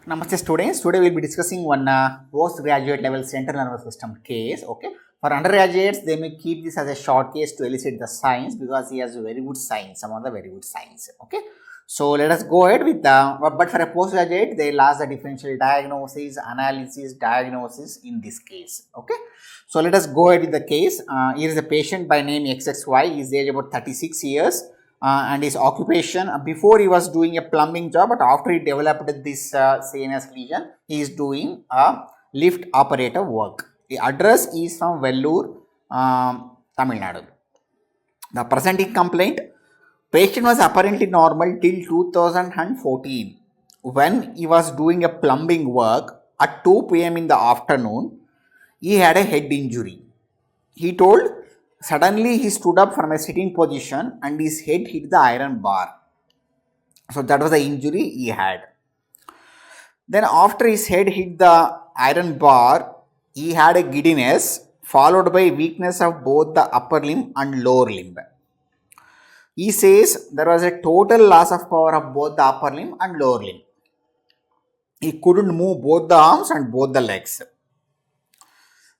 Namaste students, today we will be discussing one postgraduate level central nervous system case. Okay, for undergraduates they may keep this as a short case to elicit the signs because he has very good signs, some of the very good signs. Okay, so let us go ahead with but for a postgraduate they'll ask the differential diagnosis, analysis, diagnosis in this case. Okay, so let us go ahead with the case. Here is a patient by name XXY, his age about 36 years. And his occupation, before he was doing a plumbing job, but after he developed this CNS lesion, he is doing a lift operator work. The address is from Vellore, Tamil Nadu. The presenting complaint: patient was apparently normal till 2014 when he was doing a plumbing work at 2 p.m. in the afternoon. He had a head injury. He told suddenly he stood up from a sitting position and his head hit the iron bar. So that was the injury he had. Then after his head hit the iron bar, he had a giddiness followed by weakness of both the upper limb and lower limb. He says there was a total loss of power of both the upper limb and lower limb. He couldn't move both the arms and both the legs.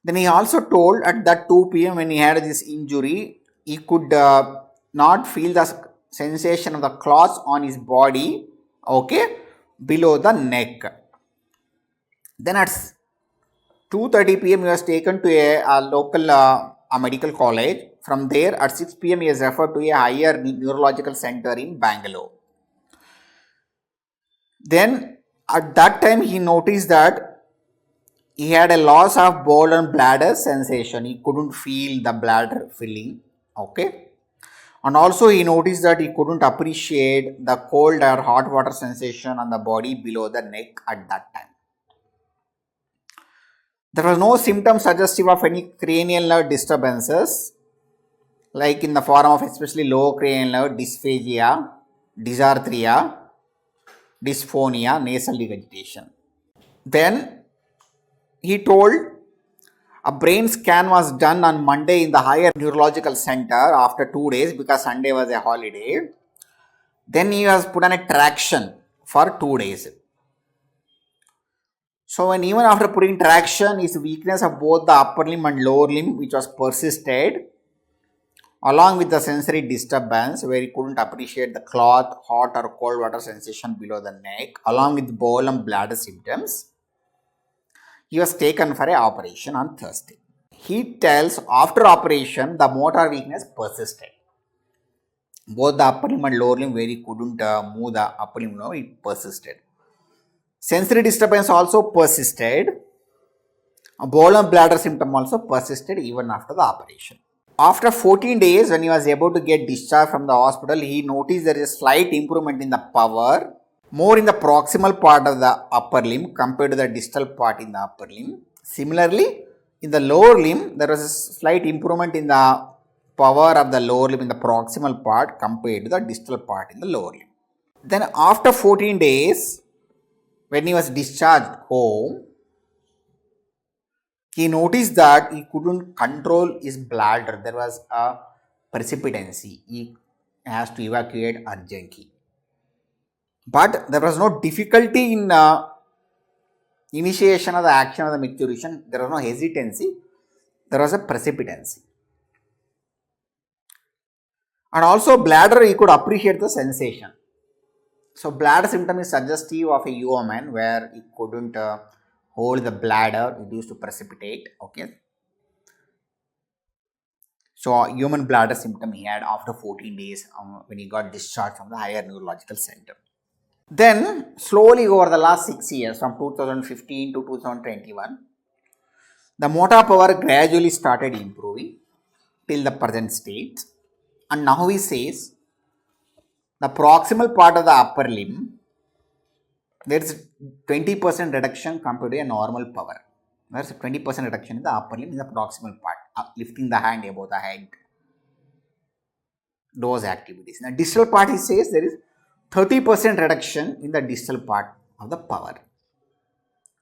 Then he also told at that 2 p.m. when he had this injury, he could not feel the sensation of the cloths on his body, okay, below the neck. Then at 2:30 p.m. he was taken to a local medical college. From there at 6 p.m. he is referred to a higher neurological center in Bangalore. Then at that time he noticed that he had a loss of bowel and bladder sensation. He couldn't feel the bladder filling. Okay. And also he noticed that he couldn't appreciate the cold or hot water sensation on the body below the neck at that time. There was no symptom suggestive of any cranial nerve disturbances, like in the form of especially low cranial nerve dysphagia, dysarthria, dysphonia, nasal regurgitation. Then he told a brain scan was done on Monday in the higher neurological center after 2 days because Sunday was a holiday. Then he was put on a traction for 2 days. So when even after putting traction, his weakness of both the upper limb and lower limb, which was persisted, along with the sensory disturbance where he couldn't appreciate the cloth, hot or cold water sensation below the neck, along with bowel and bladder symptoms, he was taken for an operation on Thursday. He tells after operation the motor weakness persisted. Both the upper limb and lower limb where he couldn't move the upper limb, it persisted. Sensory disturbance also persisted. Bowel and bladder symptom also persisted even after the operation. After 14 days, when he was able to get discharged from the hospital, he noticed there is a slight improvement in the power, more in the proximal part of the upper limb compared to the distal part in the upper limb. Similarly, in the lower limb, there was a slight improvement in the power of the lower limb in the proximal part compared to the distal part in the lower limb. Then after 14 days, when he was discharged home, he noticed that he couldn't control his bladder. There was a precipitancy. He has to evacuate urgently. But there was no difficulty in initiation of the action of the micturition. There was no hesitancy. There was a precipitancy. And also bladder, he could appreciate the sensation. So bladder symptom is suggestive of a UMN where he couldn't hold the bladder. It used to precipitate. Okay. So human bladder symptom he had after 14 days when he got discharged from the higher neurological center. Then slowly over the last 6 years, from 2015 to 2021, the motor power gradually started improving till the present state. And now he says the proximal part of the upper limb, there is 20% reduction compared to a normal power. There is a 20% reduction in the upper limb in the proximal part, lifting the hand above the head. Those activities. In the distal part, he says there is 30% reduction in the distal part of the power,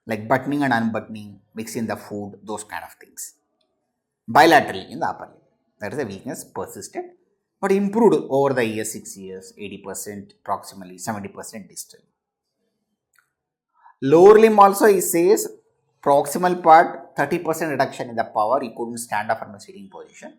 like buttoning and unbuttoning, mixing the food, those kind of things. Bilaterally in the upper limb, that is the weakness persisted, but improved over the years, 6 years, 80% proximally, 70% distal. Lower limb also he says proximal part 30% reduction in the power. He couldn't stand up from the sitting position.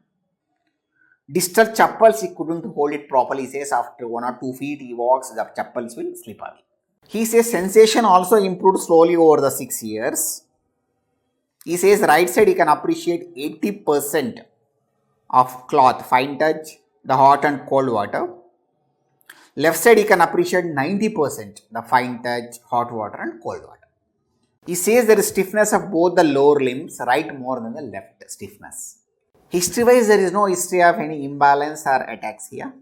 Distal chappals he couldn't hold it properly. He says after 1 or 2 feet he walks, the chappals will slip away. He says sensation also improved slowly over the 6 years. He says right side he can appreciate 80% of cloth, fine touch, the hot and cold water. Left side he can appreciate 90% the fine touch, hot water and cold water. He says there is stiffness of both the lower limbs, right more than the left stiffness. History wise, there is no history of any imbalance or ataxia.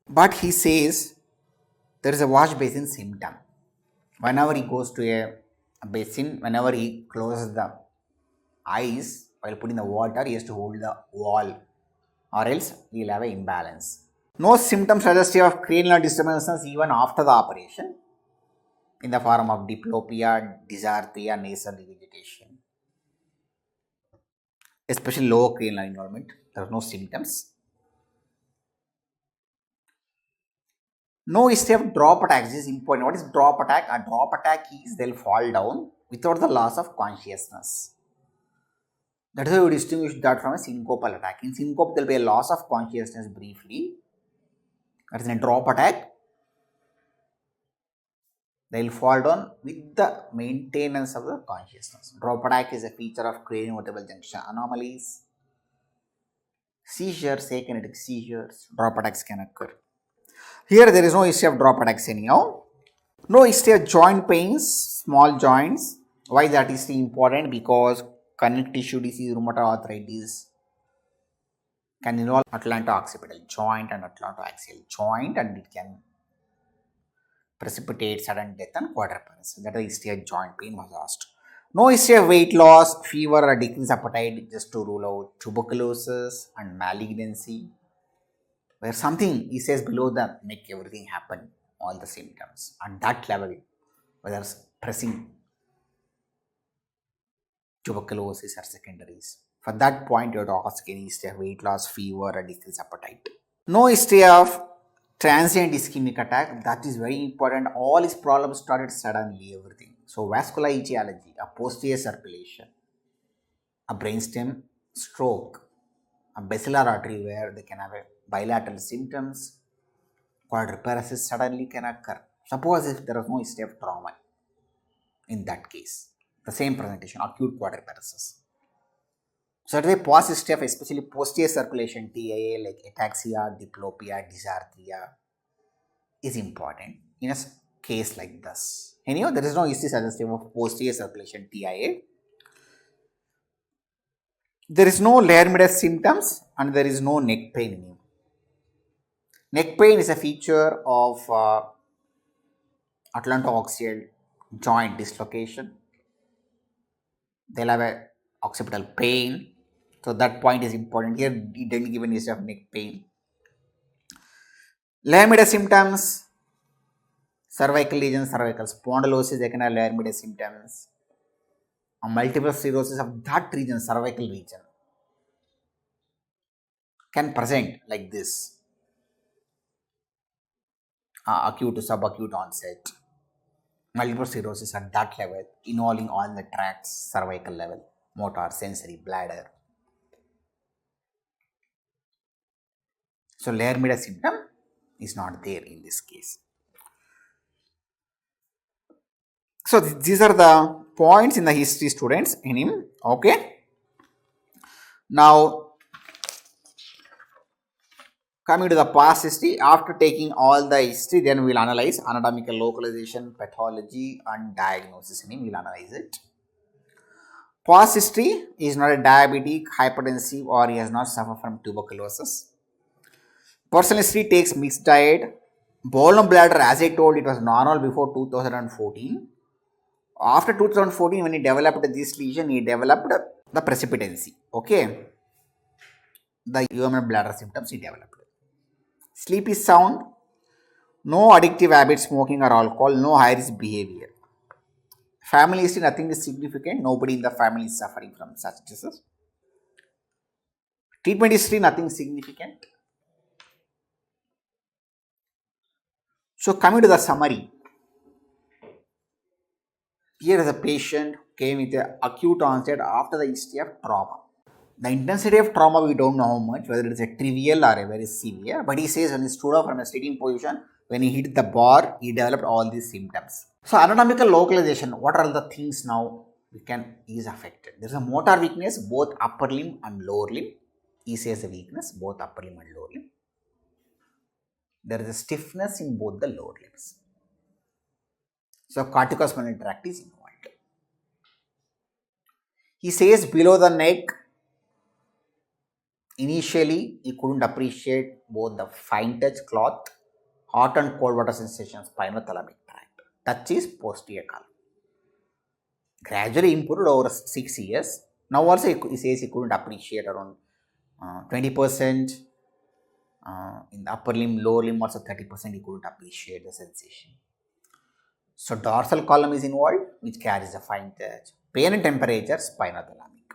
But he says there is a wash basin symptom. Whenever he goes to a basin, whenever he closes the eyes while putting the water, he has to hold the wall or else he will have an imbalance. No symptoms suggestive of cranial disturbances even after the operation in the form of diplopia, dysarthria, nasal regurgitation. Especially lower cranial involvement, there are no symptoms. No history of drop attacks is important. What is drop attack? A drop attack is they'll fall down without the loss of consciousness. That is how we distinguish that from a syncopal attack. In syncope, there will be a loss of consciousness briefly. That is in a drop attack. They will fall down with the maintenance of the consciousness. Drop attack is a feature of Cranio Vertebral Junction Anomalies. Seizures, akinetic seizures, drop attacks can occur. Here there is no history of drop attacks anyhow. No history of joint pains, small joints. Why that is important? Because connective tissue disease, rheumatoid arthritis can involve atlanto-occipital joint and atlanto-axial joint, and it can precipitate sudden death and quadriparesis. That is history of joint pain was asked. No history of weight loss, fever or decreased appetite, just to rule out tuberculosis and malignancy. Where something he says below the neck, everything happened, all the symptoms at that level, whether it's pressing tuberculosis or secondaries. For that point, you have to ask any history of weight loss, fever, or decreased appetite. No history of transient ischemic attack. That is very important. All his problems started suddenly, everything. So, vascular etiology, a posterior circulation, a brainstem stroke, a basilar artery where they can have a bilateral symptoms, quadriparesis suddenly can occur. Suppose if there is no history of trauma, in that case, the same presentation, acute quadriparesis. So that way, past history of especially posterior circulation, TIA like ataxia, diplopia, dysarthria is important in a case like this. Anyhow, there is no history suggestive of posterior circulation, TIA. There is no layer-medial symptoms and there is no neck pain in him. Neck pain is a feature of atlanto-axial joint dislocation. They'll have a occipital pain. So that point is important. Here he didn't give any history of neck pain. Layer-medial symptoms, cervical lesions, cervical spondylosis, they can have layer-medial symptoms. A multiple sclerosis of that region, cervical region, can present like this. Acute to subacute onset. Multiple sclerosis at that level, involving all the tracts, cervical level, motor, sensory, bladder. So layer-medial symptom is not there in this case. So these are the points in the history, students, in him. Okay. Now coming to the past history, after taking all the history, then we'll analyze anatomical localization, pathology, and diagnosis in him. We'll analyze it. Past history is not a diabetic, hypertensive, or he has not suffered from tuberculosis. Personal history takes mixed diet. Bone and bladder, as I told, it was normal before 2014. After 2014, when he developed this lesion, he developed the precipitancy. Okay. The UMN bladder symptoms he developed. Sleep is sound. No addictive habits, smoking or alcohol. No high risk behavior. Family history, nothing is significant. Nobody in the family is suffering from such disease. Treatment history, nothing significant. So coming to the summary. Here is a patient who came with an acute onset after the history of trauma. The intensity of trauma we don't know how much, whether it is a trivial or a very severe, but he says when he stood up from a sitting position, when he hit the bar, he developed all these symptoms. So anatomical localization, what are the things now is affected? There is a motor weakness, both upper limb and lower limb. He says a weakness, both upper limb and lower limb. There is a stiffness in both the lower limbs. So corticospinal tract is involved. He says below the neck, initially he couldn't appreciate both the fine touch cloth, hot and cold water sensations, spinothalamic tract. Touch is posterior column. Gradually improved over 6 years. Now also he says he couldn't appreciate around 20%. In the upper limb, lower limb also 30% he couldn't appreciate the sensation. So dorsal column is involved, which carries the fine touch. Pain and temperature, spinothalamic.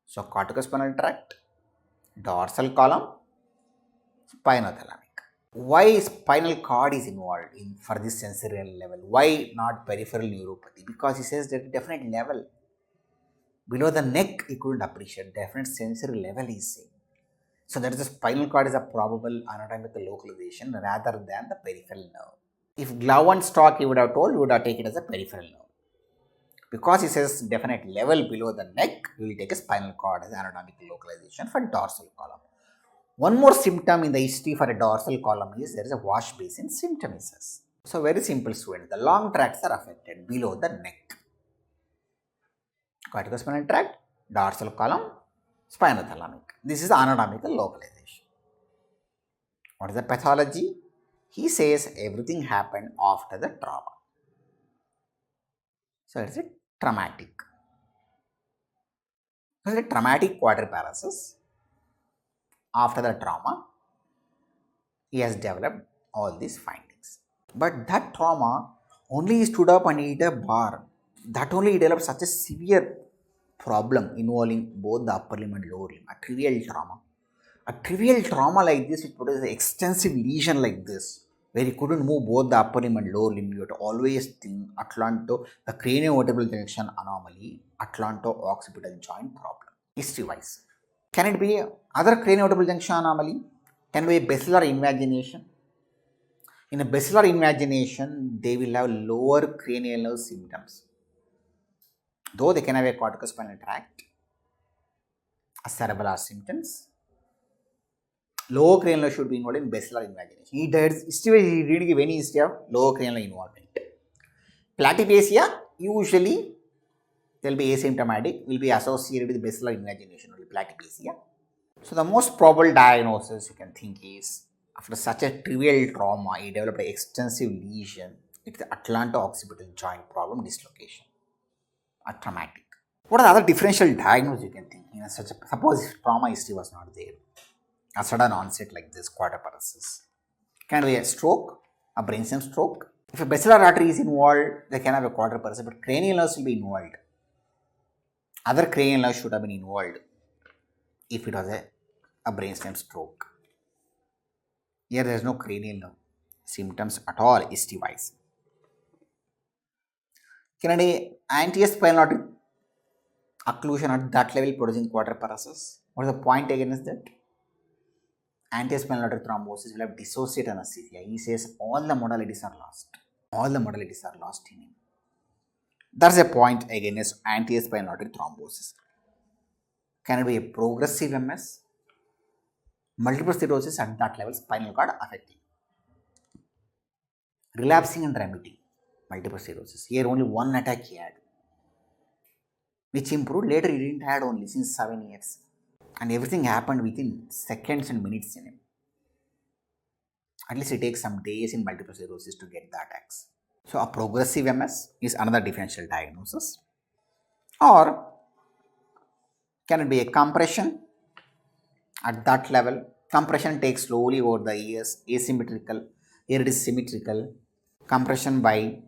So corticospinal tract, dorsal column, spinothalamic. Why spinal cord is involved for this sensorial level? Why not peripheral neuropathy? Because he says that definite level. Below the neck, he couldn't appreciate. Definite sensory level is saying. So that is the spinal cord is a probable anatomical localization rather than the peripheral nerve. If glove and stock he would have told, we would have taken it as a peripheral nerve. Because he says definite level below the neck, we will take a spinal cord as anatomical localization for dorsal column. One more symptom in the history for a dorsal column is there is a wash basin symptom, he says. So very simple, student. The long tracts are affected below the neck. Corticospinal tract, dorsal column, spinothalamic. This is the anatomical localization. What is the pathology? He says everything happened after the trauma. So it is a traumatic. So it is a traumatic quadriparesis. After the trauma, he has developed all these findings. But that trauma only he stood up and hit a bar. That only he developed such a severe problem involving both the upper limb and lower limb. A trivial trauma. A trivial trauma like this, which produces an extensive lesion like this, where he couldn't move both the upper limb and lower limb, you have to always think the Cranio Vertebral Junction Anomaly, Atlanto-occipital joint problem, history-wise. Can it be other Cranio Vertebral Junction Anomaly? Can be a basilar invagination? In a basilar invagination, they will have lower cranial nerve symptoms. Though they can have a corticospinal tract, a cerebellar symptoms. Lower cranial nerve should be involved in basilar invagination. He didn't give any history of lower cranial involvement. Platyphasia, usually they will be asymptomatic, will be associated with basilar invagination, only platyphasia. So the most probable diagnosis you can think is, after such a trivial trauma, he developed an extensive lesion. It's the Atlanto-occipital joint problem dislocation, a traumatic. What are the other differential diagnoses you can think? Suppose if trauma history was not there, a sudden onset like this, quadriparesis. Can be a stroke, a brainstem stroke. If a basilar artery is involved, they can have a quadriparesis, but cranial nerves will be involved. Other cranial nerves should have been involved if it was a brainstem stroke. Here there is no cranial nerve symptoms at all, history-wise. Can an anti-spinal artery occlusion at that level producing quadriparesis? What is the point against that? Anti-spinal artery thrombosis will have dissociate anesthesia. He says all the modalities are lost. All the modalities are lost in him. That's a point against anti-spinal artery thrombosis. Can it be a progressive MS? Multiple sclerosis at that level, spinal cord affecting. Relapsing and remitting, multiple sclerosis. Here only one attack he had, which improved. Later he didn't have only since 7 years. And everything happened within seconds and minutes in him. At least it takes some days in multiple sclerosis to get the attacks. So a progressive MS is another differential diagnosis. Or can it be a compression at that level? Compression takes slowly over the years, asymmetrical. Here it is symmetrical. Compression by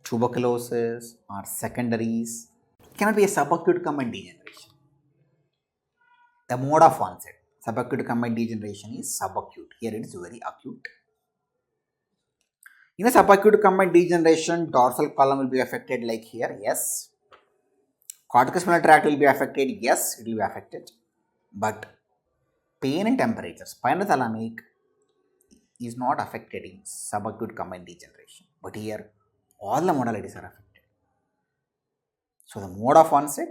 tuberculosis or secondaries. Cannot be a subacute combined degeneration. The mode of onset, subacute combined degeneration is subacute. Here it is very acute. In a subacute combined degeneration, dorsal column will be affected like here, yes. Corticospinal tract will be affected, yes, it will be affected. But pain and temperature, spinal thalamic is not affected in subacute combined degeneration. But here, all the modalities are affected. So the mode of onset,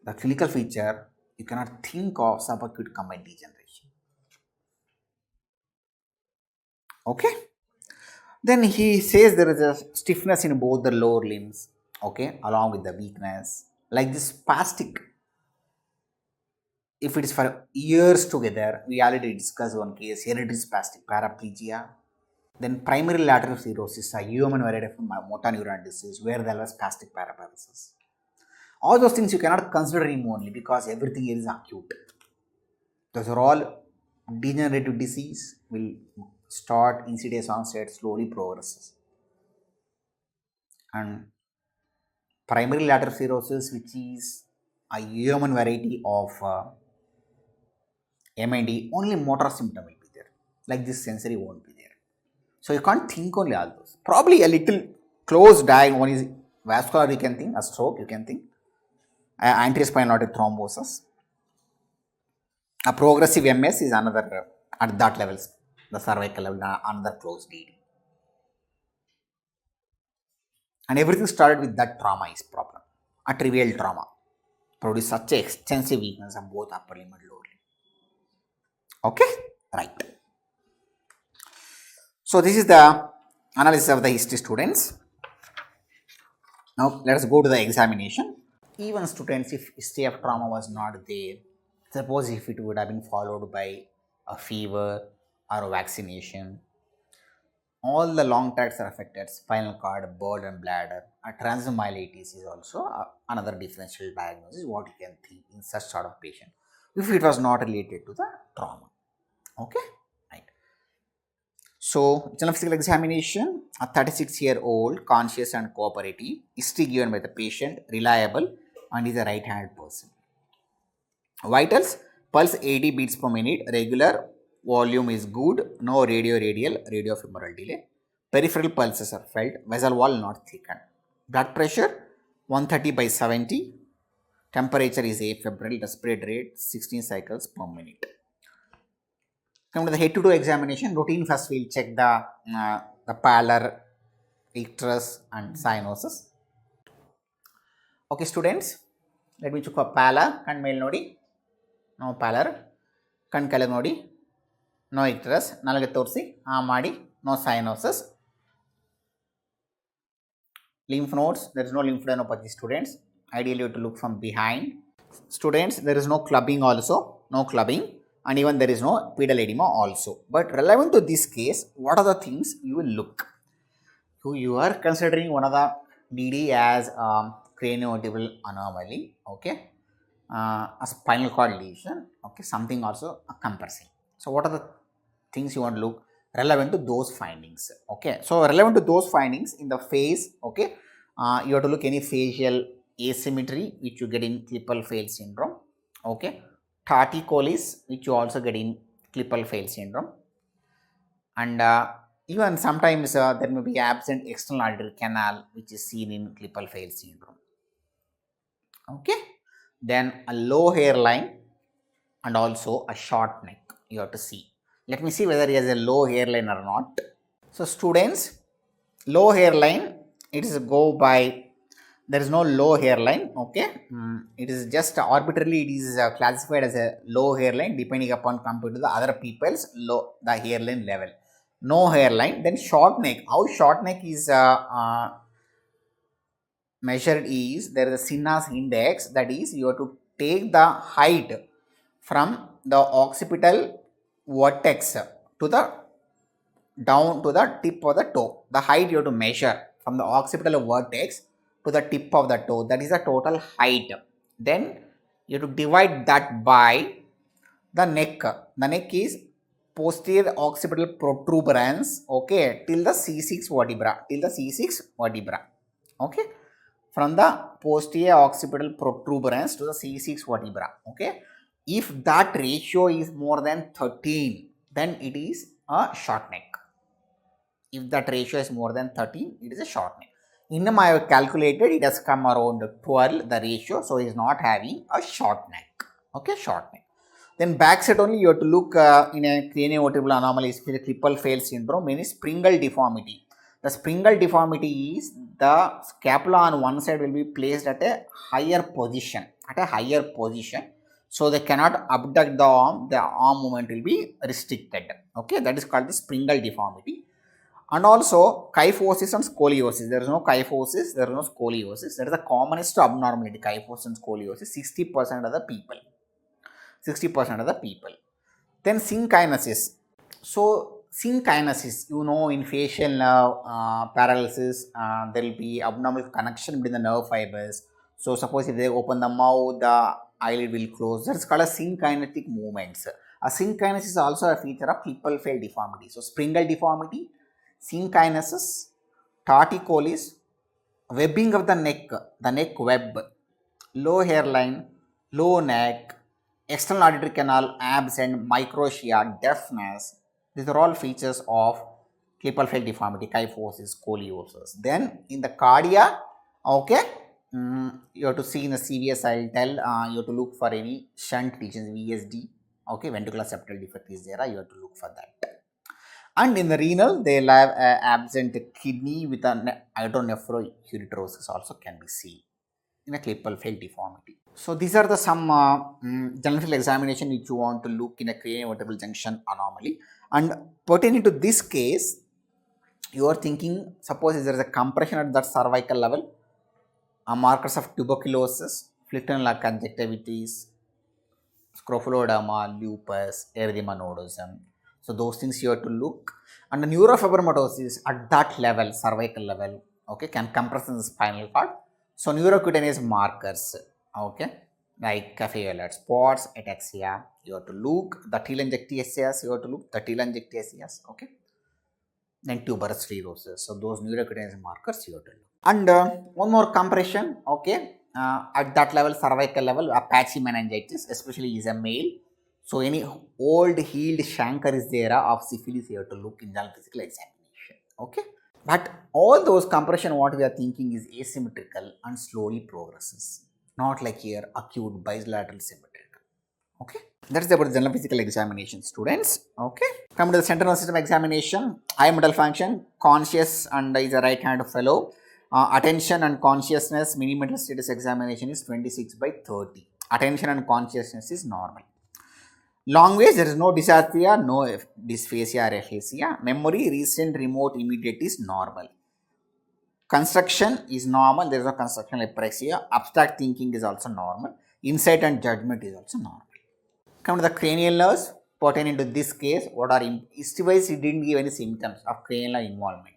the clinical feature, you cannot think of subacute combined degeneration. Okay. Then he says there is a stiffness in both the lower limbs, okay, along with the weakness, like this spastic. If it is for years together, we already discussed one case, hereditary spastic paraplegia. Then primary lateral sclerosis, a human variety of motor neuron disease, where there was spastic paraparesis. All those things you cannot consider immunely because everything here is acute. Those are all degenerative disease, will start insidious onset, slowly progresses. And primary lateral sclerosis, which is a human variety of MID, only motor symptom will be there. Like this sensory won't be there. So you can't think only all those. Probably a little close diag. One is vascular, you can think, a stroke, you can think, anterior spinal aortic thrombosis. A progressive MS is another at that levels, the cervical level, another close DD. And everything started with that trauma is problem. A trivial trauma produce such extensive weakness of both upper limb and lower limb. Okay, right. So this is the analysis of the history, students. Now let us go to the examination. Even students, if history of trauma was not there, suppose if it would have been followed by a fever or a vaccination, all the long tracts are affected, spinal cord, bird and bladder. A transmyelitis is also another differential diagnosis, what you can think in such sort of patient, if it was not related to the trauma. Okay, right. So, general physical examination, a 36-year-old, conscious and cooperative, history given by the patient, reliable, and is a right-handed person. Vitals, pulse 80 beats per minute, regular, volume is good, no radial, radiofemoral delay. Peripheral pulses are felt, vessel wall not thickened. Blood pressure 130/70, temperature is afebrile, respiratory rate 16 cycles per minute. Come to the head-to-toe examination. Routine first we'll check the pallor, icterus and cyanosis. Okay, students, let me check for pallor and male nodi. No pallor, kan color nodi. No icterus, nalage torsi, ಮಾಡಿ, no cyanosis. Lymph nodes, there is no lymphadenopathy, students. Ideally, you have to look from behind. Students, there is no clubbing also, no clubbing, and even there is no pedal edema also. But relevant to this case, what are the things you will look? So you are considering one of the DD as Cranio Vertebral Anomaly, okay, a spinal cord lesion, okay, something also a compressing. So what are the things you want to look relevant to those findings? Okay, so relevant to those findings in the face, okay, you have to look any facial asymmetry which you get in Klippel fail syndrome, okay, torticollis which you also get in Klippel fail syndrome, and even sometimes there may be absent external arterial canal which is seen in Klippel fail syndrome. Okay, then a low hairline and also a short neck you have to see. Let me see whether he has a low hairline or not. So students, low hairline, it is go by, there is no low hairline, okay. It is just arbitrarily it is classified as a low hairline depending upon compared to the other people's low the hairline level. No hairline, then short neck. How short neck is measured is there is a Sinha's index, that is you have to take the height from the occipital vertex to the down to the tip of the toe. The height you have to measure from the occipital vertex to the tip of the toe, that is the total height. Then you have to divide that by the neck. The neck is posterior occipital protuberance, okay, till the C6 vertebra, okay, from the posterior occipital protuberance to the C6 vertebra, okay. If that ratio is more than 13, then it is a short neck. If that ratio is more than 13, it is a short neck. In him, I have calculated it has come around 12, the ratio, so he is not having a short neck. Okay, short neck. Then back side only you have to look in a cranio vertebral anomalies, triple fail syndrome, means springal deformity. The springal deformity is the scapula on one side will be placed at a higher position, so they cannot abduct the arm movement will be restricted. Okay, that is called the springal deformity. And also kyphosis and scoliosis. There is no kyphosis, there is no scoliosis. That is the commonest abnormality, kyphosis and scoliosis, 60% of the people. 60% of the people. Then synkinesis. So synkinesis, in facial nerve paralysis, there will be abnormal connection between the nerve fibers. So suppose if they open the mouth, the eyelid will close. That's called a synkinetic movements. A synkinesis is also a feature of clipper fail deformity. So springal deformity, synkinesis, torticollis, webbing of the neck web, low hairline, low neck, external auditory canal absent, microtia, deafness. These are all features of clipper fail deformity, kyphosis, scoliosis. Then in the cardia, okay, you have to see in the CVS, I will tell, you have to look for any shunt lesions, VSD, okay, ventricular septal defect is there, you have to look for that. And in the renal, they will have absent kidney with an hydronephroureterosis also can be seen in a clipper fail deformity. So these are the some general physical examination which you want to look in a cranio vertebral junction anomaly. And pertaining to this case, you are thinking, suppose there is a compression at that cervical level, markers of tuberculosis, flutinal conjunctivitis, scrophulodema, lupus, erythema nodosum. So those things you have to look. And the neurofibromatosis at that level, cervical level, okay, can compress in the spinal cord. So neurocutaneous markers, okay, like cafe-alert spots, ataxia, you have to look. The telangiectasias, you have to look. The telangiectasias, okay. Then tuberous sclerosis. So those neurocutaneous markers you have to look. And one more compression, okay, at that level, cervical level, patchy meningitis, especially is a male. So any old healed chancre is there of syphilis, you have to look in general physical examination, okay. But all those compression, what we are thinking is asymmetrical and slowly progresses, not like here acute bilateral symmetrical. Okay, that's about general physical examination, students. Okay, come to the central nervous system examination. Eye mental function, conscious and is a right hand fellow. Attention and consciousness, mini mental status examination is 26/30. Attention and consciousness is normal. Language, there is no dysarthria, no dysphasia or aphasia. Memory, recent, remote, immediate is normal. Construction is normal, there is no constructional apraxia. Abstract thinking is also normal. Insight and judgment is also normal. Come to the cranial nerves. Pertaining to this case, what are history-wise, he didn't give any symptoms of cranial involvement.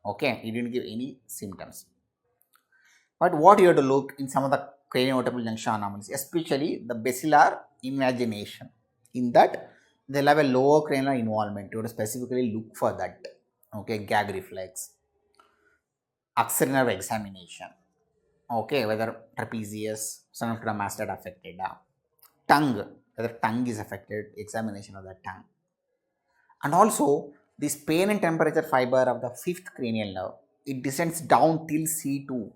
Okay, he didn't give any symptoms. But what you have to look in some of the cranio vertebral junction anomalies, especially the basilar imagination. In that, they'll have a lower cranial involvement. You have to specifically look for that. Okay, gag reflex, axillary nerve examination. Okay, whether trapezius, sternocleidomastoid affected, tongue, whether tongue is affected, examination of the tongue. And also, this pain and temperature fiber of the fifth cranial nerve, it descends down till C2.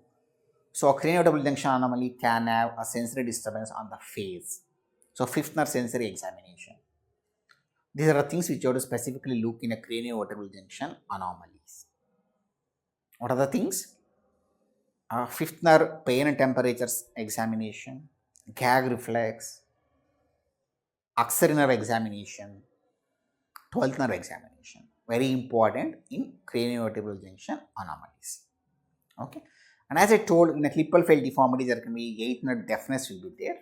So, a cranio vertebral junction anomaly can have a sensory disturbance on the face. So, fifth nerve sensory examination. These are the things which you have to specifically look in a cranio vertebral junction anomalies. What are the things? Fifth nerve pain and temperatures examination, gag reflex, axillary nerve examination, 12th nerve examination. Very important in cranio vertebral junction anomalies. Okay. And as I told, in a clipper fail deformity, there can be 8th nerve deafness will be there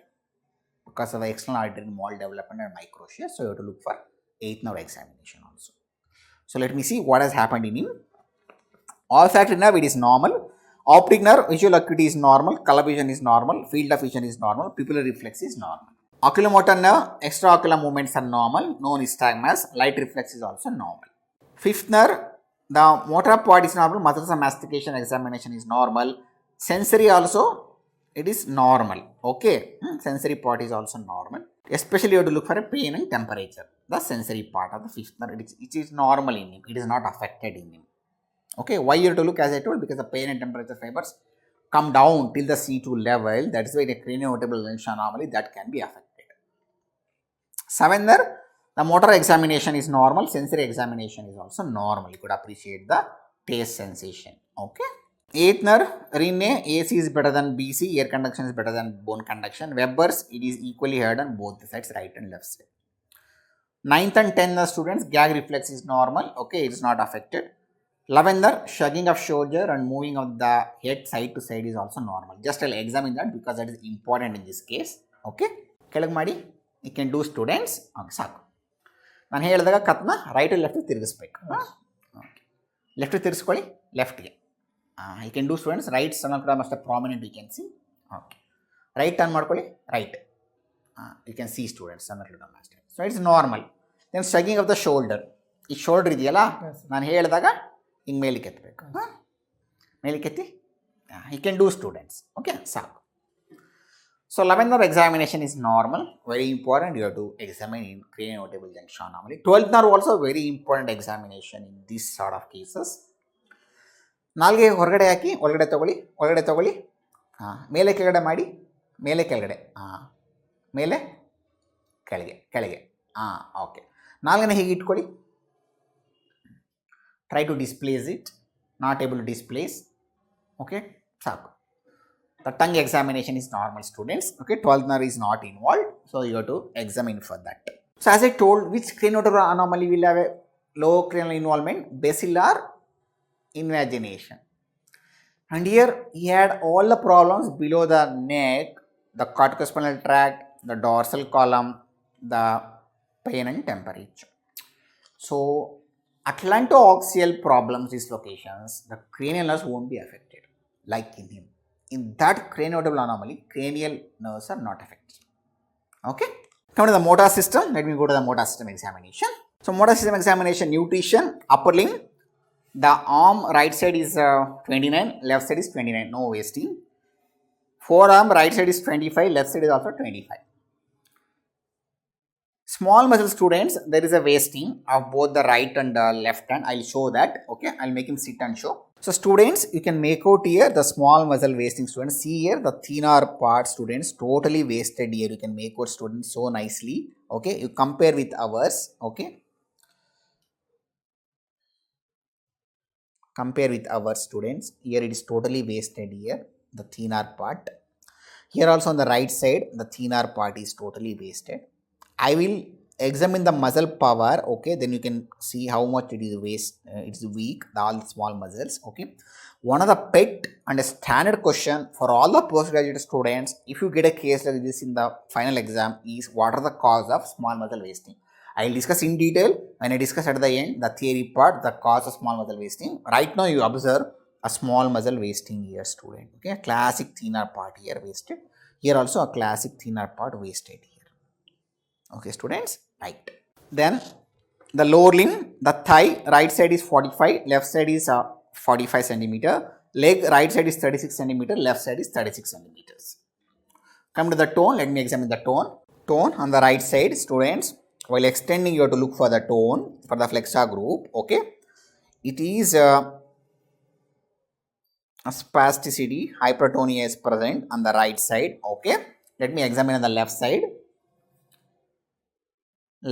because of the external auditory mole development and microtia. So you have to look for 8th nerve examination also. So let me see what has happened in him. Olfactory nerve, it is normal. Optic nerve, visual acuity is normal. Color vision is normal. Field of vision is normal. Pupillary reflex is normal. Oculomotor nerve, extraocular movements are normal. No nystagmus. Light reflex is also normal. Fifth nerve, the motor part is normal. Muscles and mastication examination is normal. Sensory also, it is normal. Okay, sensory part is also normal. Especially you have to look for a pain and temperature. The sensory part of the fifth nerve, it is normal in him. It is not affected in him. Okay, why you have to look as I told? Because the pain and temperature fibers come down till the C2 level. That is why the Cranio Vertebral Junction anomaly that can be affected. 7th, the motor examination is normal. Sensory examination is also normal. You could appreciate the taste sensation. Okay. 8th, Rene, AC is better than BC. Air conduction is better than bone conduction. Weber's, it is equally heard on both the sides, right and left side. 9th and 10th students, gag reflex is normal. Okay, it is not affected. 11th, shrugging of shoulder and moving of the head side to side is also normal. Just I'll examine that because that is important in this case. Okay, ಕೆಳಗೆ ಮಾಡಿ you can do students. ಸಾಕು ನಾನು ಹೇಳಿದಾಗ ಕತ್ನ right left ತಿರುಗಿಸ್ಬೇಕು. Left ತಿರ್ಸ್ಕೊಳ್ಳಿ, ಲೆಫ್ಟ್ಗೆ. You can do students right ಸಣ್ಣ ಕೂಡ must prominent you can see. Okay, right turn ಮಾಡ್ಕೊಳ್ಳಿ, right. You can see students ಸಣ್ಣ ಕೂಡ must. So it's normal. Then shrugging of the shoulder. ಈ ಶೋಲ್ಡರ್ ಇದೆಯಲ್ಲ, ನಾನು ಹೇಳಿದಾಗ ಹಿಂಗೆ ಮೇಲಿಕ್ಕೆ ಎತ್ತಬೇಕು. ಮೇಲಿಕ್ಕೆ ಎತ್ತಿ you can do students. Okay, ಸಾಕು. So 11th examination is normal. Very important. You have to examine in Cranio Vertebral Junction anomaly. 12th are also very important examination in this sort of cases. ನಾಲ್ಗೆ ಹೊರಗಡೆ ಹಾಕಿ ಒಳಗಡೆ ತಗೊಳ್ಳಿ. ಮೇಲೆ ಕೆಳಗಡೆ ಮಾಡಿ, ಮೇಲೆ ಕೆಳಗಡೆ, ಮೇಲೆ ಕೆಳಗೆ. ಓಕೆ. ನಾಲ್ಗನೇ ಹೀಗೆ ಇಟ್ಕೊಳ್ಳಿ. Try to displace it. Not able to displace. Okay, ಸಾಕು. The tongue examination is normal students. Okay, 12th nerve is not involved. So you have to examine for that. So as I told, which cranial vertebral anomaly will have a low cranial involvement? Basilar invagination. And here he had all the problems below the neck, the corticospinal tract, the dorsal column, the pain and temperature. So atlantoaxial problems, these locations, the cranial nerves won't be affected like in him. In that cranial vertebral anomaly, cranial nerves are not affected. Okay. Come to the motor system. Let me go to the motor system examination. So motor system examination, nutrition, upper limb. The arm right side is 29, left side is 29, no wasting. Forearm right side is 25, left side is also 25. Small muscle students, there is a wasting of both the right and left hand. I'll show that. Okay, I'll make him sit and show. So students, you can make out here the small muscle wasting students. See here the thinner part students totally wasted here. You can make out students so nicely. Okay, you compare with ours. Okay, compare with our students. Here it is totally wasted here, the thinner part. Here also on the right side, the thinner part is totally wasted. I will examine the muscle power. Okay, then you can see how much it is it's weak, all the small muscles. Okay, one of the pet and a standard question for all the postgraduate students, if you get a case like this in the final exam, is what are the cause of small muscle wasting. I will discuss in detail when I discuss at the end the theory part, the cause of small muscle wasting. Right now you observe a small muscle wasting here, student. Okay, classic thinner part here wasted. Here also a classic thinner part wasted here. Okay, students, right. Then the lower limb, the thigh, right side is 45, left side is 45 centimeter. Leg, right side is 36 centimeter, left side is 36 centimeters. Come to the tone. Let me examine the tone. Tone on the right side, students. While extending, you have to look for the tone for the flexor group. Okay, it is a spasticity, hypertonia is present on the right side. Okay, let me examine on the left side.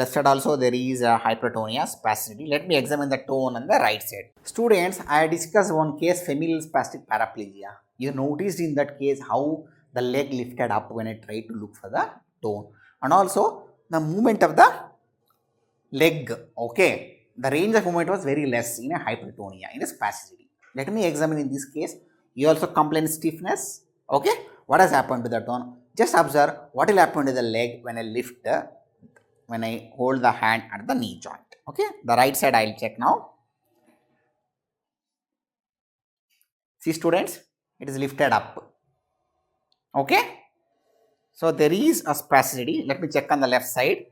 Left side also there is a hypertonia, spasticity. Let me examine the tone on the right side. Students, I discussed one case, familial spastic paraplegia. You noticed in that case how the leg lifted up when I tried to look for the tone, and also the movement of the leg. Okay, the range of movement was very less in a hypertonia, in a spasticity. Let me examine in this case. You also complain stiffness. Okay, what has happened to the tone? Just observe what will happen to the leg when I lift when I hold the hand at the knee joint. Okay, the right side I will check now. See students, it is lifted up. Okay, so there is a spasticity. Let me check on the left side.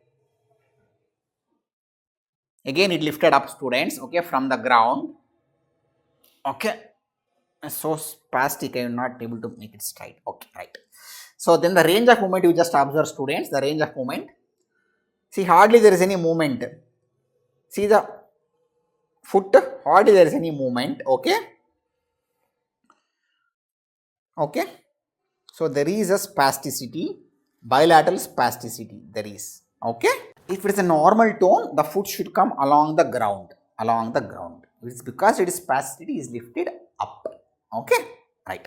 Again it lifted up, students. Okay, from the ground. Okay, so spastic, I am not able to make it straight. Okay, right. So then the range of movement, you just observe, students, the range of movement. See, hardly there is any movement. See the foot hardly there is any movement. Okay. Okay. So there is a spasticity, bilateral spasticity there is. Okay. If it is a normal tone, the foot should come along the ground. It's because it is spasticity is lifted up. Okay. Right.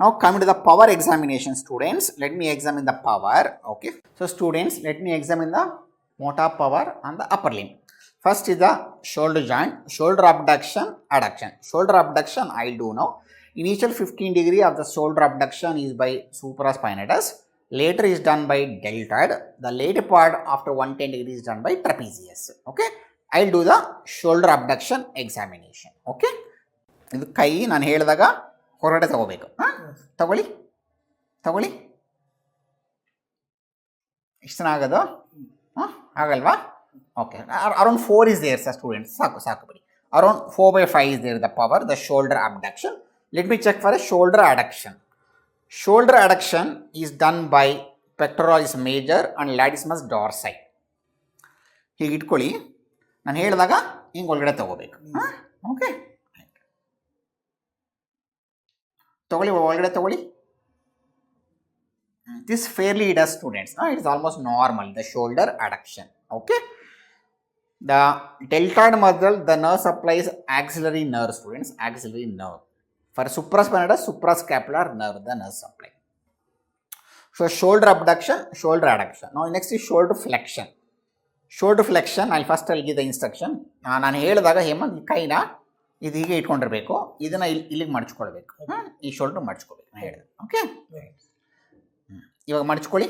Now coming to the power examination, students, let me examine the power. Okay. So students, let me examine the motor power on the upper limb. First is the shoulder joint, shoulder abduction, adduction. Shoulder abduction I will do now. Initial 15 degree of the shoulder abduction is by supraspinatus. Later is done by deltoid. The later part after 110 degree is done by trapezius. Okay. I will do the shoulder abduction examination. Okay. ಇದು ಕೈ ನಾನು ಹೇಳಿದಾಗ ಹೊರಗಡೆ ತಗೋಬೇಕು. ತಗೊಳ್ಳಿ ಎಷ್ಟು ಜನ ಆಗೋದು? ಆಗಲ್ವಾ? Okay, around 4 is there, sir, students. ಸಾಕು ಬಿಡಿ. Around 4/5 is there the power, the shoulder abduction. Let me check for a shoulder adduction. Shoulder adduction is done by pectoralis major and latissimus dorsi. ಹೀಗೆ ಇಟ್ಕೊಳ್ಳಿ, ನಾನು ಹೇಳಿದಾಗ ಹಿಂಗೆ ಒಳಗಡೆ ತಗೋಬೇಕು. Okay, ಒಳಗಡೆ ತಗೊಳ್ಳಿ. This fairly does, students. It is almost normal, the shoulder adduction. Okay. The deltoid muscle, the nerve supplies axillary nerve, students. Axillary nerve. For supraspinatus, suprascapular nerve, the nerve supply. So shoulder abduction, shoulder adduction. Now next is shoulder flexion. Shoulder flexion, I'll first give the instruction. ನಾನು ಹೇಳಿದಾಗ ಹೇಮಂತ್ ಈ ಕೈನ ಇದು ಹೀಗೆ ಇಟ್ಕೊಂಡಿರಬೇಕು, ಇದನ್ನ ಇಲ್ಲಿಗೆ ಮಡಚ್ಕೊಳ್ಬೇಕು, ಈ shoulder ಮಡಚ್ಕೋಬೇಕು ನಾನು ಹೇಳಿದೆ. ಓಕೆ, ಇವಾಗ ಮಡಚ್ಕೊಳ್ಳಿ.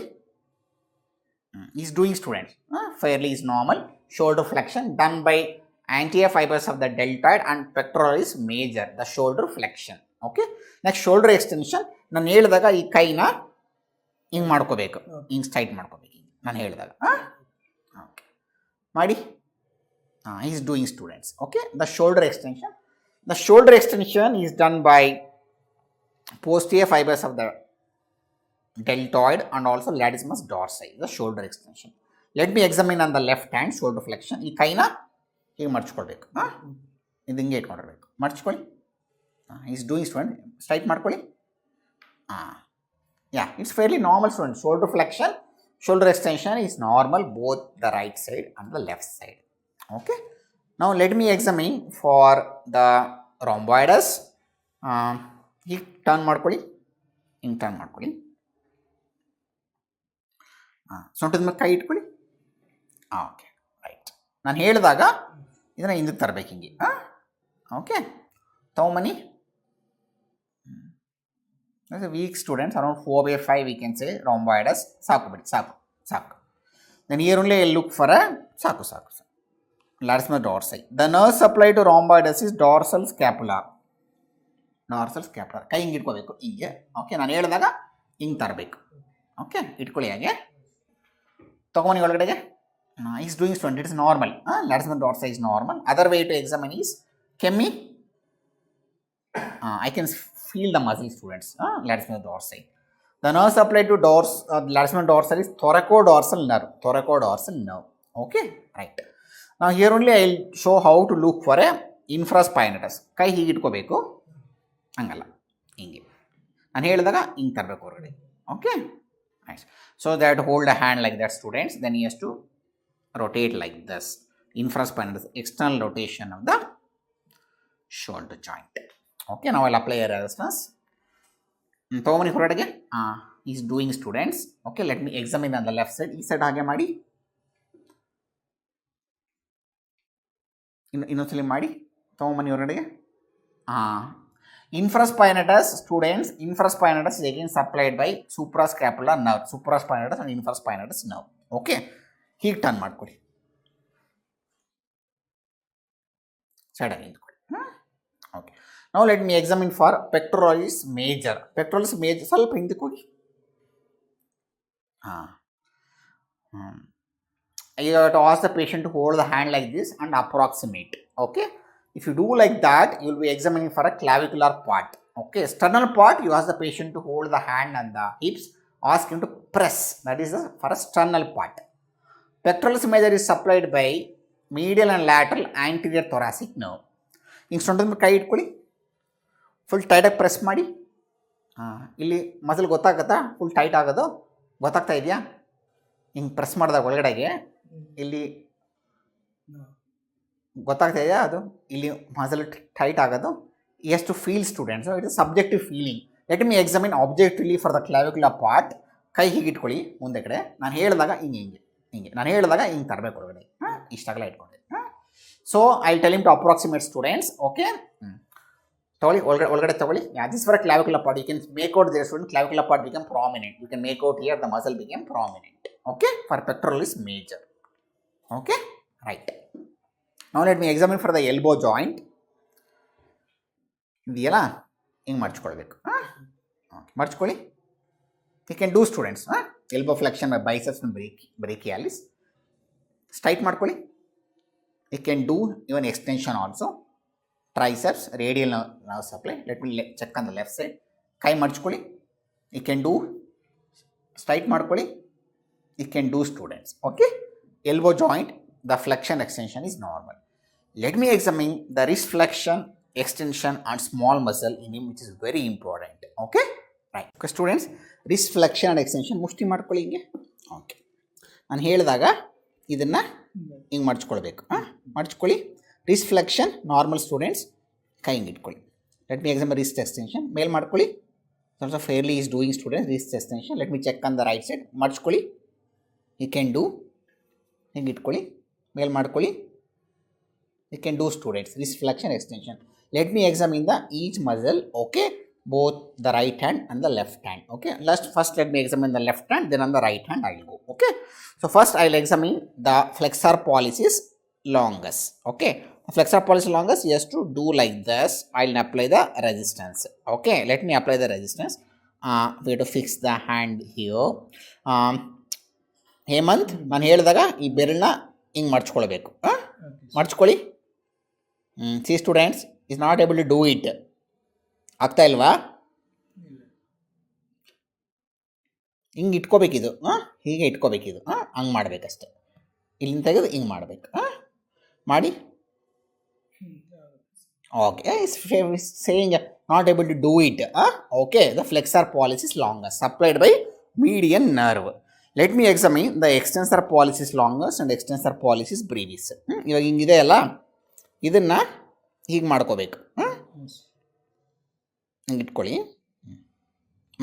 Is doing students fairly is normal. Shoulder flexion done by anterior fibers of the deltoid and pectoralis major, the shoulder flexion. Okay, next shoulder extension. ನಾನು ಹೇಳಿದಾಗ ಈ ಕೈನ ಹಿಂಗೆ ಮಾಡ್ಕೋಬೇಕು, ಹಿಂಗೆ ಸ್ಟ್ರೈಟ್ ಮಾಡ್ಕೋಬೇಕು ನಾನು ಹೇಳಿದಾಗ. ಓಕೆ ಮಾಡಿ. Is doing students. Okay, the shoulder extension. The shoulder extension is done by posterior fibers of the deltoid and also latissimus dorsi, the shoulder extension. Let me examine on the left hand shoulder flexion. ಈ ಕೈನ ಹೀಗೆ ಮರ್ಚ್ಕೊಳ್ಬೇಕು, ಇದು ಹಿಂಗೆ ಇಟ್ಕೊಂಡಿರ್ಬೇಕು, ಮರ್ಚ್ಕೊಳ್ಳಿ. Is doing student, straight ಮಾಡ್ಕೊಳ್ಳಿ. Yeah, it's fairly normal student. Shoulder flexion, shoulder extension is normal both the right side and the left side. Okay. Now let me examine for the rhomboids. ಹೀಗೆ turn ಮಾಡ್ಕೊಳ್ಳಿ, ಹಿಂಗೆ turn ಮಾಡ್ಕೊಳ್ಳಿ. ಸೊಂಟದ ಮೇಲೆ ಕೈ ಇಟ್ಕೊಳ್ಳಿ. Okay, right. ನಾನು ಹೇಳಿದಾಗ ಇದನ್ನು ಹಿಂದಕ್ಕೆ ತರಬೇಕು ಹಿಂಗೆ. ಓಕೆ, ತಗೊಂಬನ್ನಿ. Weak students, around 4/5 we can say rhomboids. ಸಾಕು ಬಿಡಿ, ಸಾಕು. Then here only I look for a ಸಾಕು. Latissimus dorsi. The nerve supply to rhomboids is dorsal scapular. ಕೈ ಹಿಂಗೆ ಇಟ್ಕೋಬೇಕು ಹೀಗೆ. ಓಕೆ, ನಾನು ಹೇಳಿದಾಗ ಹಿಂಗೆ ತರಬೇಕು. ಓಕೆ, ಇಟ್ಕೊಳ್ಳಿ ಹಾಗೆ. ತಗೊಂಬನಿ ಒಳಗಡೆಗೆ. Is doing student, it is normal. Latissimus dorsi is normal. Other way to examine is chemi. I can feel the muscle, students. Latissimus dorsi. The nerve supply to Latissimus dorsi is thoracodorsal nerve. Okay, right. Now here only I will show how to look for a infraspinatus. ಕೈ ಹೀಗೆ ಇಟ್ಕೋಬೇಕು, ಹಂಗಲ್ಲ ಹಿಂಗೆ. ನಾನು ಹೇಳಿದಾಗ ಹಿಂಗೆ ತರಬೇಕು ಹೊರಗಡೆ. Okay, nice. So that hold a hand like that, students. Then you have to rotate like this. Infraspinatus, external rotation of the shoulder joint. Okay, now I'll apply a resistance. ತಗೊಂಬನಿ ಹೊರಗಡೆಗೆ. Is doing students. Okay, let me examine on the left side. ಈ side ಹಾಗೆ ಮಾಡಿ, ಇನ್ನೊಂದ್ಸಲಿ ಮಾಡಿ. ತಗೊಂಬನಿ ಹೊರಗಡೆಗೆ. Infraspinatus, students, infraspinatus is again supplied by suprascapular nerve, supraspinatus and infraspinatus nerve. Okay, ಹೀಗೆ ಟರ್ನ್ ಮಾಡ್ಕೊಳ್ಳಿ, ಸೈಡಾಗಿ ನಿಂತ್ಕೊಳ್ಳಿ. ಓಕೆ, ನಾವು let me examine for pectoralis major. ಸ್ವಲ್ಪ ಹಿಂದಕ್ಕೆ ಹೋಗಿ. You have to ask the patient to hold the hand like this and approximate. Okay, if you do like that, you will be examining for a clavicular part. Okay, sternal part, you ask the patient to hold the hand and the hips, ask him to press. That is for a sternal part. Pectoralis major is supplied by medial and lateral anterior thoracic nerve. ಹಿಂಗೆ ಸೊಂಟದ ಮೇಲೆ ಕೈ ಇಟ್ಕೊಳ್ಳಿ, full ಟೈಟಾಗಿ press ಮಾಡಿ. ಇಲ್ಲಿ muscle ಗೊತ್ತಾಗತ್ತಾ full tight ಆಗೋದು? ಗೊತ್ತಾಗ್ತಾ ಇದೆಯಾ? ಹಿಂಗೆ ಪ್ರೆಸ್ ಮಾಡಿದಾಗ ಒಳಗಡೆಗೆ ಇಲ್ಲಿ ಗೊತ್ತಾಗ್ತಾ ಇದೆಯಾ? ಅದು ಇಲ್ಲಿ ಮಸಲ್ ಟೈಟ್ ಆಗೋದು. ಎಷ್ಟು feel students, it is subjective feeling. Let me examine objectively for the clavicular part. ಕೈ ಹೀಗೆ ಇಟ್ಕೊಳ್ಳಿ ಮುಂದೆ ಕಡೆ. ನಾನು ಹೇಳಿದಾಗ ಹಿಂಗೆ ನಾನು ಹೇಳಿದಾಗ ಹಿಂಗೆ ತರಬೇಕು ಹೊರಗಡೆ. ಇಷ್ಟಾಗಲ್ಲ ಇಟ್ಕೊಂಡೆ. So I tell him to approximate students. Okay, ತಗೊಳ್ಳಿ ಒಳಗಡೆ ತಗೊಳ್ಳಿ. This for clavicular part. You can make out there student clavicular part become prominent. You can make out here the muscle become prominent. Okay, for pectoral is major. Okay, right. Now let me examine for the elbow joint. ಇದೆಯಲ್ಲ, ಹಿಂಗೆ ಮರ್ಚ್ಕೊಳ್ಬೇಕು. ಮರ್ಚ್ಕೊಳ್ಳಿ. You can do students elbow flexion by biceps and brachialis. Straight ಮಾಡ್ಕೊಳ್ಳಿ. You can do even extension also. Triceps, radial nerve supply. Let me check on the left side. ಕೈ ಮರ್ಚ್ಕೊಳ್ಳಿ. You can do straight ಮಾಡ್ಕೊಳ್ಳಿ. You can do students. Okay, elbow joint, the flexion extension is normal. Let me examine the wrist flexion, extension and small muscle in him, which is very important. Okay, right. Okay students, wrist flexion and extension ಮುಷ್ಟಿ ಮಾಡ್ಕೊಳ್ಳಿ ಹಿಂಗೆ. Okay, ನಾನು ಹೇಳಿದಾಗ ಇದನ್ನು ಹಿಂಗೆ ಮಡ್ಚ್ಕೊಳ್ಬೇಕು. ಮಡ್ಚ್ಕೊಳ್ಳಿ. Wrist flexion normal students. ಕೈ ಹಿಂಗೆ ಇಟ್ಕೊಳ್ಳಿ. Let me exam wrist extension. ಮೇಲ್ ಮಾಡ್ಕೊಳ್ಳಿ. Also fairly is doing students wrist extension. Let me check on the right side. ಮಡ್ಚ್ಕೊಳ್ಳಿ. You can do. ಹಿಂಗೆ ಇಟ್ಕೊಳ್ಳಿ. ಮೇಲ್ ಮಾಡ್ಕೊಳ್ಳಿ. You can do students wrist flexion extension. Let me examine the each muscle. Okay, both the right hand and the left hand. Okay, first let me examine the left hand, then on the right hand I will go. Okay, so first I will examine the flexor pollicis longus. Okay, the flexor pollicis longus, he has to do like this. I will apply the resistance. Okay, let me apply the resistance. We have to fix the hand here. Hemant, ನಾನು ಹೇಳಿದಾಗ ಈ ಬೆರಳನ್ನ ಹಿಂಗೆ ಮಡ್ಚ್ಕೊಳ್ಬೇಕು. ಮಡ್ಚ್ಕೊಳ್ಳಿ. See students is not able to do it. ಆಗ್ತಾ ಇಲ್ವಾ? ಹಿಂಗೆ ಇಟ್ಕೋಬೇಕಿದು. ಹೀಗೆ ಇಟ್ಕೋಬೇಕಿದು. ಹಂಗೆ ಮಾಡಬೇಕಷ್ಟೆ. ಇಲ್ಲಿಂದ ತೆಗೆದು ಹಿಂಗೆ ಮಾಡಬೇಕು. ಮಾಡಿ. Okay, saying not able to do it. Okay, the flexor pollicis longus supplied by median nerve. Let me examine the extensor pollicis longus and extensor pollicis brevis. ಇವಾಗ ಹಿಂಗಿದೆ ಅಲ್ಲ, ಇದನ್ನು ಹೀಗೆ ಮಾಡ್ಕೋಬೇಕು. ಹಿಂಗೆ ಇಟ್ಕೊಳ್ಳಿ.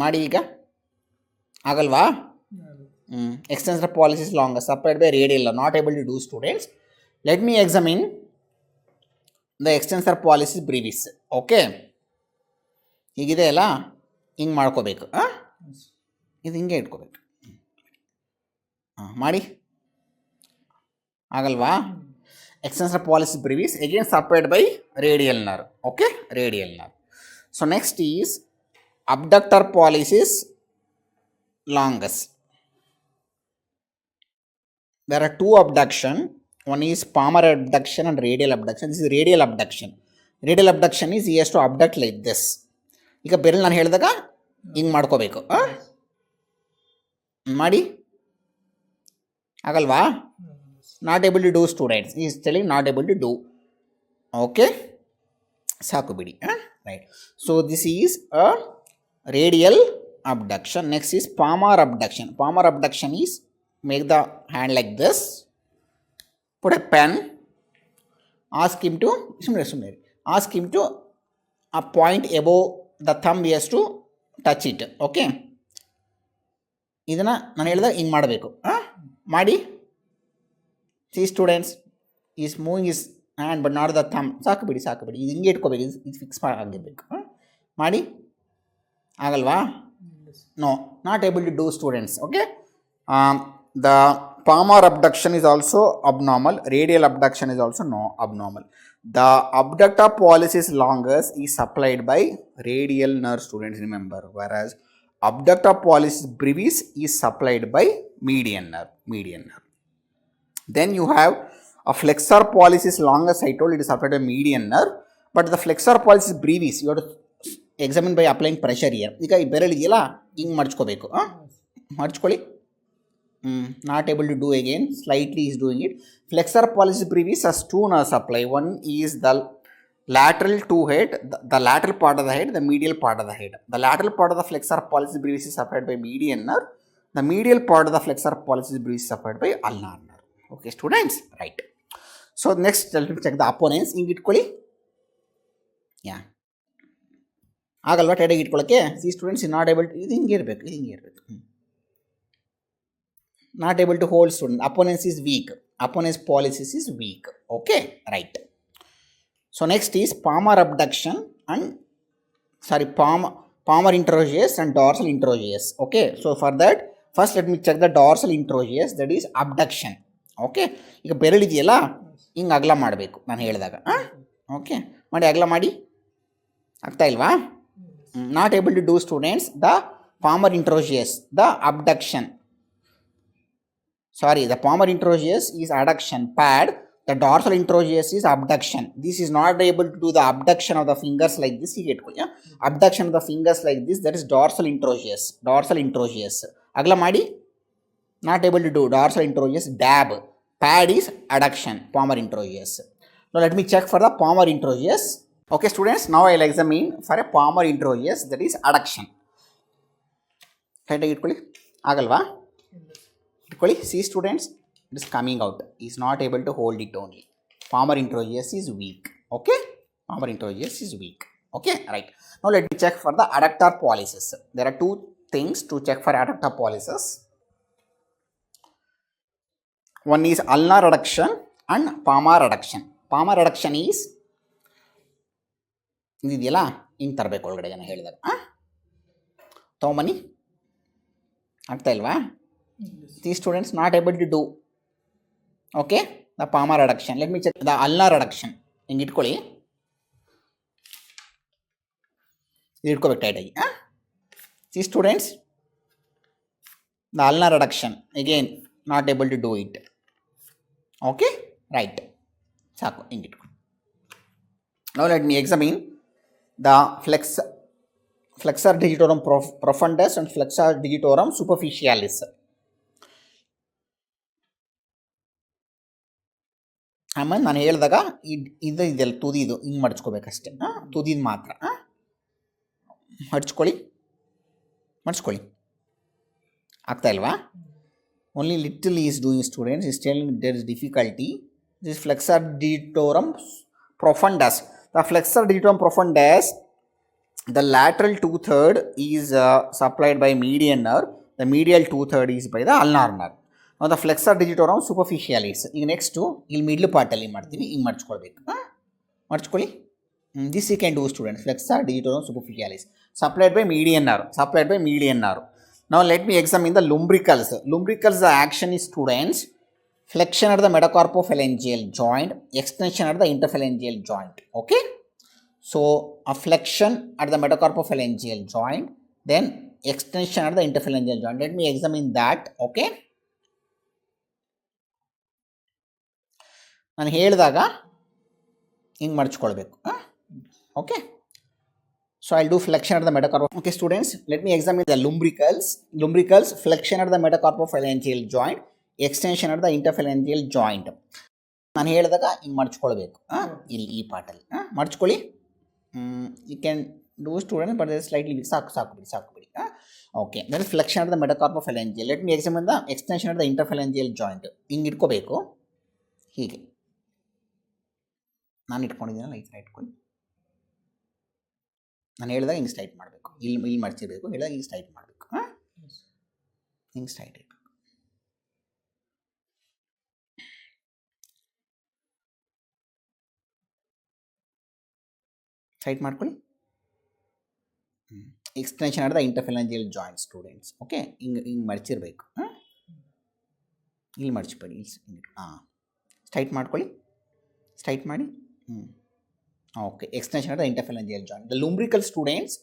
ಮಾಡಿ. ಈಗ ಆಗಲ್ವಾ? Extensor pollicis longus supplied by radial not able to do students. Let me examine the extensor pollicis brevis. Okay, ಹೀಗಿದೆ ಅಲ್ಲ, ಹಿಂಗೆ ಮಾಡ್ಕೋಬೇಕು. ಇದು ಹಿಂಗೆ ಇಟ್ಕೋಬೇಕು. ಮಾಡಿ. ಆಗಲ್ವಾ? Extensor pollicis brevis again supplied by radial nerve. Okay, radial nerve. So next is abductor pollicis longus. There are two abduction. One is palmar abduction and radial abduction. This is radial abduction. Radial abduction is he has to abduct like this. ಈಗ ಬೆರಳು ನಾನು ಹೇಳಿದಾಗ ಹಿಂಗೆ ಮಾಡ್ಕೋಬೇಕು. ಮಾಡಿ. ಆಗಲ್ವಾ? Not able to do students. Is telling not able to do. Okay, ಸಾಕು ಬಿಡಿ. Right. So this is a radial abduction. Next is palmar abduction. Palmar abduction is make the hand like this. Put a pen. Ask him to a point above the thumb. He has to touch it. Okay. ಇದನ್ನು ನಾನು ಹೇಳಿದಾಗ ಹಿಂಗೆ ಮಾಡಬೇಕು. ಮಾಡಿ. See students, he is moving his hand but not the thumb. ಸಾಕು ಬಿಡಿ. ಇದು ಹಿಂಗೆ ಇಟ್ಕೋಬೇಕು. ಇದು ಫಿಕ್ಸ್ ಆಗಿರ್ಬೇಕು. ಮಾಡಿ. ಆಗಲ್ವಾ? No, not able to do students. Okay, the palmar abduction is also abnormal. Radial abduction is also abnormal. The abductor pollicis longus is supplied by radial nerve, students remember, whereas abductor pollicis brevis is supplied by median nerve. Then you have a flexor pollicis longus. I told it is supplied by median nerve, but the flexor pollicis brevis you have to examine by applying pressure here. ಈಗ ಈ ಬೆರಳು ಇದೆಯಲ್ಲ, ಹಿಂಗೆ ಮಡ್ಚ್ಕೋಬೇಕು. ಮಡ್ಚ್ಕೊಳ್ಳಿ. Not able to do again. Slightly is doing it. Flexor pollicis brevis has two nerve supply. One is the lateral to head, the lateral part of the head, the medial part of the head. The lateral part of the flexor pollicis brevis is supplied by median nerve. The medial part of the flexor pollicis brevis is supplied by ulnar nerve. Okay, students, right. So next, let me check the opponents. Hinge itkoli. Yeah. ಆಗಲ್ವಾ ಟೈಟಾಗಿ ಇಟ್ಕೊಳ್ಳೋಕ್ಕೆ. See students is not able to, ಇದು ಹಿಂಗೆ ಇರಬೇಕು, ಇದು ಹಿಂಗೆ ಇರಬೇಕು. Not able to hold student. Opponens is weak. Opponens pollicis is weak. Okay, right. So next is palmar abduction and palmar introius and dorsal introius. Okay, so for that first let me check the dorsal introius, that is abduction. Okay, ಈಗ ಬೆರಳಿದೆಯಲ್ಲ ಹಿಂಗೆ ಅಗಲ ಮಾಡಬೇಕು ನಾನು ಹೇಳಿದಾಗ. Okay, ಮಾಡಿ ಅಗಲ ಮಾಡಿ. ಆಗ್ತಾ ಇಲ್ವಾ? Not able to do students ದ palmar introius, the abduction. Sorry, the palmar introius is adduction pad. The dorsal introius is abduction. This is not able to do the abduction of the fingers like this. You get yeah? Abduction of the fingers like this, that is dorsal introius. Dorsal introius. Agla madi. Not able to do dorsal introius. Dab. Pad is adduction. Palmar introius. Now let me check for the palmar introius. Okay, students. Now I will examine for a palmar introius, that is adduction. Right, itkoli. Agalva. Itkoli. See, students. It is coming out. He is not able to hold it only. Palmar introius is weak. Okay, palmar introius is weak. Okay, right. Now let me check for the adductor pollicis. There are two things to check for adductor pollicis. One is ulnar adduction and palmar adduction. Palmar adduction is ಇದೆಯಲ್ಲ ಹಿಂಗೆ ತರಬೇಕು ಒಳಗಡೆ ನಾನು ಹೇಳಿದಾಗ. ತೊಗೊಂಬನ್ನಿ. ಆಗ್ತಾ ಇಲ್ವಾ? These students not able to do. Okay, the palmar adduction. Let me check the ulnar adduction. ಹಿಂಗೆ ಇಟ್ಕೊಳ್ಳಿ. ಇದು ಇಟ್ಕೋಬೇಕು ಟೈಟಾಗಿ. See students, the ulnar adduction again not able to do it. Okay, right. ಸಾಕು, ಹಿಂಗೆ ಇಟ್ಕೊಳ್ಳಿ. Now let me examine the flexor digitorum profundus and flexor digitorum superficialis. ಆಮೇಲೆ ನಾನು ಹೇಳಿದಾಗ ಇದೆಲ್ಲ ತುದಿದು ಹಿಂಗೆ ಮಡ್ಚ್ಕೋಬೇಕಷ್ಟೆ. ತುದಿದು ಮಾತ್ರ ಮಡ್ಚ್ಕೊಳ್ಳಿ. ಆಗ್ತಾ ಇಲ್ವಾ? Only little is doing students. Is telling there is difficulty. This flexor digitorum profundus. The flexor digitorum profundus, the lateral 2/3 is supplied by median nerve. The medial 2/3 is by the ulnar nerve. Now the flexor digitorum superficialis. ಈಗ next ಇಲ್ಲಿ middle ಪಾರ್ಟಲ್ಲಿ ಮಾಡ್ತೀವಿ. ಹಿಂಗೆ ಮಡ್ಚ್ಕೊಳ್ಳಿ. This you can do students. Flexor digitorum superficialis supplied by median nerve. Now let me examine the lumbricals. Lumbricals, the action is students flexion at the metacarpophalangeal joint, extension at the interphalangeal joint. Okay, so a flexion at the metacarpophalangeal joint, then extension at the interphalangeal joint. Let me examine that. Okay, ನಾನು ಹೇಳಿದಾಗ ಹಿಂಗೆ ಮಡ್ಚ್ಕೊಳ್ಬೇಕು. Okay, so I'll do flexion at the metacarpal. Okay students, let me examine the lumbricals flexion at the metacarpophalangeal joint, extension at the interphalangeal joint. ನಾನು ಹೇಳಿದಾಗ ಹಿಂಗೆ ಮಡ್ಚ್ಕೊಳ್ಬೇಕು. ಇಲ್ಲಿ ಈ ಪಾರ್ಟಲ್ಲಿ ಮಡ್ಚ್ಕೊಳ್ಳಿ. You can do student, but slightly ಸಾಕು ಬಿಡಿ. Okay, that is flexion of the metacarpophalangeal. Let me examine the extension of the interphalangeal joint. ಹಿಂಗೆ ಇಟ್ಕೋಬೇಕು. ಹೀಗೆ ನಾನು ಇಟ್ಕೊಂಡಿದ್ದೀನಲ್ಲ, ಈ ಥರ ಇಟ್ಕೊಳ್ಳಿ. ನಾನು ಹೇಳಿದಾಗ ಹಿಂಗೆ ಸ್ಟ್ರೈಟ್ ಮಾಡಬೇಕು. ಇಲ್ಲಿ ಮಡ್ಚಿರ್ಬೇಕು. ಹೇಳಿದಾಗ ಹಿಂಗೆ ಸ್ಟ್ರೈಟ್ ಮಾಡಬೇಕು. ಹಿಂಗೆ ಸ್ಟ್ರೈಟ್ ಇರಬೇಕು. ಸ್ಟ್ರೈಟ್ ಮಾಡ್ಕೊಳ್ಳಿ. Extension of the interphalangeal joint students. Okay, ಹಿಂಗೆ ಮಡ್ಚಿರ್ಬೇಕು. ಇಲ್ಲಿ ಮಡ್ಚಿಬೇಡಿ. ಸ್ಟ್ರೈಟ್ ಮಾಡ್ಕೊಳ್ಳಿ. ಸ್ಟ್ರೈಟ್ ಮಾಡಿ. Okay, extension of the interphalangeal joint. The lumbrical students,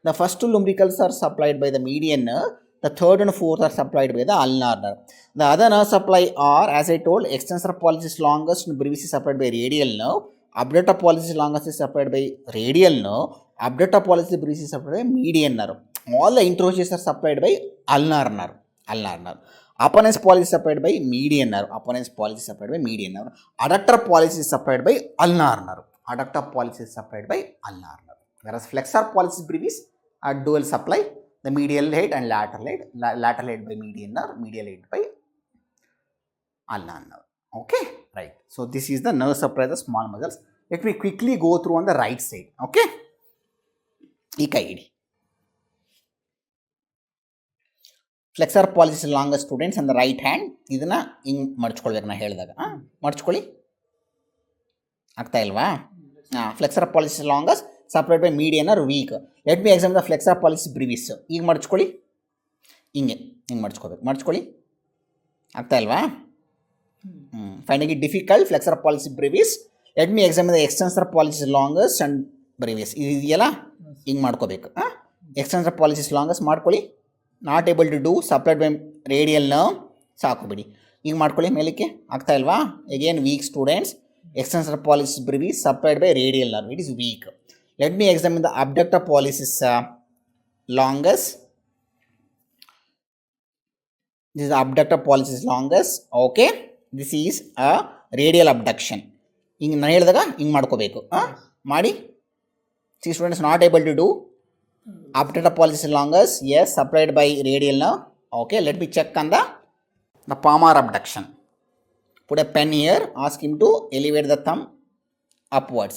the first two lumbricals are supplied by the median nerve. The third and fourth are supplied by the ulnar nerve. The other nerve supply are, as I told, extensor pollicis longus and brevis is supplied by radial nerve. Abductor pollicis longus is supplied by radial nerve. Abductor pollicis brevis is supplied by median nerve. All the introius are supplied by ulnar nerve. Apponens pollicis is supplied by median nerve. Adductor pollicis is supplied by ulnar nerve. adductor pollicis is supplied by ulnar nerve. Whereas flexor pollicis brevis are dual supply, the medial head and lateral head by median nerve, medial head by ulnar nerve. Okay, right. So this is the nerve supply of the small muscles. Let me quickly go through on the right side. Okay, flexor pollicis longus students on the right hand. ಇದನ್ನ ಹಿಂಗೆ ಮಡ್ಚ್ಕೊಳ್ಬೇಕು ನಾ ಹೇಳಿದಾಗ ಮಡ್ಚ್ಕೊಳ್ಳಿ ಆಗ್ತಾ ಇಲ್ವಾ flexor pollicis longus separate by median are weak. Let me exam the flexor pollicis brevis. ಈಗ ಮಡ್ಚ್ಕೊಳ್ಳಿ ಹಿಂಗೆ ಮಡ್ಚ್ಕೊಳ್ಳಿ ಆಗ್ತಾ ಇಲ್ವಾ finding it difficult flexor pollicis brevis. Let me exam the extensor pollicis longus and brevis. ಇದು ಇದೆಯಲ್ಲ ಹಿಂಗೆ ಮಾಡ್ಕೋಬೇಕು. ಎಕ್ಸ್ಟೆನ್ಸರ್ pollicis longus ಮಾಡ್ಕೊಳ್ಳಿ. Not able to do separate by radial nerve ಸಾಕು ಬಿಡಿ. ಈಗ ಮಾಡ್ಕೊಳ್ಳಿ ಮೇಲಕ್ಕೆ ಆಗ್ತಾ ಇಲ್ವಾ. Again weak students, extensor pollicis brevis supplied by radial nerve, it is weak. Let me examine the abductor pollicis longus. This is the abductor pollicis longus. Okay, this is a radial abduction. ಹಿಂಗೆ ನಾನು ಹೇಳಿದಾಗ ಹಿಂಗೆ ಮಾಡ್ಕೋಬೇಕು ಮಾಡಿ. See students, not able to do abductor pollicis longus, yes, supplied by radial nerve. Okay, let me check on the palmar abduction. Put a pen here, ask him to elevate the thumb upwards.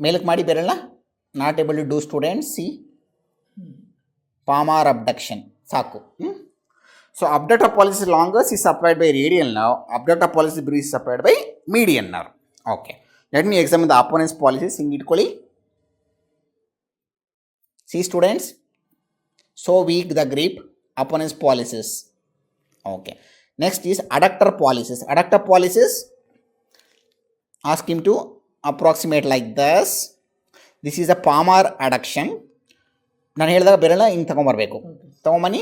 ಮೇಲಕ್ಕೆ ಮಾಡಿ ಬೆರಳನ್ನ. Not able to do students. See palmar abduction ಸಾಕು. So abductor pollicis longus is supplied by radial nerve, abductor pollicis brevis is supplied by median nerve. Okay, let me examine the opponent's pollicis. ಹಿಂಗೆ ಇಟ್ಕೊಳ್ಳಿ. See students, so weak the grip, opponent's pollicis. Okay, next is adductor pollicis. Adductor pollicis, ask him to approximate like this. This is a palmar adduction. ನಾನು ಹೇಳಿದಾಗ ಬೆರಳ ಹಿಂಗೆ ತಗೊಂಬರ್ಬೇಕು. ತಗೊಂಬನ್ನಿ.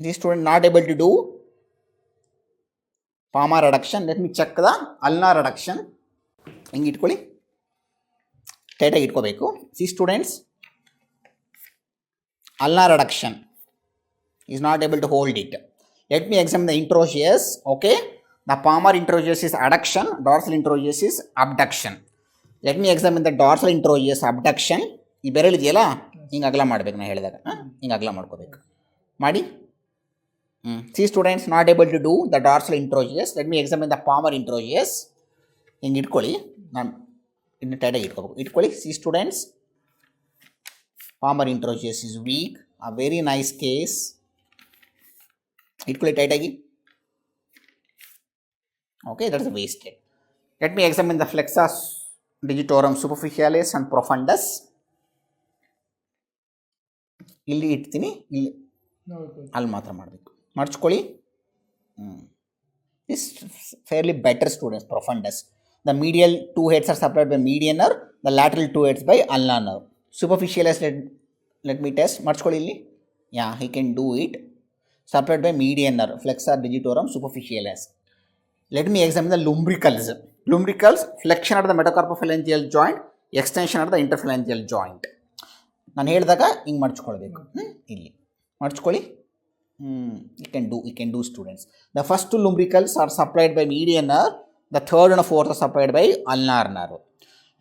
This student not able to do palmar adduction. Let me check the ulnar adduction. ಹಿಂಗೆ ಇಟ್ಕೊಳ್ಳಿ, ಟೈಟಾಗಿ ಇಟ್ಕೋಬೇಕು. C students, ulnar adduction is not able to hold it. Let me examine the introgious. Okay, the palmar introgious is adduction, dorsal introgious is abduction. Let me examine the dorsal introgious abduction. ಈ ಬೆರಳು ಇದೆಯಲ್ಲ ಹಿಂಗೆ ಅಗಲ ಮಾಡಬೇಕು. ನಾನು ಹೇಳಿದಾಗ ಹಿಂಗೆ ಅಗಲ ಮಾಡ್ಕೋಬೇಕು ಮಾಡಿ. See students, not able to do the dorsal interosseous. Let me examine the palmar interosseous. ಹಿಂಗೆ ಇಟ್ಕೊಳ್ಳಿ. ನಾನು ಇನ್ನು ಟೈಟಾಗಿ ಇಟ್ಕೊಳ್ಳಿ. See students, palmar introgious is weak, a very nice case. ಇಟ್ಕೊಳ್ಳಿ ಟೈಟಾಗಿ. Okay, that is wasted. Let me examine the flexus digitorum superficialis and profundus. ಇಲ್ಲಿ ಇಡ್ತೀನಿ, ಇಲ್ಲಿ ಅಲ್ಲಿ ಮಾತ್ರ ಮಾಡಬೇಕು. ಮಡ್ಚ್ಕೊಳ್ಳಿ. This fairly better students, profundus. The medial two heads are supplied by median nerve, the lateral two heads by ulnar nerve. Superficialis, let me test. ಮಡ್ಚ್ಕೊಳ್ಳಿ ಇಲ್ಲಿ. Yeah, he can do it. Supplied by median nerve, flexor digitorum superficialis. Let me examine the lumbricals. Lumbricals, flexion at the metacarpophalangeal joint, extension at the interphalangeal joint. ನಾನು ಹೇಳಿದಾಗ ಹಿಂಗೆ ಮಡ್ಚ್ಕೊಳ್ಬೇಕು. ಇಲ್ಲಿ ಮಡ್ಚ್ಕೊಳ್ಳಿ. You can do students. The first two lumbricals are supplied by median nerve, the third and fourth are supplied by ulnar nerve.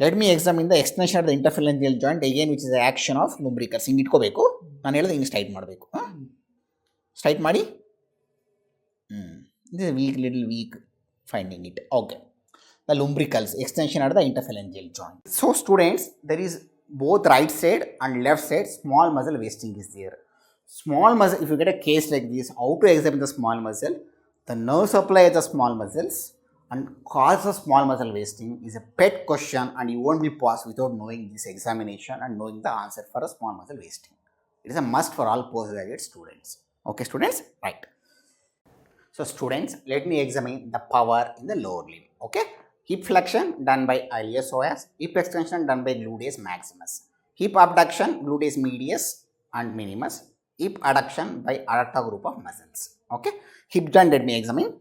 Let me examine the extension of the interphalangeal joint again, which is the action of lumbricals. ಹಿಂಗೆ ಇಟ್ಕೋಬೇಕು. ನಾನು ಹೇಳಿದ್ರೆ ಹಿಂಗೆ straight ಮಾಡಬೇಕು. Straight ಮಾಡಿ. This is little weak finding it. Okay, the lumbricals, extension of the interphalangeal joint. So students, there is both right side and left side small muscle wasting is there. Small muscle, if you get a case like this, how to examine the small muscle, the nerve supply of the small muscles and cause of small muscle wasting is a pet question, and you won't be passed without knowing this examination and knowing the answer for a small muscle wasting. It is a must for all postgraduate students. Okay students, right. So students, let me examine the power in the lower limb. Okay, hip flexion done by iliopsoas, hip extension done by gluteus maximus, hip abduction gluteus medius and minimus, hip adduction by adductor group of muscles. Okay, hip joint let me examine.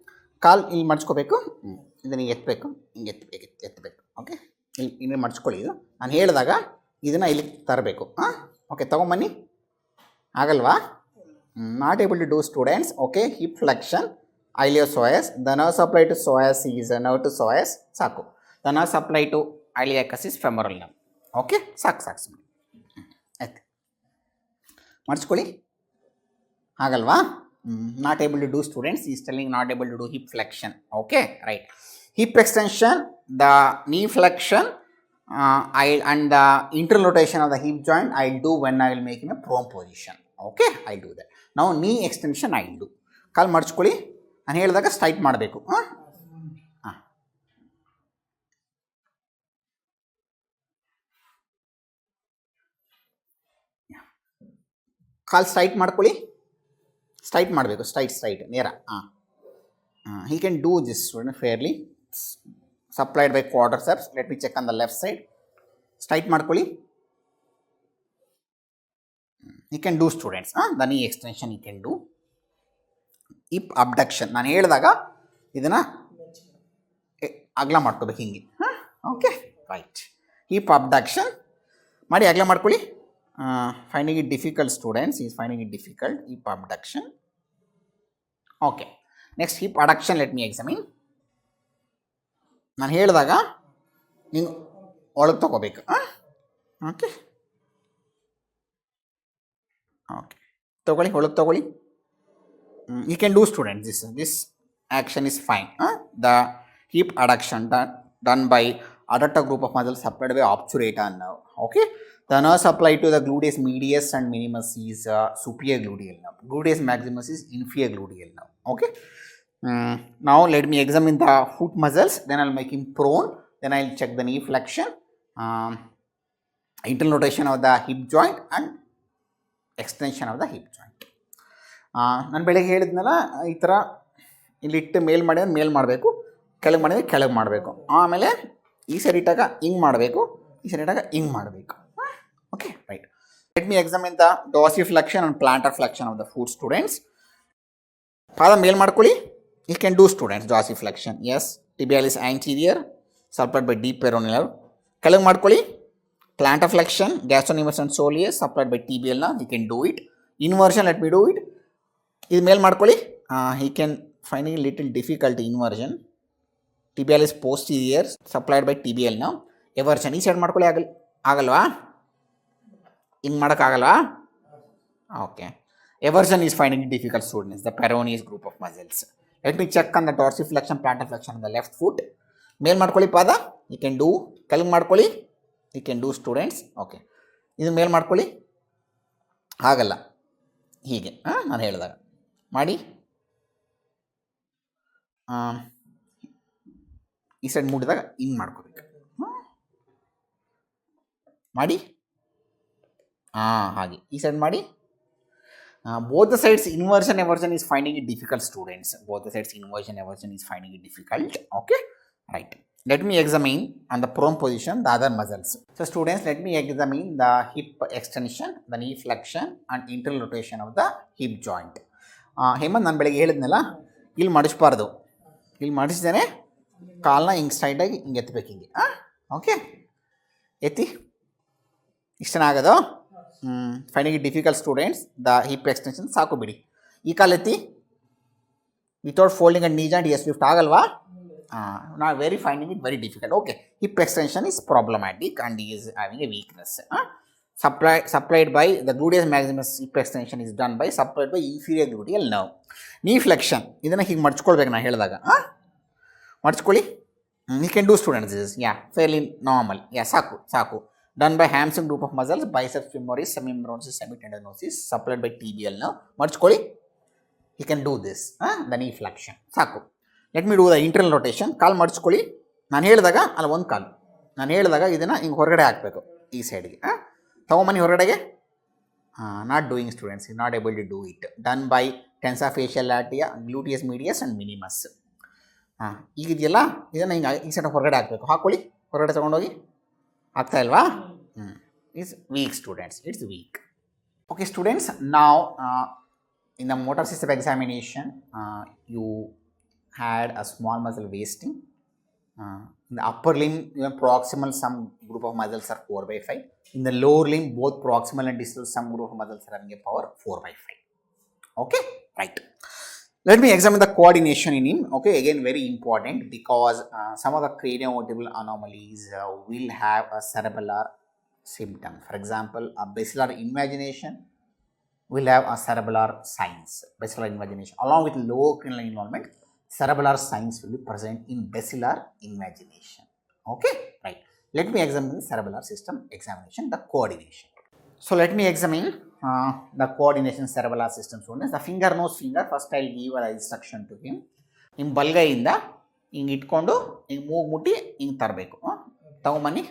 ಕಾಲು ಇಲ್ಲಿ ಮಡ್ಚ್ಕೋಬೇಕು. ಇದನ್ನು ಎತ್ತಬೇಕು, ಹಿಂಗೆ ಎತ್ತಬೇಕು. Okay, ಇಲ್ಲಿ ಮಡ್ಚ್ಕೊಳ್ಳಿ. ಇದು ನಾನು ಹೇಳಿದಾಗ ಇದನ್ನು ಇಲ್ಲಿ ತರಬೇಕು. ಓಕೆ, ತೊಗೊಂಬನ್ನಿ. ಆಗಲ್ವಾ? Not able to do students. Okay, hip flexion iliopsoas, the nerve supply to psoas is a nerve to psoas. ಸಾಕು. The nerve supply to iliacus is femoral nerve. Okay ಸಾಕು ಸುಮ್ಮನೆ ಆಯ್ತು ಮಾಡಿಸ್ಕೊಳ್ಳಿ. ಆಗಲ್ವಾ? Not able to do students is telling not able to do hip flexion. Okay right. Hip extension, the knee flexion, and the internal rotation of the hip joint I'll do when I will make in a prone position. Okay, I'll do that. Now knee extension I'll do. ಕಾಲು ಮಡಚ್ಕೊಳ್ಳಿ. ನಾನು ಹೇಳಿದಾಗ straight ಮಾಡಬೇಕು. ಕಾಲು straight ಮಾಡ್ಕೊಳ್ಳಿ. Straight ಮಾಡಬೇಕು. Straight ನೇರ. He can do this fairly. Supplied by quadriceps. Let me check on the left side. Straight ಮಾಡ್ಕೊಳ್ಳಿ. He can do students. The knee extension he can do. Hip abduction. ನಾನು ಹೇಳಿದಾಗ ಇದನ್ನು ಅಗಲ ಮಾಡ್ಕೋಬೇಕು ಹಿಂಗೆ. Okay right. ಹಿಪ್ ಅಬ್ಡಕ್ಷನ್ ಮಾಡಿ ಅಗಲ ಮಾಡ್ಕೊಳ್ಳಿ. Finding it difficult, students. He is finding it difficult. Hip abduction. Okay. Next hip adduction. Let me examine. ನಾನು ಹೇಳಿದಾಗ ನೀವು ಒಳಗೆ ತೊಗೋಬೇಕು. ಓಕೆ ತೊಗೊಳ್ಳಿ, ಒಳಗೆ ತೊಗೊಳ್ಳಿ. You can do students. This action is fine. The hip adduction done by adductor group of muscles supplied by obturator nerve. Okay, the nerve supplied to the gluteus medius and minimus is superior gluteal nerve. Gluteus maximus is inferior gluteal nerve. Okay. Now let me examine the foot muscles. Then I'll make him prone. Then I'll check the knee flexion, internal rotation of the hip joint, and extension of the hip joint. ನಾನು ಬೆಳಗ್ಗೆ ಹೇಳಿದ್ನಲ್ಲ, ಈ ಥರ ಇಲ್ಲಿಟ್ಟು ಮೇಲ್ ಮಾಡಿದ್ರೆ ಮೇಲ್ ಮಾಡಬೇಕು, ಕೆಳಗೆ ಮಾಡಿದ್ರೆ ಕೆಳಗೆ ಮಾಡಬೇಕು. ಆಮೇಲೆ ಈ ಸೈಡ್ ಇಟ್ಟಾಗ ಹಿಂಗೆ ಮಾಡಬೇಕು, ಈ ಸೈಡ್ ಇಟ್ಟಾಗ ಹಿಂಗೆ ಮಾಡಬೇಕು. Okay right. Let me examine the dorsiflexion and plantar flexion of the foot, students. ಪಾದ ಮೇಲ್ ಮಾಡ್ಕೊಳ್ಳಿ. You can do students dorsiflexion. Yes, tibialis anterior supplied by deep peroneal nerve. ಕೆಳಗೆ ಮಾಡ್ಕೊಳ್ಳಿ. Plantar flexion, gastrocnemius and soleus supplied by tibial nerve. You can do it. Inversion, let me do it. ಇದು ಮೇಲ್ ಮಾಡ್ಕೊಳ್ಳಿ. He can find a little difficult inversion. Tibialis posterior supplied by tibial nerve. Eversion ಈ side ಮಾಡ್ಕೊಳ್ಳಿ. ಆಗಲ್ವಾ? ಹಿಂಗೆ ಮಾಡೋಕ್ಕಾಗಲ್ವಾ? Okay. Eversion is finding it difficult, students. The peroneus group of muscles. Let me check on the dorsiflexion, plantar flexion on the left foot. ಮೇಲ್ ಮಾಡ್ಕೊಳ್ಳಿ ಪಾದ. You can do. ಕೆಳಗೆ ಮಾಡ್ಕೊಳ್ಳಿ. You can do, students. Okay. ಇದು ಮೇಲ್ ಮಾಡ್ಕೊಳ್ಳಿ. ಆಗಲ್ಲ, ಹೀಗೆ ನಾನು ಹೇಳಿದಾಗ ಮಾಡಿ. ಈ ಸೈಡ್ ಮುಟ್ಟಿದಾಗ ಹಿಂಗೆ ಮಾಡ್ಕೋಬೇಕು. ಮಾಡಿ. ಹಾಗೆ ಈ ಸೈಡ್ ಮಾಡಿ. Both the sides inversion eversion is finding it difficult, students. Both the sides inversion eversion is finding it difficult. Okay, right. Let me examine on the prone position the other muscles. So students, let me examine the hip extension, the knee flexion, and internal rotation of the hip joint. Hemant, ನಾನು ಬೆಳಗ್ಗೆ ಹೇಳಿದ್ನಲ್ಲ, ಇಲ್ಲಿ ಮಾಡಿಸ್ಬಾರ್ದು. ಇಲ್ಲಿ ಮಾಡಿಸಿದ್ದೇನೆ ಕಾಲನ್ನ ಹಿಂಗೆ ಸ್ಟ್ರೈಟಾಗಿ ಹಿಂಗೆ ಎತ್ತಬೇಕು, ಹಿಂಗೆ. Okay, ಎತ್ತಿ. ಇಷ್ಟನಾಗೋದು. Finding it difficult, students. The hip extension ಸಾಕು ಬಿಡಿ. ಈ ಕಾಲು ಎತ್ತಿ without folding and knee joint. Yes lift ಆಗಲ್ವಾ? Not very finding it very difficult. Okay, hip extension is problematic and is having a weakness. supplied by the gluteus maximus. Hip extension is done by supplied by inferior gluteal nerve. Knee flexion ಇದನ್ನು ಹೀಗೆ ಮಡ್ಚ್ಕೊಳ್ಬೇಕು ನಾನು ಹೇಳಿದಾಗ. ಮಡ್ಚ್ಕೊಳ್ಳಿ. You can do, students. This is fairly normal. ಸಾಕು. Done by hamstring group of muscles, biceps femoris, semimembranous, semitendinosus, supplied by tibial nerve. ಮಡ್ಚ್ಕೊಳ್ಳಿ. You can do this. The knee flexion. ಸಾಕು. Let me do the internal rotation. ಕಾಲು ಮಡ್ಚ್ಕೊಳ್ಳಿ. ನಾನು ಹೇಳಿದಾಗ ಅಲ್ಲ, ಒಂದು ಕಾಲು ನಾನು ಹೇಳಿದಾಗ ಇದನ್ನು ಹಿಂಗೆ ಹೊರಗಡೆ ಹಾಕಬೇಕು, ಈ ಸೈಡ್ಗೆ. ತಗೊಂಬನ್ನಿ ಹೊರಗಡೆಗೆ. Not doing, students. Not able to do it. Done by tensor fasciae latae, gluteus medius and minimus. ಈಗ ಇದೆಯಲ್ಲ, ಇದನ್ನು ಹಿಂಗೆ ಈ ಸೈಡ್ ಹೊರಗಡೆ ಹಾಕಬೇಕು. ಹಾಕ್ಕೊಳ್ಳಿ, ಹೊರಗಡೆ ತೊಗೊಂಡೋಗಿ. ಆಗ್ತಾ ಇಲ್ವಾ? It's weak, students. It's weak. Okay students, ನಾವು in the motor system examination, you had a small muscle wasting. In the upper limb, even proximal, some group of muscles are 4/5. In the lower limb, both proximal and distal, some group of muscles are having a power 4/5. Okay, right. Let me examine the coordination in him. Okay, again very important because some of the cranio vertebral anomalies will have a cerebellar symptom. For example, a basilar invagination will have a cerebellar signs. Basilar invagination along with low cranial involvement, cerebellar signs will be present in basilar invagination. Okay, right. Let me examine the cerebellar system examination, the coordination. So let me examine the coordination cerebellar system students. The finger nose finger, first I'll give an instruction to him. ಹಿಂಗೆ ಬಲಗೈಯಿಂದ ಹಿಂಗೆ ಇಟ್ಕೊಂಡು ಹಿಂಗೆ ಮೂಗು ಮುಟ್ಟಿ ಹಿಂಗೆ ತರಬೇಕು. ತಗೊಂಬನ್ನಿ,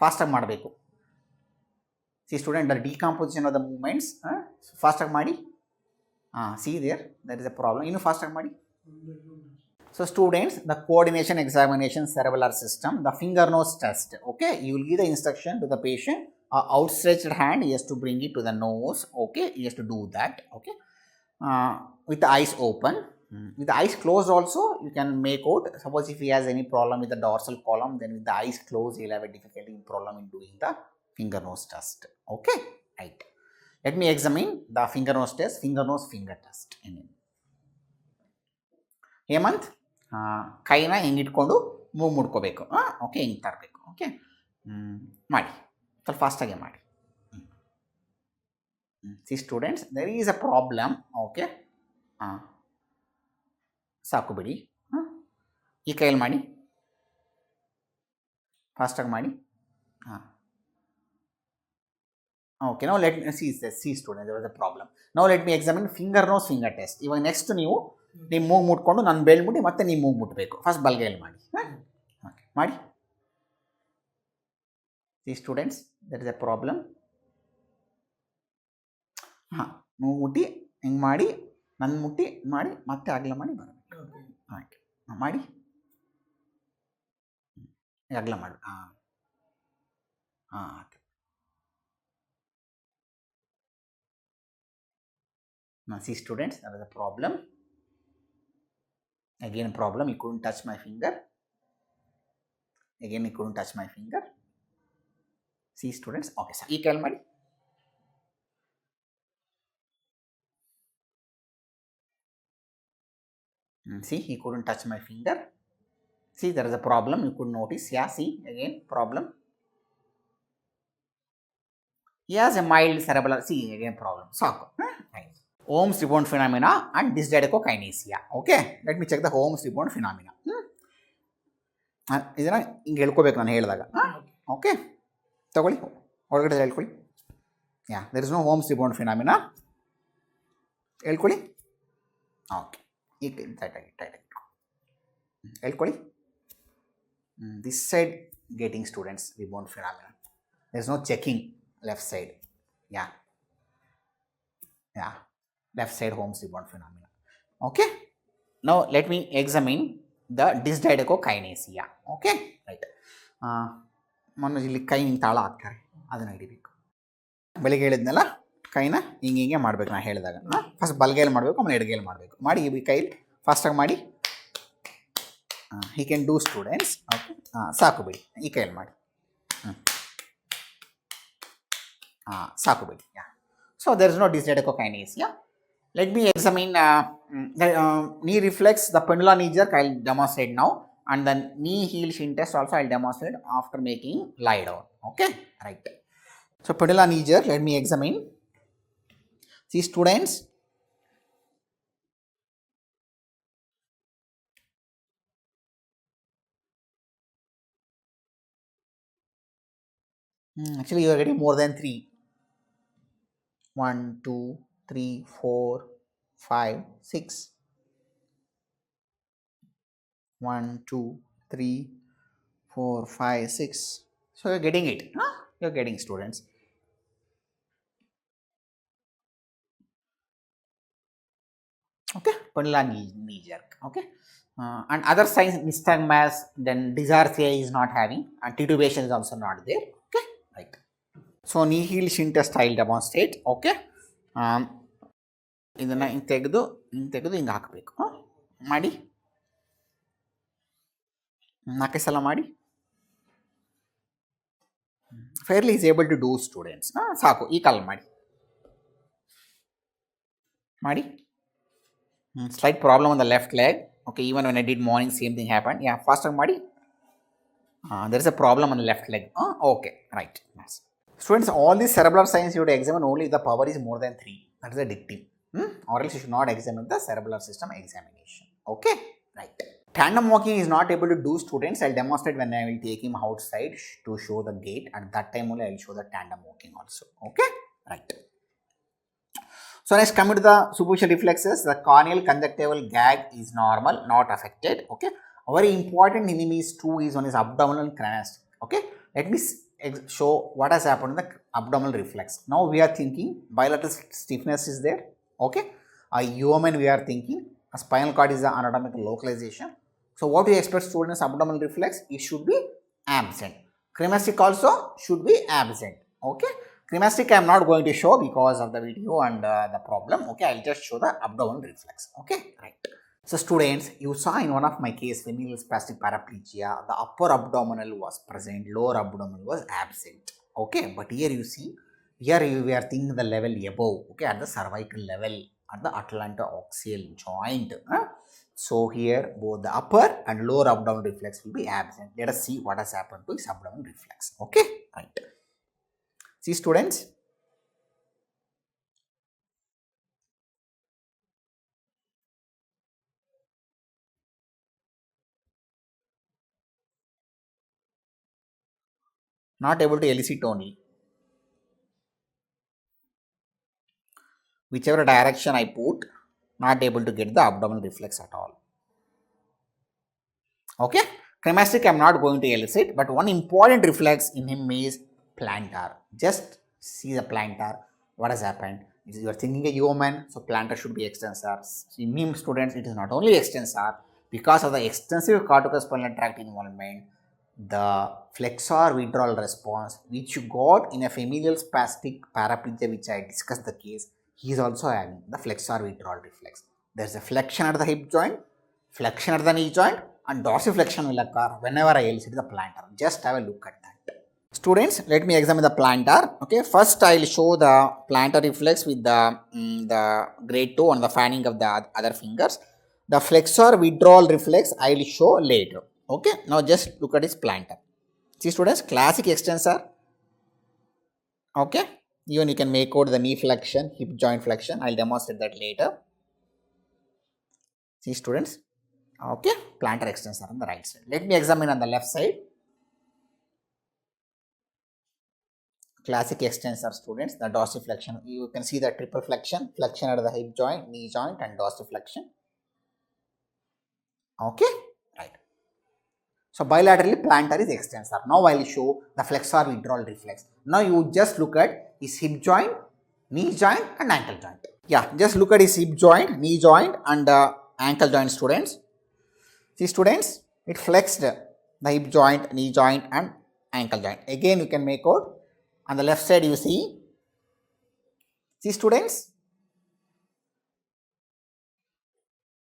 ಫಾಸ್ಟಾಗಿ ಮಾಡಬೇಕು. C student the decomposition of the movements ಫಾಸ್ಟಾಗಿ ಮಾಡಿ. See there, that is a problem. ಇನ್ನು ಫಾಸ್ಟಾಗಿ ಮಾಡಿ. So students, the coordination examination cerebellar system, the finger nose test. Okay, you will give the instruction to the patient. Outstretched hand, he has to bring it to the nose. Okay, he has to do that. Okay, with the eyes open. With the eyes closed also, you can make out. Suppose if he has any problem with the dorsal column, then with the eyes closed, he'll have a difficulty problem in doing the finger nose test. Okay, right. Let me examine the finger nose test, finger nose finger test. Hemant, ಕೈನ ಹಿಂಗೆ ಇಟ್ಕೊಂಡು move ಮುಡ್ಕೋಬೇಕು. Okay, ಹಿಂಗೆ ತರಬೇಕು. Okay, ಮಾಡಿ, ಸ್ವಲ್ಪ ಫಾಸ್ಟಾಗೆ ಮಾಡಿ. See students, there is a problem. Okay, ಸಾಕು ಬಿಡಿ. ಈ ಕೈಯಲ್ಲಿ ಮಾಡಿ, ಫಾಸ್ಟಾಗಿ ಮಾಡಿ. ಓಕೆ, ನಾವು let see student, there was a problem. ನಾವು let me examine finger nose finger test. ಇವಾಗ ನೆಕ್ಸ್ಟ್ ನೀವು ನಿಮ್ಮ ಮೂಗು ಮುಟ್ಕೊಂಡು ನಾನು ಬೆಳ್ಬಿಟ್ಟು ಮತ್ತೆ ನೀವು ಮೂಗು ಮುಟ್ಟಬೇಕು. ಫಸ್ಟ್ ಬಲ್ಗೈಯಲ್ಲಿ ಮಾಡಿ. ಓಕೆ, ಮಾಡಿ. See students, that is A problem. ಮೂಗು ಮುಟ್ಟಿ ಹಿಂಗೆ ಮಾಡಿ, ನನ್ನ ಮುಟ್ಟಿ ಮಾಡಿ, ಮತ್ತೆ ಅಗಲ ಮಾಡಿ ಬರಬೇಕು. ಓಕೆ, ಮಾಡಿ, ಅಗಲ ಮಾಡಿ. Okay. See students, that is a problem. Again problem, he couldn't touch my finger. Again he couldn't touch my finger. See students, okay sir, ಈ ಕೈಯಲ್ಲಿ ಮಾಡಿ. See, he couldn't touch my finger. See, there is a problem, you could notice. Yeah, see, again problem. He has a mild cerebral, see again problem. ಸಾಕು. Holmes rebound phenomena and dysdiadochokinesia. Okay, let me check the Holmes rebound phenomena. ಇದನ್ನ ಹಿಂಗೆ ಹೇಳ್ಕೋಬೇಕು ನಾನು ಹೇಳಿದಾಗ. Okay, ತಗೊಳ್ಳಿ, ಹೊರಗಡೆ ಹೇಳ್ಕೊಳ್ಳಿ. there is no Holmes rebound phenomena. ಹೇಳ್ಕೊಳ್ಳಿ. Okay, ಈಗ ಟೈಟಾಗಿ ಹೇಳ್ಕೊಳ್ಳಿ. This side getting students rebound phenomena. There is no checking left side. Yeah, left side Holmes rebound phenomena. Okay, now let me examine the dysdiadochokinesia. Okay, right. Manoj ಇಲ್ಲಿ ಕೈ ಹಿಂಗೆ ತಾಳ ಹಾಕ್ತಾರೆ, ಅದನ್ನು ಹಿಡಿಬೇಕು. ಬೆಳಿಗ್ಗೆ ಹೇಳಿದ್ನಲ್ಲ, ಕೈನ ಹಿಂಗೆ ಮಾಡಬೇಕು. ನಾನು ಹೇಳಿದಾಗ ಫಸ್ಟ್ ಬಲ್ಗೈಯಲ್ಲಿ ಮಾಡಬೇಕು, ಆಮೇಲೆ ಎಡಗೈಯಲ್ಲಿ ಮಾಡಬೇಕು. ಮಾಡಿ ಈ ಕೈಲಿ ಫಾಸ್ಟಾಗಿ ಮಾಡಿ. He can do students. Okay, ಸಾಕು ಬಿಡಿ, ಈ ಕೈಯಲ್ಲಿ ಮಾಡಿ. ಸಾಕು ಬಿಡಿ. So there is no dysdiadochokinesia. Let me examine the knee reflex, the pendula knee jerk. I'll demonstrate now, and then knee heel shin test also I'll demonstrate after making lie down. Okay, right. So pendula knee jerk, let me examine. See students, actually you are getting more than 3. 1, 2, 3, 4, 5, 6. 1, 2, 3, 4, 5, 6. So you're getting it. You're getting students. Okay, pendula knee jerk. Okay, and other signs, nystagmus, then dysarthria is not having, and titubation is also not there. Okay, right. So knee heel shin test I'll demonstrate. Okay, ಇದನ್ನು ಹಿಂಗೆ ತೆಗೆದು ಹಿಂಗೆ ಹಾಕಬೇಕು. ಮಾಡಿ, 4 ಸಲ ಮಾಡಿ. Fairly is able to do students. ಸಾಕು, ಈ ಕಾಲ ಮಾಡಿ. Slight problem on the left leg. Okay, even when I did morning, same thing happened. Yeah, faster, Madi. There is a problem on the left leg. Okay, right. Yes. Students, all these cerebral signs you have to examine only if the power is more than 3. That is a dictum. Or else you should not examine the cerebral system examination. Okay, right. Tandem walking is not able to do, students. I'll demonstrate when I will take him outside to show the gait. At that time only I will show the tandem walking also. Okay, right. So next, coming to the superficial reflexes, the corneal conjunctival gag is normal, not affected. Okay, a very important enemies too is one is abdominal craniostic. Okay, let me show what has happened in the abdominal reflex. Now we are thinking bilateral stiffness is there. Okay, a human we are thinking a spinal cord is the anatomical localization. So what do you expect, students? Abdominal reflex, it should be absent. Cremastic also should be absent. Okay. Cremastic I am not going to show because of the video and the problem. Okay, I will just show the abdominal reflex. Okay, right. So students, you saw in one of my case familial spastic paraplegia, the upper abdominal was present, lower abdominal was absent. Okay, but here you see, here we are thinking the level above. Okay, at the cervical level, at the atlanto-axial joint. So here both the upper and lower abdominal reflex will be absent. Let us see what has happened to this abdominal reflex. Okay, right. See, students, not able to elicit only. Whichever direction I put, not able to get the abdominal reflex at all. Okay, cremastic I am not going to elicit, but one important reflex in him is plantar. Just see the plantar. What has happened? You are thinking a human, so plantar should be extensor. In him, students, it is not only extensor. Because of the extensive corticospinal tract involvement, the flexor withdrawal response, which you got in a familial spastic paraplegia, which I discussed the case, he is also having the flexor withdrawal reflex. There is a flexion at the hip joint, flexion at the knee joint, and dorsiflexion will occur whenever I elicit the plantar. Just have a look at that. Students, let me examine the plantar. Okay, first I will show the plantar reflex with the grade 2 on the fanning of the other fingers. The flexor withdrawal reflex I will show later. Okay, now just look at his plantar. See, students, classic extensor. Okay, even you can make out the knee flexion, hip joint flexion. I'll demonstrate that later. See, students. Okay, plantar extensor on the right side. Let me examine on the left side. Classic extensor, students, the dorsiflexion. You can see the triple flexion, flexion at the hip joint, knee joint, and dorsiflexion. Okay, right. So bilaterally plantar is extensor. Now I will show the flexor withdrawal reflex. Now you just look at his hip joint, knee joint, and ankle joint. Yeah, just look at his hip joint, knee joint, and ankle joint, students. See, students, it flexed the hip joint, knee joint, and ankle joint. Again, you can make out on the left side. You see, students,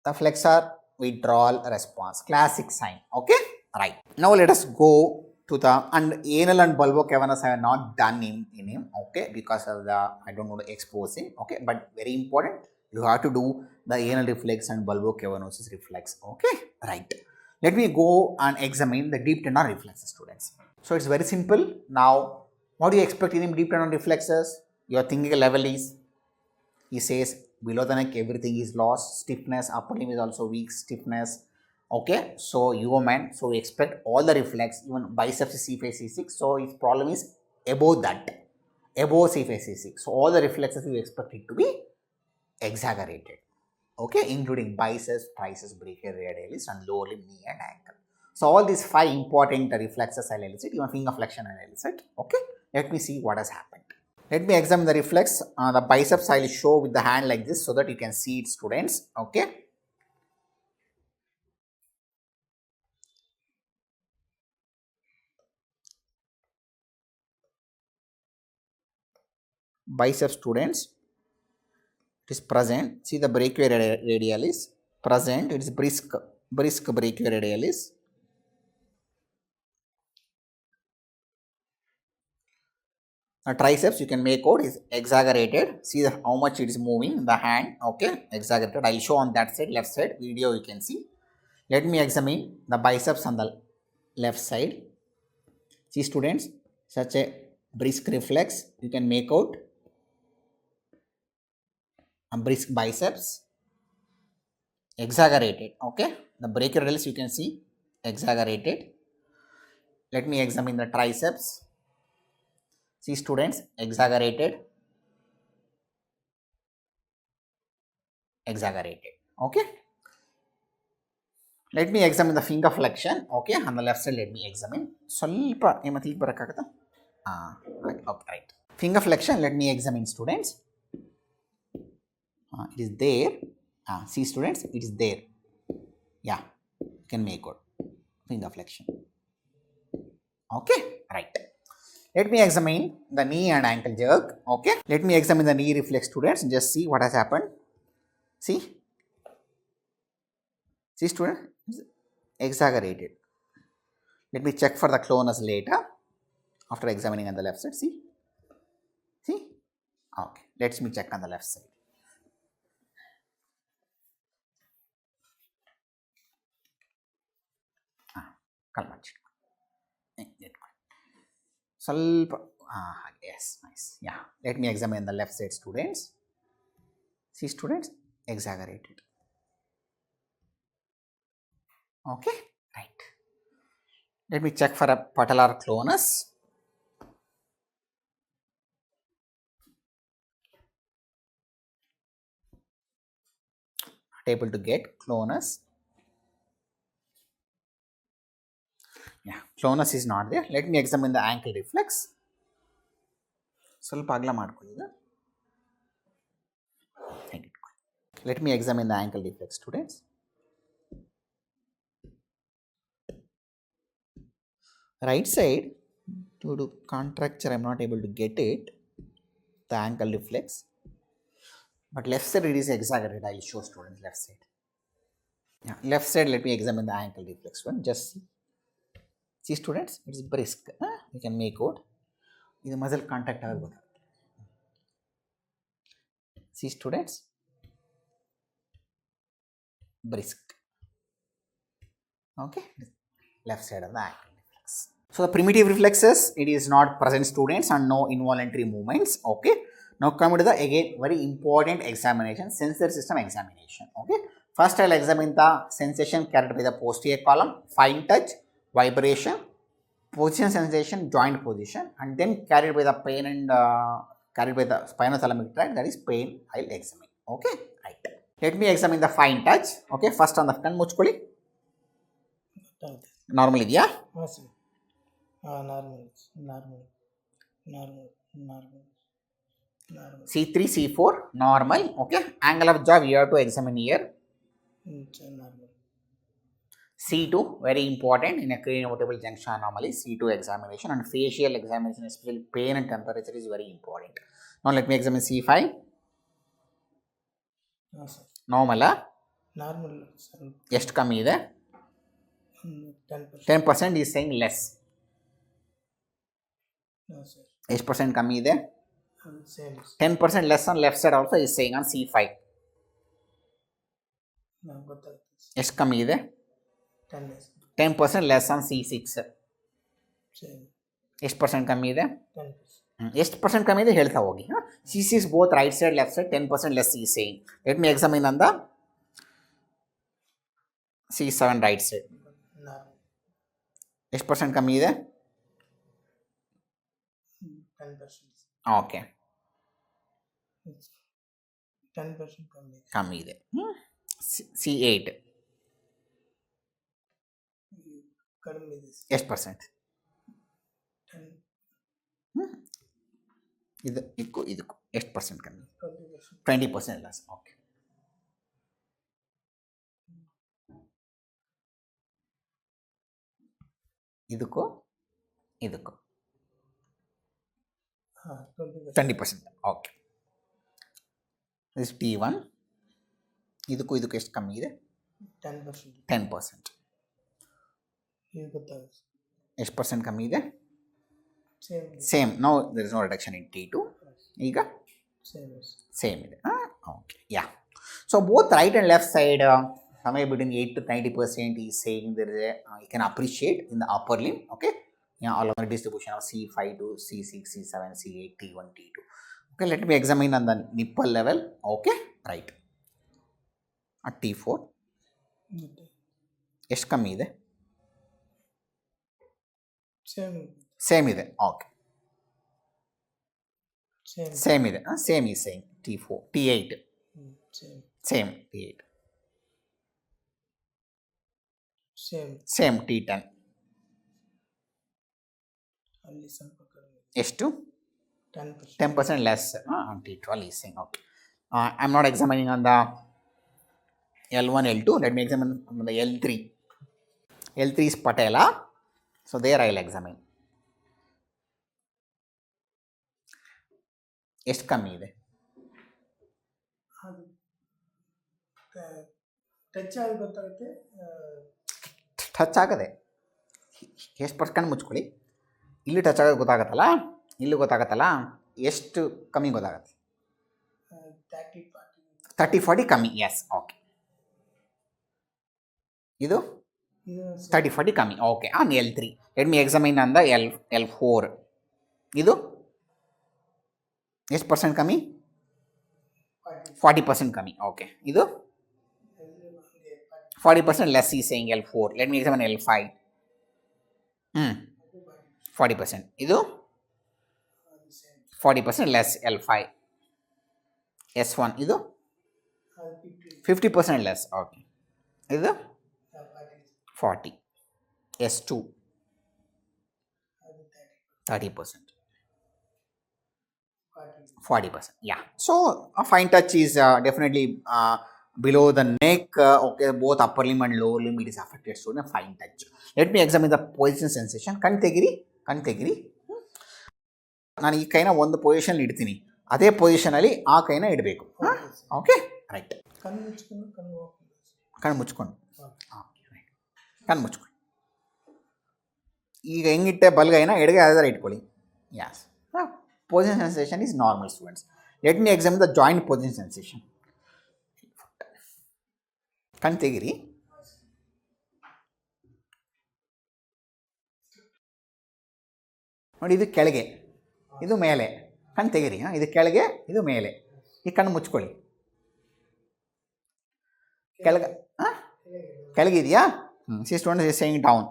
the flexor withdrawal response, classic sign. Okay, right. Now let us go to the anal and bulbocavernous. I have not done in him. Okay, because of the I don't want to expose him. Okay, but very important. You have to do the anal reflex and bulbocavernosus reflex. Okay, right. Let me go and examine the deep tendon reflexes, students. So it's very simple. Now, what do you expect in deep tendon reflexes? Your thinking level is, he says, below the neck everything is lost, stiffness, upper limb is also weak, stiffness. Okay, so human, so we expect all the reflex, even biceps is C5 C6. So his problem is above that, above C5 C6. So all the reflexes you expect it to be exaggerated. Okay, including biceps, triceps, brachioradialis, and lower limb, knee, and ankle. So all these 5 important reflexes I'll elicit, even finger flexion I'll elicit. Okay, let me see what has happened. Let me examine the reflex. The biceps I'll show with the hand like this so that you can see it, students. Okay. Biceps, students. It is present. See, the brachioradialis present. It is brisk brachioradialis. The triceps you can make out is exaggerated. See how much it is moving the hand. Okay, exaggerated. I'll show on that side, left side video you can see. Let me examine the biceps on the left side. See students, such a brisk reflex you can make out a brisk biceps, exaggerated. Okay, the brachioradius you can see exaggerated. Let me examine the triceps. See students, exaggerated, exaggerated. Okay, let me examine the finger flexion. Okay, on the left side let me examine. ಸ್ವಲ್ಪ ಏಮತ್ತಿಗೆ ಬರಕ್ಕಾಗತ್ತಾ? Right. Finger flexion let me examine students. It is there. See students, it is there. Yeah, you can make out finger flexion. Okay, right. Let me examine the knee and ankle jerk. Okay, let me examine the knee reflex students. Just see what has happened. See students, exaggerated. Let me check for the clonus later after examining on the left side. See, okay, let me check on the left side. Yes, nice. Yeah, let me examine the left side students. See students, exaggerated. Okay, right. Let me check for a patellar clonus. Not able to get clonus. Yeah, clonus is not there. Let me examine the ankle reflex. ಸ್ವಲ್ಪ ಅಗಲ ಮಾಡ್ಕೊಳ್ಳಿ. Let me examine the ankle reflex students. Right side, due to contracture I am not able to get it, the ankle reflex, but left side it is exaggerated. I will show students left side. Yeah, left side let me examine the ankle reflex one. Just see students, it is brisk. You can make out this muscle contact agbodu. See students, brisk. Okay, left side of the ankle reflex. So the primitive reflexes, it is not present students and no involuntary movements. Okay, now come to the again very important examination, sensor system examination. Okay, first I'll examine the sensation carried by the posterior column, fine touch, vibration, position sensation, joint position, and then carried by the pain and carried by the spinothalamic tract, that is pain. I'll examine. Okay, right. Let me examine the fine touch. Okay, first on the kan muchkoli. Normal idea? Normal. C3, C4, normal. Okay, angle of jaw we have to examine here. Normal. C2, very important in a Cranio Vertebral Junction Anomalies. C2 examination and facial examination, especially pain and temperature, is very important. Now let me examine C5. Normal. Normal. ಎಷ್ಟು ಕಮ್ಮಿ ಇದೆ? 10% is saying less. ಎಷ್ಟು percent ಕಮ್ಮಿ ಇದೆ? 10% less on left side also is saying on C5. ಎಷ್ಟು ಕಮ್ಮಿ ಇದೆ? 10% less on C6. ಎಷ್ಟು ಪರ್ಸೆಂಟ್ ಕಮ್ಮಿ ಇದೆ? ಎಷ್ಟು ಪರ್ಸೆಂಟ್ ಕಮ್ಮಿ ಇದೆ ಹೇಳ್ತಾ ಹೋಗಿ. C6 both right side left side 10% less is saying. Let me examine on the C7 right side. ಎಷ್ಟು ಪರ್ಸೆಂಟ್ ಕಮ್ಮಿ ಇದೆ? 10%. ಓಕೆ, 10% ಕಮ್ಮಿ ಇದೆ. C8 ಎಷ್ಟು ಪರ್ಸೆಂಟ್? ಇದಕ್ಕೂ ಎಷ್ಟು ಪರ್ಸೆಂಟ್ ಕಮ್ಮಿ? 20% ಲೆಸ್. ಓಕೆ, ಇದಕ್ಕೂ 20%. Okay, this T1. ಇದಕ್ಕೂ ಎಷ್ಟು ಕಮ್ಮಿ ಇದೆ? 10%. ಎಷ್ಟು ಪರ್ಸೆಂಟ್ ಕಮ್ಮಿ ಇದೆ? Same. Now there is no reduction in T2. ಈಗ same ಇದೆ. Okay. Yeah. So both right and left side, somewhere between 8 to 90% is saying there is a, you can appreciate in the upper limb. Okay. Yeah, along the distribution of C5 to C6, C7, C8, T1, T2. Okay, let me examine on the nipple level. Okay, right. At T4. ಎಷ್ಟು ಕಮ್ಮಿ ಇದೆ? Same ಇದೆ. Okay, same ಇದೆ. Same is same. T4, T8 same. T8 same. T10 ಎಷ್ಟು? 10% less. T12 is saying. Okay, I'm not examining on the L1, L2. Let me examine on the L3. L3 is patella. So there I will examine. ಎಷ್ಟು ಕಮ್ಮಿ ಇದೆ? Touch ಆಗದೆ. ಎಷ್ಟು percent ಮುಚ್ಕೊಳ್ಳಿ. ಇಲ್ಲಿ touch ಆಗೋದು ಗೊತ್ತಾಗತ್ತಲ್ಲ, ಇಲ್ಲಿ ಗೊತ್ತಾಗತ್ತಲ್ಲ. ಎಷ್ಟು ಕಮ್ಮಿ ಗೊತ್ತಾಗತ್ತೆ? 30-40 ಕಮ್ಮಿ. Yes, okay. ಇದು 30-40 ಕಮ್ಮಿ. Okay, on L3. Let me examine on the L4. ಇದು ಎಷ್ಟು ಪರ್ಸೆಂಟ್ ಕಮ್ಮಿ? 40% ಕಮ್ಮಿ. ಓಕೆ, ಇದು 40% ಲೆಸ್ ಈ saying L4. Let me examine L5. 40%. ಇದು 40% ಲೆಸ್ L5. S1 ಇದು 50% ಲೆಸ್. ಓಕೆ, ಇದು 40. S2 30%. 40%. Yeah. So a fine touch is definitely below the neck. Okay, both upper limb and lower limb it is affected. So a fine touch. Let me examine the position sensation. ಕಣ್ ತೆಗಿರಿ. ನಾನು ಈ ಕೈನ ಒಂದು position ಇಡ್ತೀನಿ, ಅದೇ ಪೊಸಿಷನಲ್ಲಿ ಆ ಕೈನ ಇಡಬೇಕು. Okay, right. ಕಣ್ಣು ಮುಚ್ಕೊಂಡು ಈಗ ಹೆಂಗಿಟ್ಟೆ ಬಲ್ಗೈನ ಎಡಗೆ ಅದೇ ಇಟ್ಕೊಳ್ಳಿ. Yes, position sensation is normal, students. Let me examine the joint position sensation. ಕಣ್ ತೆಗಿರಿ. ನೋಡಿ, ಇದು ಕೆಳಗೆ, ಇದು ಮೇಲೆ. ಕಣ್ ತೆಗಿರಿ. ಇದು ಕೆಳಗೆ, ಇದು ಮೇಲೆ. ಈ ಕಣ್ಣು ಮುಚ್ಕೊಳ್ಳಿ. ಕೆಳಗಿದೆಯಾ? See student is saying down.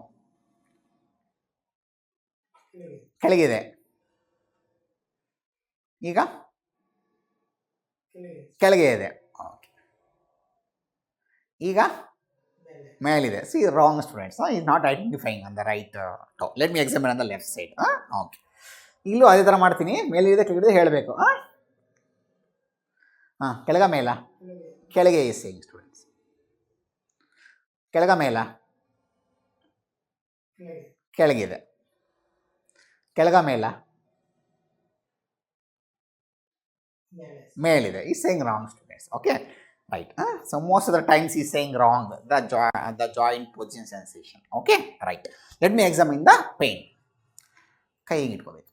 ಕೆಳಗಿದೆ. ಈಗ ಕೆಳಗೆ ಇದೆ. ಓಕೆ, ಈಗ ಮೇಲಿದೆ. See wrong students. Is not identifying on the right toe. Let me examine on the left side. Okay, ಇಲ್ಲೂ ಅದೇ ಥರ ಮಾಡ್ತೀನಿ. ಮೇಲಿದೆ ಕೆಳಗಿದೆ ಹೇಳಬೇಕು. ಕೆಳಗ ಮೇಲ? ಕೆಳಗೆ ಈಸ್ ಸೇಯಿಂಗ್ ಸ್ಟೂಡೆಂಟ್ಸ್. ಕೆಳಗ ಮೇಲ? ಕೆಳಗಿದೆ. ಕೆಳಗ ಮೇಲ? ಮೇಲಿದೆ. Is saying wrong students. Okay, right. So most of the times is saying wrong the joint position sensation. Okay, right. Let me examine the pain. ಕೈ ಹಿಂಗೆ ಇಟ್ಕೋಬೇಕು.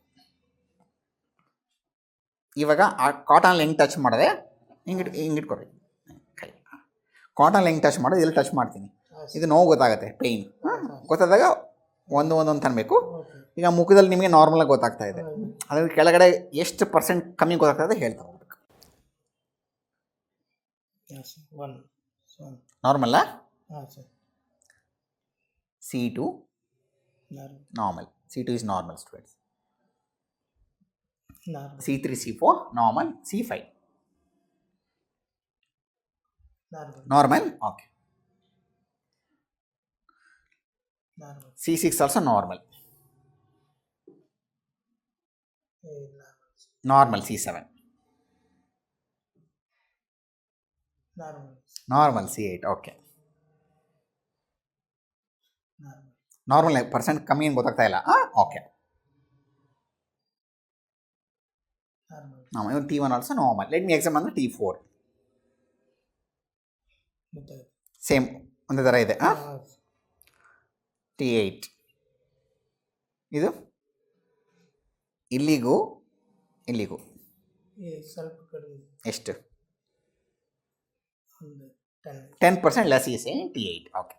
ಇವಾಗ ಆ ಕಾಟನ್ ಹೆಂಗೆ ಟಚ್ ಮಾಡಿದೆ ಹಿಂಗೆ ಇಟ್ಕೋಬೇಕು. ಕೈ ಕಾಟನ್ ಹೆಂಗೆ ಟಚ್ ಮಾಡೋದು, ಇಲ್ಲಿ ಟಚ್ ಮಾಡ್ತೀನಿ. ಇದು ನೋವು ಗೊತ್ತಾಗುತ್ತೆ, ಪೇಯ್ನ್ ಗೊತ್ತಾದಾಗ ಒಂದೊಂದು ತನ್ನಬೇಕು. ಈಗ ಮುಖದಲ್ಲಿ ನಿಮಗೆ ನಾರ್ಮಲಾಗಿ ಗೊತ್ತಾಗ್ತಾ ಇದೆ, ಅದ್ರ ಕೆಳಗಡೆ ಎಷ್ಟು ಪರ್ಸೆಂಟ್ ಕಮ್ಮಿ ಗೊತ್ತಾಗ್ತಾ ಇದೆ ಹೇಳ್ತಾ ಹೋಗ್ಬೇಕು. ನಾರ್ಮಲ್ಲ? C2 normal. C2 is normal, students. C3, C4 normal. C5 normal. Okay. C6 also normal. Normal. C7 normal. C8 okay. Normal percent ಕಮ್ಮಿ ಏನು ಗೊತ್ತಾಗ್ತಾ ಇಲ್ಲ. ಓಕೆ, ಇವನ್ T1 also normal. Let me exam ಅಂದ್ರೆ T4 ಸೇಮ್ ಒಂದೇ ಥರ ಇದೆ. T8 ಇದು ಇಲ್ಲಿಗೂ 10% less is saying T8. Okay.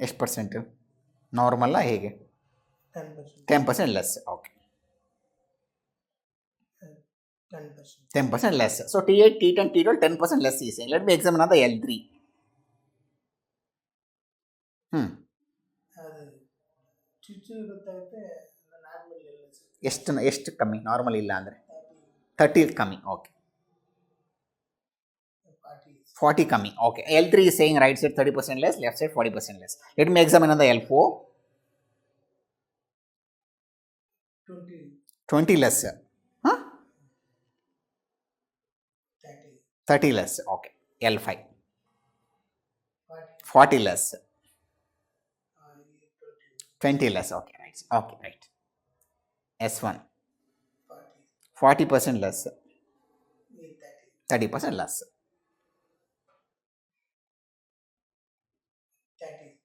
ಎಷ್ಟು ಪರ್ಸೆಂಟ್ ನಾರ್ಮಲ್ಲ ಹೇಗೆ 10% less okay 10% less so T8 T10 T12 10% less is saying let me examine the L3 ಎಷ್ಟು ಕಮ್ಮಿ normal ಇಲ್ಲ ಅಂದರೆ 30 ಕಮ್ಮಿ okay 40 coming. Okay. L3 is saying right side 30% less, left side 40% less. Let me examine on the L4. 20 less. Huh? 30 less. Okay. L5. 40 less. 20 less. Okay. Right. Okay. Right. S1. 40% less. 30% less.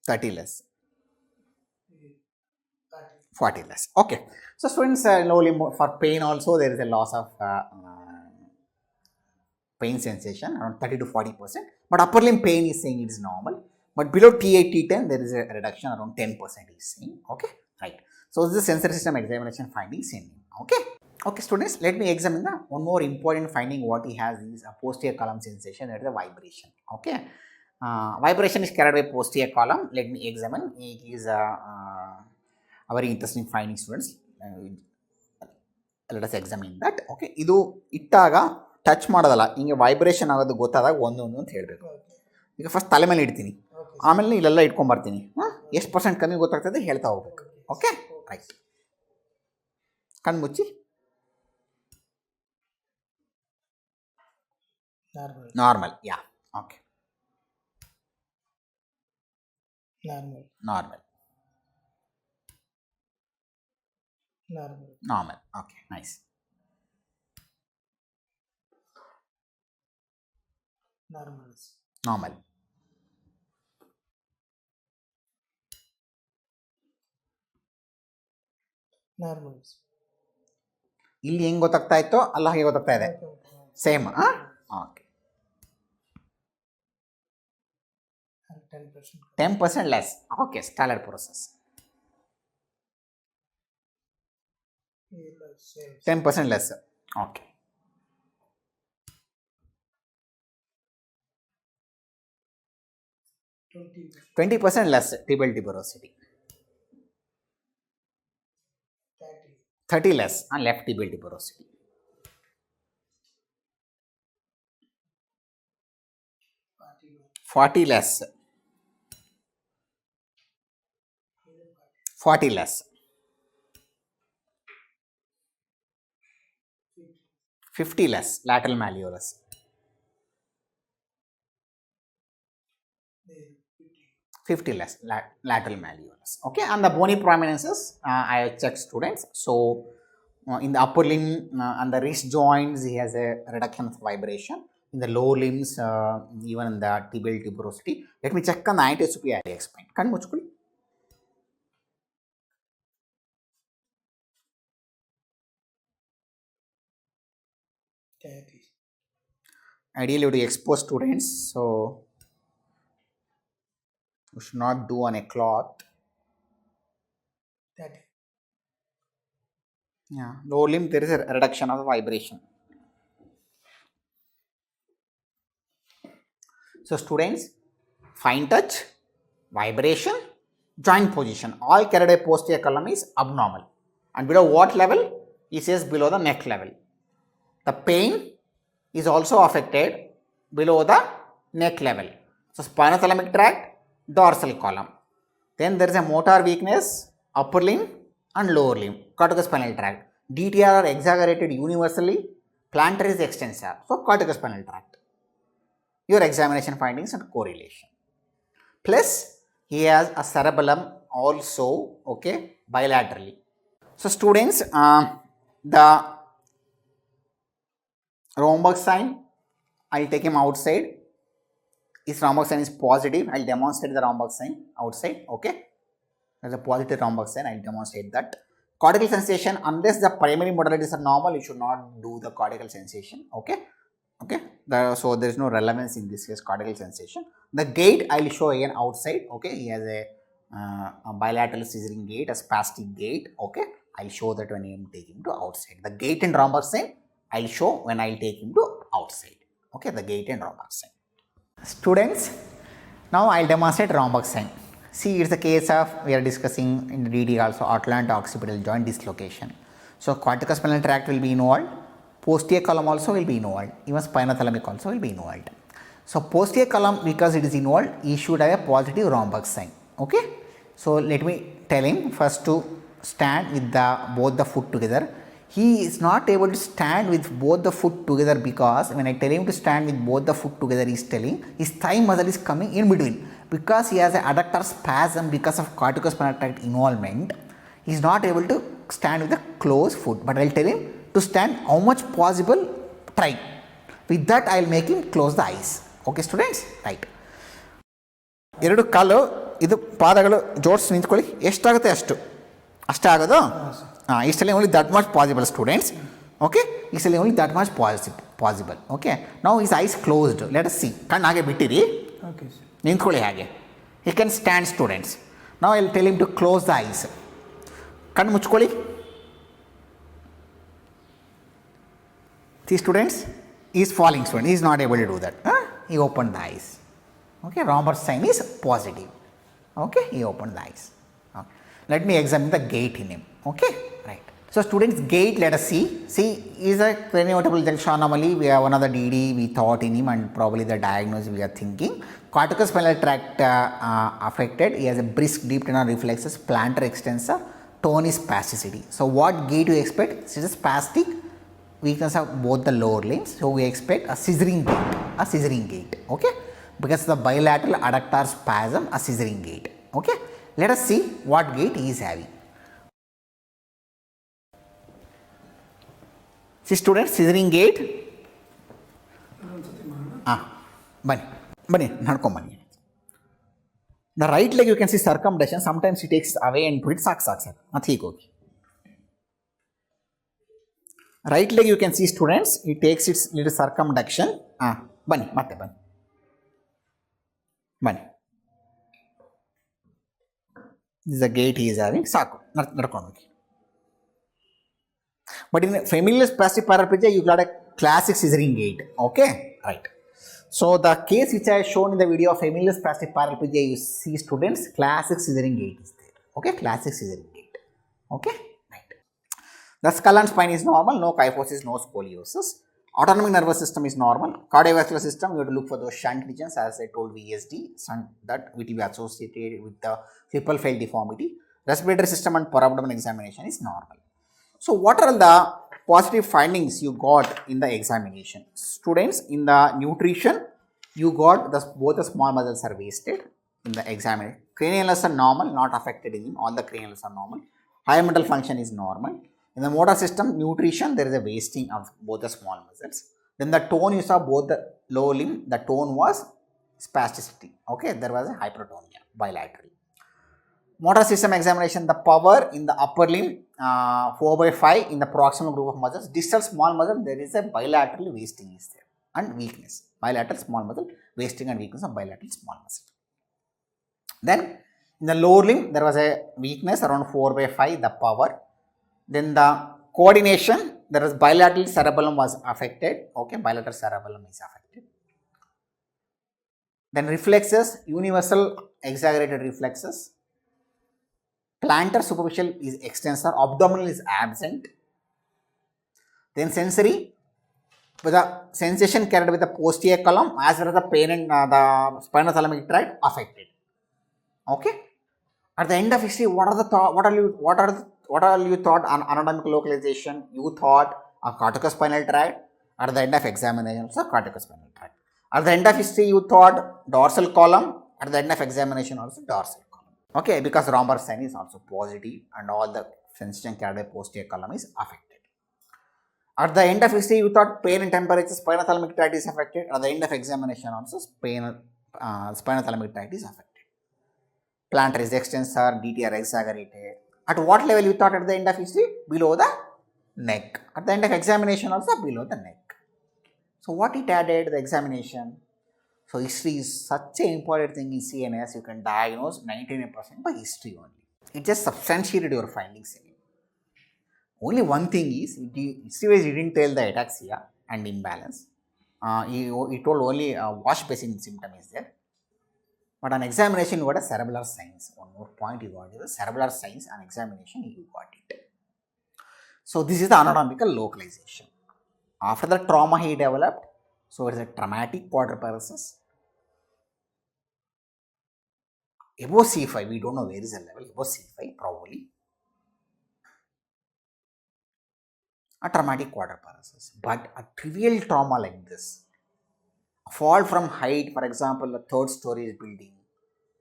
30 less. 40 less. Okay. So students, for pain also there is a loss of pain sensation around 30 to 40%. But upper limb pain is saying it is normal. But below T8, T10 there is a reduction around 10% is saying. Okay. Right. So this is the sensory system examination findings in. Okay. Okay students, let me examine the one more important finding what he has is a posterior column sensation, that is a vibration. Okay. Vibration is carried by posterior column. Let me examine. It is a very interesting finding students. Let us examine that. Okay. ಇದು ಇಟ್ಟಾಗ touch ಮಾಡೋದಲ್ಲ, ಹಿಂಗೆ vibration ಆಗೋದು ಗೊತ್ತಾದಾಗ ಒಂದೊಂದು ಅಂತ ಹೇಳಬೇಕು. ಈಗ ಫಸ್ಟ್ ತಲೆ ಮೇಲೆ ಇಡ್ತೀನಿ, ಆಮೇಲೆ ಇಲ್ಲೆಲ್ಲ ಇಟ್ಕೊಂಬರ್ತೀನಿ. ಎಷ್ಟು ಪರ್ಸೆಂಟ್ ಕಮ್ಮಿ ಗೊತ್ತಾಗ್ತದೆ ಹೇಳ್ತಾ ಹೋಗ್ಬೇಕು. Okay right. ಕಣ್ಣು ಮುಚ್ಚಿ. ನಾರ್ಮಲ್ ಯಾ okay normal okay nice normal ಇಲ್ಲಿ ಹೆಂಗೆ ಗೊತ್ತಾಗ್ತಾ ಇತ್ತೋ ಅಲ್ಲ ಹಾಗೆ ಗೊತ್ತಾಗ್ತಾ ಇದೆ same. Okay 10% less. Okay, standard process. 10% less. Okay. 20% less tibial tuberosity. 30 less on left tibial tuberosity. 40 less. 40 less. 50 less lateral malleolus. 50 less lateral malleolus. Okay, and the bony prominences I have checked students. So in the upper limb and the wrist joints he has a reduction of vibration. In the lower limbs even in the tibial tuberosity. Let me check on the ITSP I explain. Kan muchkuli. Ideally to expose students, so we should not do on a cloth. Yeah, lower limb there is a reduction of the vibration. So students, fine touch, vibration, joint position, all carried by posterior column is abnormal. And below what level? He says below the neck level. The pain is also affected below the neck level. So spinothalamic tract, dorsal column. Then there is a motor weakness, upper limb and lower limb, corticospinal tract. DTR are exaggerated universally, plantar is extensor. So corticospinal tract. Your examination findings and correlation. Plus he has a cerebellum also, okay, bilaterally. So students, the Romberg sign, I'll take him outside. His Romberg sign is positive. I'll demonstrate the Romberg sign outside. Okay. There's a positive rhombox sign. I'll demonstrate that. Cortical sensation, unless the primary modalities are normal, you should not do the cortical sensation. Okay. So there is no relevance in this case, cortical sensation. The gait I will show again outside. Okay, he has a bilateral scissoring gait, a spastic gait. Okay, I'll show that when I am taking him to outside. The gait and rhombox sign I'll show when I'll take him to outside. Okay, the gait and rhombox sign. Students, now I'll demonstrate rhombox sign. See, it's a case of, we are discussing in DD also, atlanto-occipital joint dislocation. So corticospinal tract will be involved, posterior column also will be involved, even spinothalamic also will be involved. So posterior column, because it is involved, he should have a positive rhombox sign. Okay. So let me tell him first to stand with both the foot together. He is not able to stand with both the foot together because when I tell him to stand with both the foot together, he is telling his thigh muscle is coming in between. Because he has an adductor spasm because of corticospinal tract involvement, he is not able to stand with a closed foot. But I will tell him to stand how much possible, try. With that, I will make him close the eyes. Okay, students? Right. ಎರಡು ಕಾಲು ಇದು ಪಾದಗಳು ಜೋಡಿಸಿ ನಿಂತ್ಕೊಳ್ಳಿ. ಎಷ್ಟಾಗುತ್ತೆ ಅಷ್ಟೇ ಆಗೋದು. ಇಷ್ಟಲ್ಲಿ only that much possible students. Okay, ಇಷ್ಟಲ್ಲಿ only that much possible. Okay, ನಾವು is eyes closed. Let us see. ಕಣ್ಣು ಹಾಗೆ ಬಿಟ್ಟಿರಿ, ನಿಂತ್ಕೊಳ್ಳಿ ಹಾಗೆ. He can stand students. ನಾವು I will tell him to close the eyes. ಕಣ್ಣು ಮುಚ್ಕೊಳ್ಳಿ. See students, he is falling student, he is not able to do that. He opened the eyes. Okay, rhombox sign is positive. Okay, he opened the eyes. Okay. Let me examine the gait in him. Okay, right. So students, gait, let us see. See, is a Cranio Vertebral Junction Anomaly. We have another DD we thought in him and probably the diagnosis we are thinking. Corticospinal tract affected. He has a brisk deep tendon reflexes, plantar extensor, tone is spasticity. So what gait you expect? It is a spastic weakness of both the lower limbs. So we expect a scissoring gait. Okay, because the bilateral adductor spasm, a scissoring gait. Okay, let us see what gait he is having. See students, scissoring gait. Bani nadkom bani. The right leg you can see circumduction. Sometimes he takes away and put it saak. Athi hogi. Right leg you can see students, it takes its little circumduction. Bani, matte bani. This is the gait he is having. Saku, nadkondi. But in familial spastic paraplegia, you got a classic scissoring gait. Okay, right. So the case which I have shown in the video of familial spastic paraplegia, you see students, classic scissoring gait is there. Okay, classic scissoring gait. Okay. The skull and spine is normal, no kyphosis, no scoliosis. Autonomic nervous system is normal. Cardiovascular system, you have to look for those shunt regions, as I told VSD, that will be associated with the Whipple fail deformity. Respiratory system and parabdomen examination is normal. So what are the positive findings you got in the examination? Students, in the nutrition, you got both the small muscles are wasted in the examination. Cranials are normal, not affected in him. All the cranials are normal. Higher mental function is normal. In the motor system, nutrition, there is a wasting of both the small muscles. Then the tone, you saw both the lower limb, the tone was spasticity. Okay, there was a hypertonia bilateral. Motor system examination, the power in the upper limb, 4/5 in the proximal group of muscles. Distal small muscle, there is a bilateral wasting is there and weakness. Bilateral small muscle, wasting and weakness of bilateral small muscle. Then in the lower limb, there was a weakness around 4/5, the power. Then the coordination, there was bilateral cerebellum was affected. Okay, bilateral cerebellum is affected. Then reflexes, universal exaggerated reflexes. Plantar superficial is extensor, abdominal is absent. Then sensory, with the sensation carried with the posterior column as well as the pain and the spinothalamic tract affected. Okay. At the end of history, what are you thought on anatomic localization? You thought a corticospinal tract. At the end of examination, also corticospinal tract. At the end of history, you thought dorsal column. At the end of examination, also dorsal column. Okay, because rhombox sign is also positive and all the sensation carried by posterior column is affected. At the end of history, you thought pain and temperature, spinothalamic tract is affected. At the end of examination, also spinothalamic tract is affected. plantar extensor, DTR exaggerated. At what level you thought at the end of history? Below the neck. At the end of examination also below the neck. So what it added, the examination? So history is such an important thing in CNS, you can diagnose 99% by history only. It just substantiated your findings. Only one thing is, history he didn't tell the ataxia and imbalance. He told only wash basin symptom is there. But on examination, you got a cerebral signs. One more point you got is the cerebral signs on examination, you got it. So this is the anatomical localization. After the trauma he developed, so it is a traumatic quadriparesis. Above C5, we don't know where is the level, above C5 probably. A traumatic quadriparesis. But a trivial trauma like this, fall from height, for example, a third story building,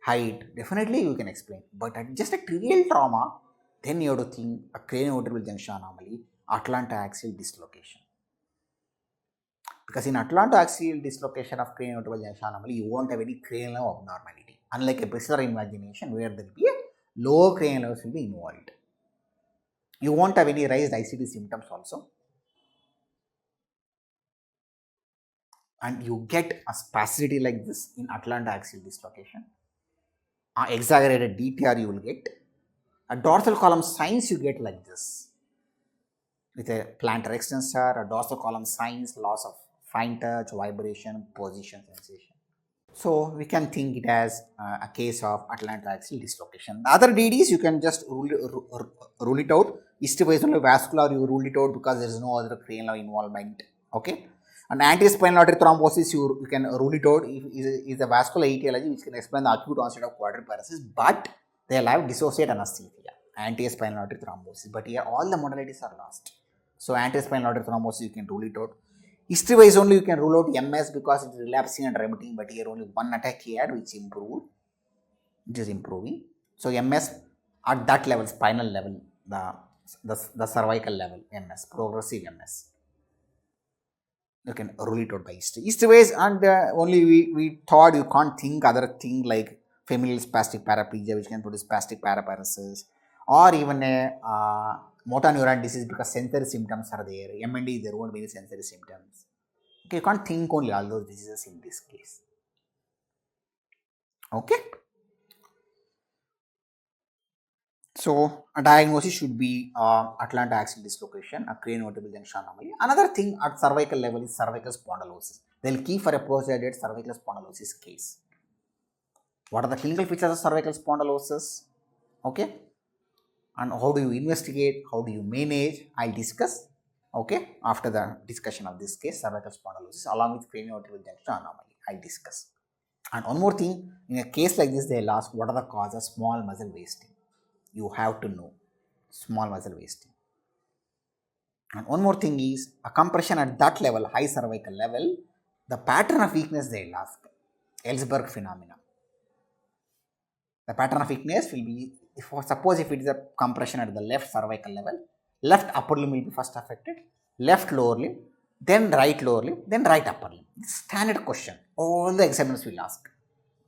height, definitely you can explain. But at just a trivial trauma, then you have to think a Cranio Vertebral Junction Anomaly, Atlanto-axial dislocation. Because in Atlanto-axial dislocation of Cranio Vertebral Junction Anomaly, you won't have any cranial abnormality. Unlike a basilar invagination where there will be a lower cranial nerves will be involved. You won't have any raised ICD symptoms also. And you get a spasticity like this in Atlanto-axial dislocation. Exaggerated DTR you will get. A dorsal column signs you get like this. With a plantar extensor, a dorsal column signs, loss of fine touch, vibration, position, sensation. So we can think it as a case of Atlanto-axial dislocation. The other DDs you can just rule it out. History-wise only vascular you rule it out because there is no other cranial involvement. Okay. And anti-spinal artery thrombosis you can rule it out if is a vascular etiology which can explain the acute onset of quadriparesis, but they will have dissociate anesthesia, anti-spinal artery thrombosis. But here all the modalities are lost. So anti-spinal artery thrombosis you can rule it out. History wise only you can rule out MS because it is relapsing and remitting, but here only one attack he had which improved, which is improving. So MS at that level, spinal level, the cervical level, MS, progressive MS. You can rule it out by history. History wise, and only we thought you can't think other thing like familial spastic paraplegia which can produce spastic paraparesis, or even a motor neuron disease because sensory symptoms are there. MND there won't be any sensory symptoms. Okay, you can't think only all those diseases in this case. Okay. So a diagnosis should be Atlanto-axial dislocation, a Cranio Vertebral Junction Anomaly. Another thing at cervical level is cervical spondylosis. They will key for a postgraduate cervical spondylosis case. What are the clinical features of cervical spondylosis? Okay. And how do you investigate? How do you manage? I'll discuss. Okay. After the discussion of this case, cervical spondylosis along with Cranio Vertebral Junction Anomaly, I'll discuss. And one more thing, in a case like this, they'll ask what are the causes of small muscle wasting. You have to know small muscle wasting. And one more thing is a compression at that level, high cervical level, the pattern of weakness they'll ask. Ellsberg phenomena. The pattern of weakness will be, suppose if it is a compression at the left cervical level, left upper limb will be first affected, left lower limb, then right lower limb, then right upper limb. Standard question. All the examiners will ask.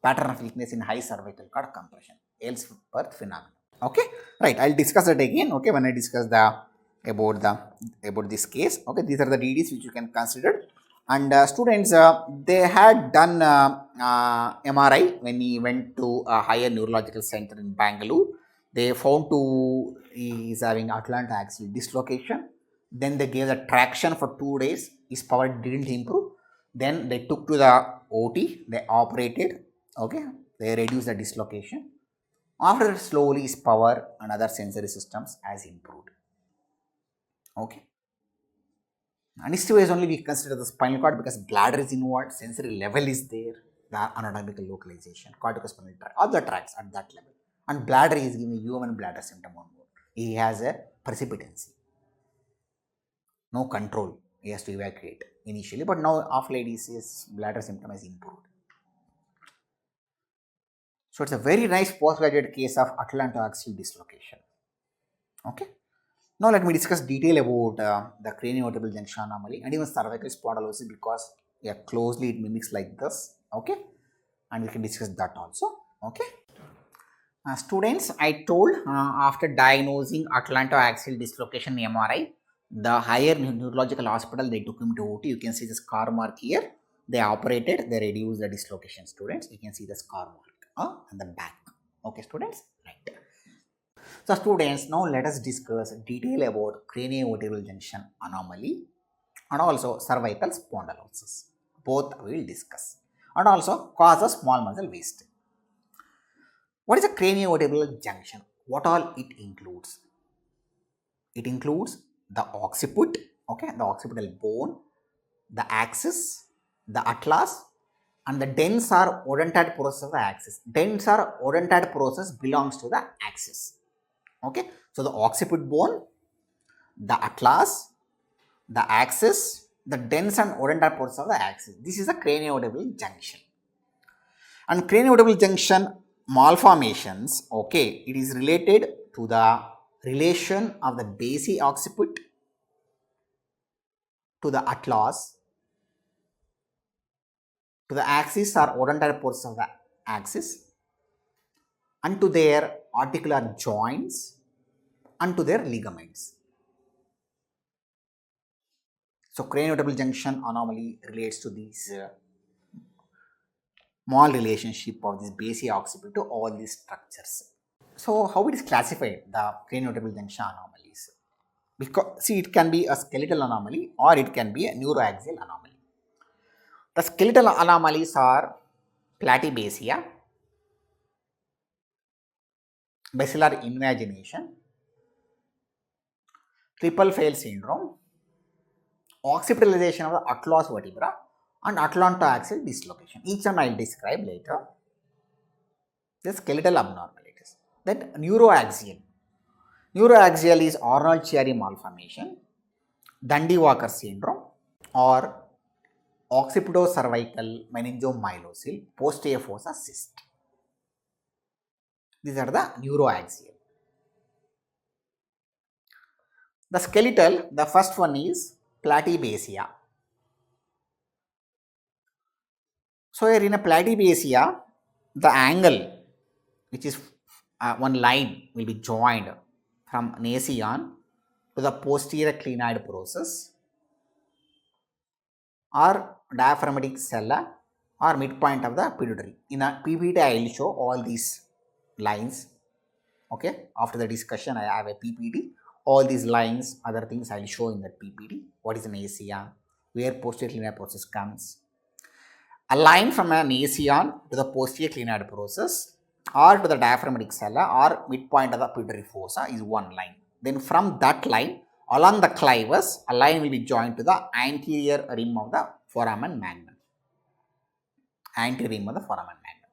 Pattern of weakness in high cervical cord compression. Ellsberg phenomena. Okay, right. I'll discuss it again. Okay, when I discuss about this case. Okay, these are the DDs which you can consider. And students, they had done MRI when he went to a higher neurological center in Bangalore. They found he is having Atlanto-axial dislocation. Then they gave the traction for 2 days. His power didn't improve. Then they took to the OT. They operated. Okay, they reduced the dislocation. After that, slowly his power and other sensory systems has improved. Okay. And history wise only we consider the spinal cord because bladder is involved, sensory level is there, the anatomical localization, corticospinal tract, all the tracts at that level. And bladder is giving human bladder symptom on board. He has a precipitancy. No control. He has to evacuate initially, but now of late his bladder symptom has improved. So it's a very nice postgraduate case of Atlanto-axial dislocation. Okay. Now let me discuss detail about the Cranio Vertebral Junction Anomaly and even cervical spondylosis because closely it mimics like this. Okay. And we can discuss that also. Okay. Students, I told after diagnosing atlantoaxial dislocation MRI, the higher neurological hospital they took him to OT. You can see the scar mark here. They operated, they reduced the dislocation. Students, you can see the scar mark on the back. Okay, students, right. So, students, now let us discuss detail about cranio vertebral junction anomaly and also cervical spondylosis. Both we will discuss, and also cause of small muscle waste. What is a craniovertebral junction? What all it includes? It includes the occiput, okay, the occipital bone, the axis, the atlas, and the dens or odontoid process of the axis. Dens or odontoid process belongs to the axis. Okay, so the occiput bone, the atlas, the axis, the dens and odontoid process of the axis. This is a craniovertebral junction. And craniovertebral junction malformations, okay, it is related to the relation of the basic occiput to the atlas, to the axis or odontoid portions of the axis, and to their articular joints, and to their ligaments. So, craniovertebral junction anomaly relates to these small relationship of this basic occiput to all these structures. So, how it is classified, the craniovertebral junction anomalies? Because see, it can be a skeletal anomaly or it can be a neuroaxial anomaly. The skeletal anomalies are platybasia, basilar invagination, triple fail syndrome, occipitalization of the atlas vertebra, and atlantoaxial dislocation. Each one I will describe later. The skeletal abnormalities. Then neuroaxial. Neuroaxial is Arnold-Chiari malformation, Dundee-Walker syndrome, or occipitocervical meningomyelocele posterior fossa cyst. These are the neuroaxial. The skeletal, the first one is platybasia. So, here in a platybasia, the angle which is one line will be joined from nasion to the posterior clinoid process or diaphragmatic cella or midpoint of the pituitary. In a PPT, I will show all these lines. Okay, after the discussion, I have a PPT. All these lines, other things I will show in that PPT. What is an ASEAN? Where posterior clinoid process comes? A line from an ASEAN to the posterior clinoid process or to the diaphragmatic cella or midpoint of the pituitary fossa is one line. Then from that line, along the clivus, a line will be joined to the anterior rim of the foramen magnum. Anterior rim of the foramen magnum.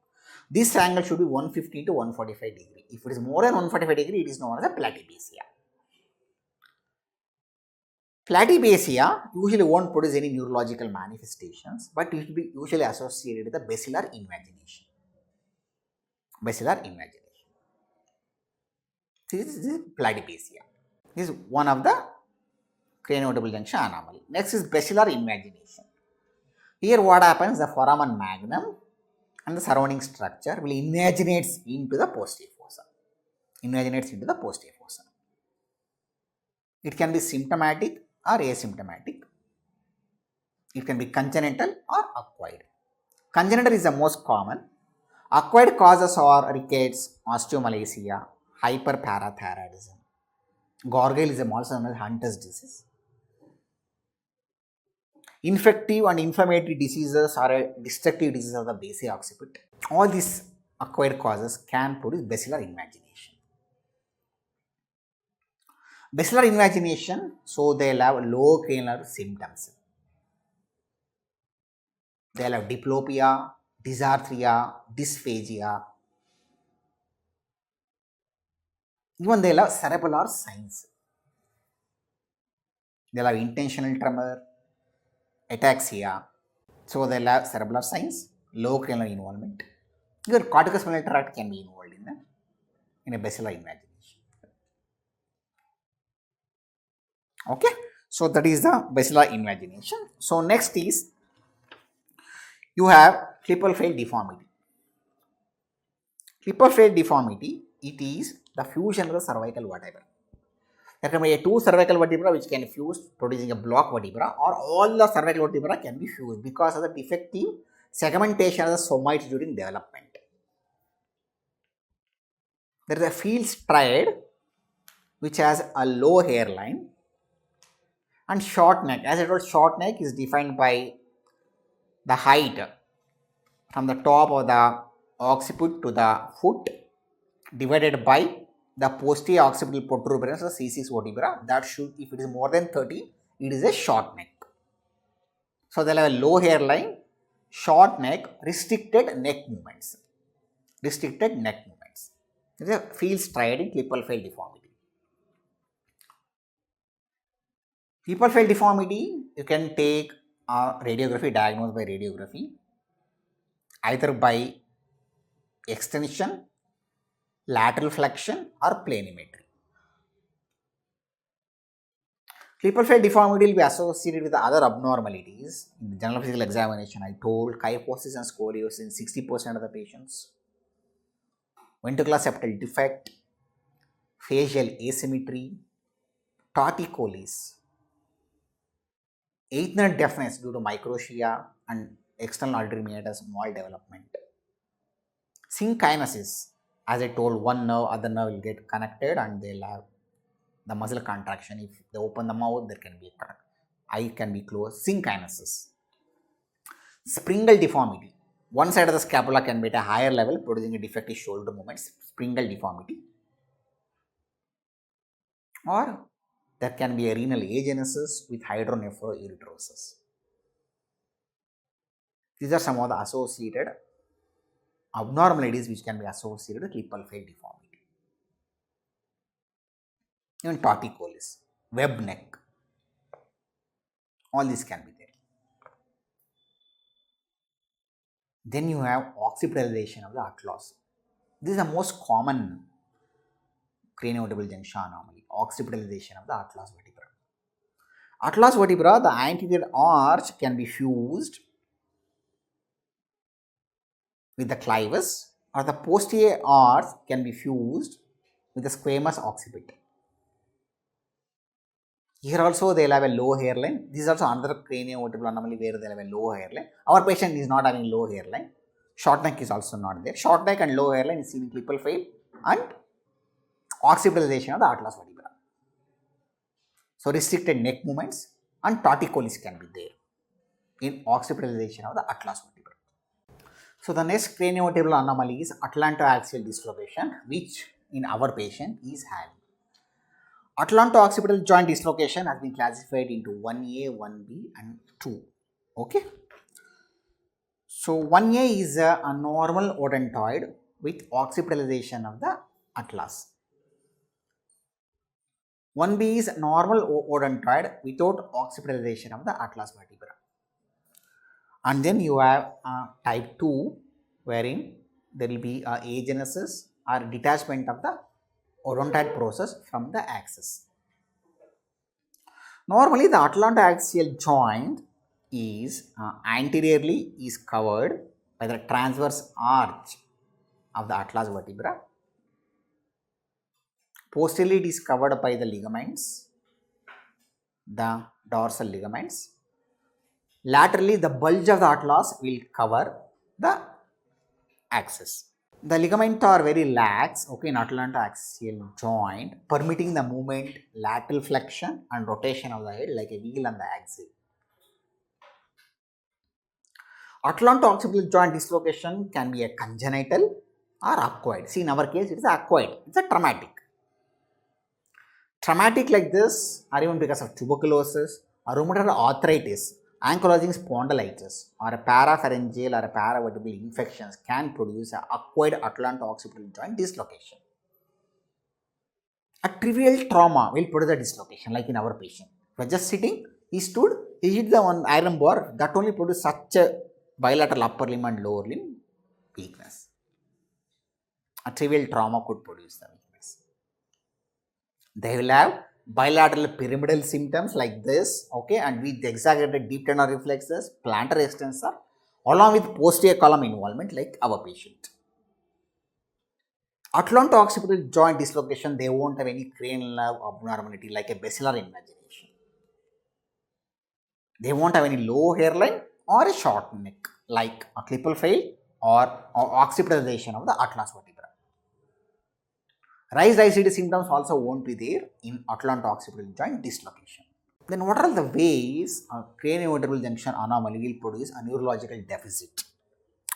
This angle should be 150 to 145 degree. If it is more than 145 degree, it is known as a platybasia. Platybasia usually won't produce any neurological manifestations, but it will be usually associated with the basilar invagination. Basilar invagination. This is platybasia. This is one of the craniovertebral junction anomaly. Next is basilar invagination. Here what happens, the foramen magnum and the surrounding structure will invaginates into the posterior fossa. Invaginates into the posterior fossa. It can be symptomatic or asymptomatic. It can be congenital or acquired. Congenital is the most common. Acquired causes are rickets, osteomalacia, hyperparathyroidism. Gorgelism, also known as Hunter's disease. Infective and inflammatory diseases are a destructive disease of the basic occiput. All these acquired causes can produce basilar invagination. Basilar invagination, so they'll have low cranial symptoms. They'll have diplopia, dysarthria, dysphagia. Even they'll have cerebellar signs. They'll have intentional tremor, ataxia. So they'll have cerebellar signs, low cranial involvement. Your corticospinal tract can be involved in a basilar invagination. Okay, so that is the basilar invagination. So next is you have triple fail deformity. Triple fail deformity it is the fusion of the cervical vertebra. There can be two cervical vertebra which can fuse, producing a block vertebra, or all the cervical vertebra can be fused because of the defective segmentation of the somites during development. There is a field stride which has a low hairline and short neck. As I told, short neck is defined by the height from the top of the occiput to the foot divided by the posterior occipital protuberance of C6 vertebra. That should, if it is more than 30, it is a short neck. So they'll have a low hairline, short neck, restricted neck movements. Restricted neck movements. It is a field stride in clipal fail deformity. Clipal fail deformity, you can take a radiography, diagnosed by radiography, either by extension, lateral flexion, or planimetry. Clipal fail deformity will be associated with the other abnormalities. In the general physical examination, I told kyphosis and scoliosis in 60% of the patients, ventricular septal defect, facial asymmetry, torticollis, eighth nerve deafness due to microtia and external auditory meatus small development. Synkinesis, as I told, one nerve, other nerve will get connected and they'll have the muscle contraction. If they open the mouth, there can be a crack. Eye can be closed. Synkinesis. Springal deformity. One side of the scapula can be at a higher level, producing a defective shoulder movement. Springal deformity. Or there can be a renal agenesis with hydronephroureterosis. These are some of the associated abnormalities which can be associated with clipal fail deformity. Even torticollis, web neck, all these can be there. Then you have occipitalization of the atlas. This is the most common Cranio Vertebral Junction anomaly, occipitalization of the atlas vertebra. Atlas vertebra, the anterior arch can be fused with the clivus, or the posterior arch can be fused with the squamous occiput. Here also they will have a low hairline. This is also another Cranio Vertebral anomaly where they have a low hairline. Our patient is not having low hairline. Short neck is also not there. Short neck and low hairline is seen in clipal fail and occipitalization of the atlas vertebra. So restricted neck movements and torticollis can be there in occipitalization of the atlas vertebra. So the next Cranio Vertebral anomaly is atlantoaxial dislocation, which in our patient is having. Atlanto-occipital joint dislocation has been classified into 1A, 1B and 2. Okay. So 1A is a normal odontoid with occipitalization of the atlas. 1B is normal odontoid without occipitalization of the atlas vertebra. And then you have type 2 wherein there will be agenesis or detachment of the odontoid process from the axis. Normally the atlantoaxial joint is anteriorly is covered by the transverse arch of the atlas vertebra. Posteriorly it is covered by the ligaments, the dorsal ligaments. Laterally the bulge of the atlas will cover the axis. The ligaments are very lax, okay, in atlantoaxial joint, permitting the movement, lateral flexion and rotation of the head like a wheel on the axle. Atlanto-occipital joint dislocation can be a congenital or acquired. See, in our case, it is acquired. It's a traumatic. Traumatic like this, or even because of tuberculosis or rheumatoid arthritis, ankylosing spondylitis, or a parapharyngeal or a paravertebral infections can produce an acquired atlanto-occipital joint dislocation. A trivial trauma will produce a dislocation, like in our patient. We are just sitting, he stood, he hit the one iron bar, that only produced such a bilateral upper limb and lower limb weakness. A trivial trauma could produce the weakness. They will have bilateral pyramidal symptoms like this, okay, and with exaggerated deep tendon reflexes, plantar extensor, along with posterior column involvement like our patient. Atlanto-occipital joint dislocation, they won't have any cranial nerve abnormality like a basilar imagination. They won't have any low hairline or a short neck like a clipal fail or occipitalization of the atlas vertebra. Raised ICD symptoms also won't be there in atlanto-occipital joint dislocation. Then what are the ways a cranio vertebral junction anomaly will produce a neurological deficit?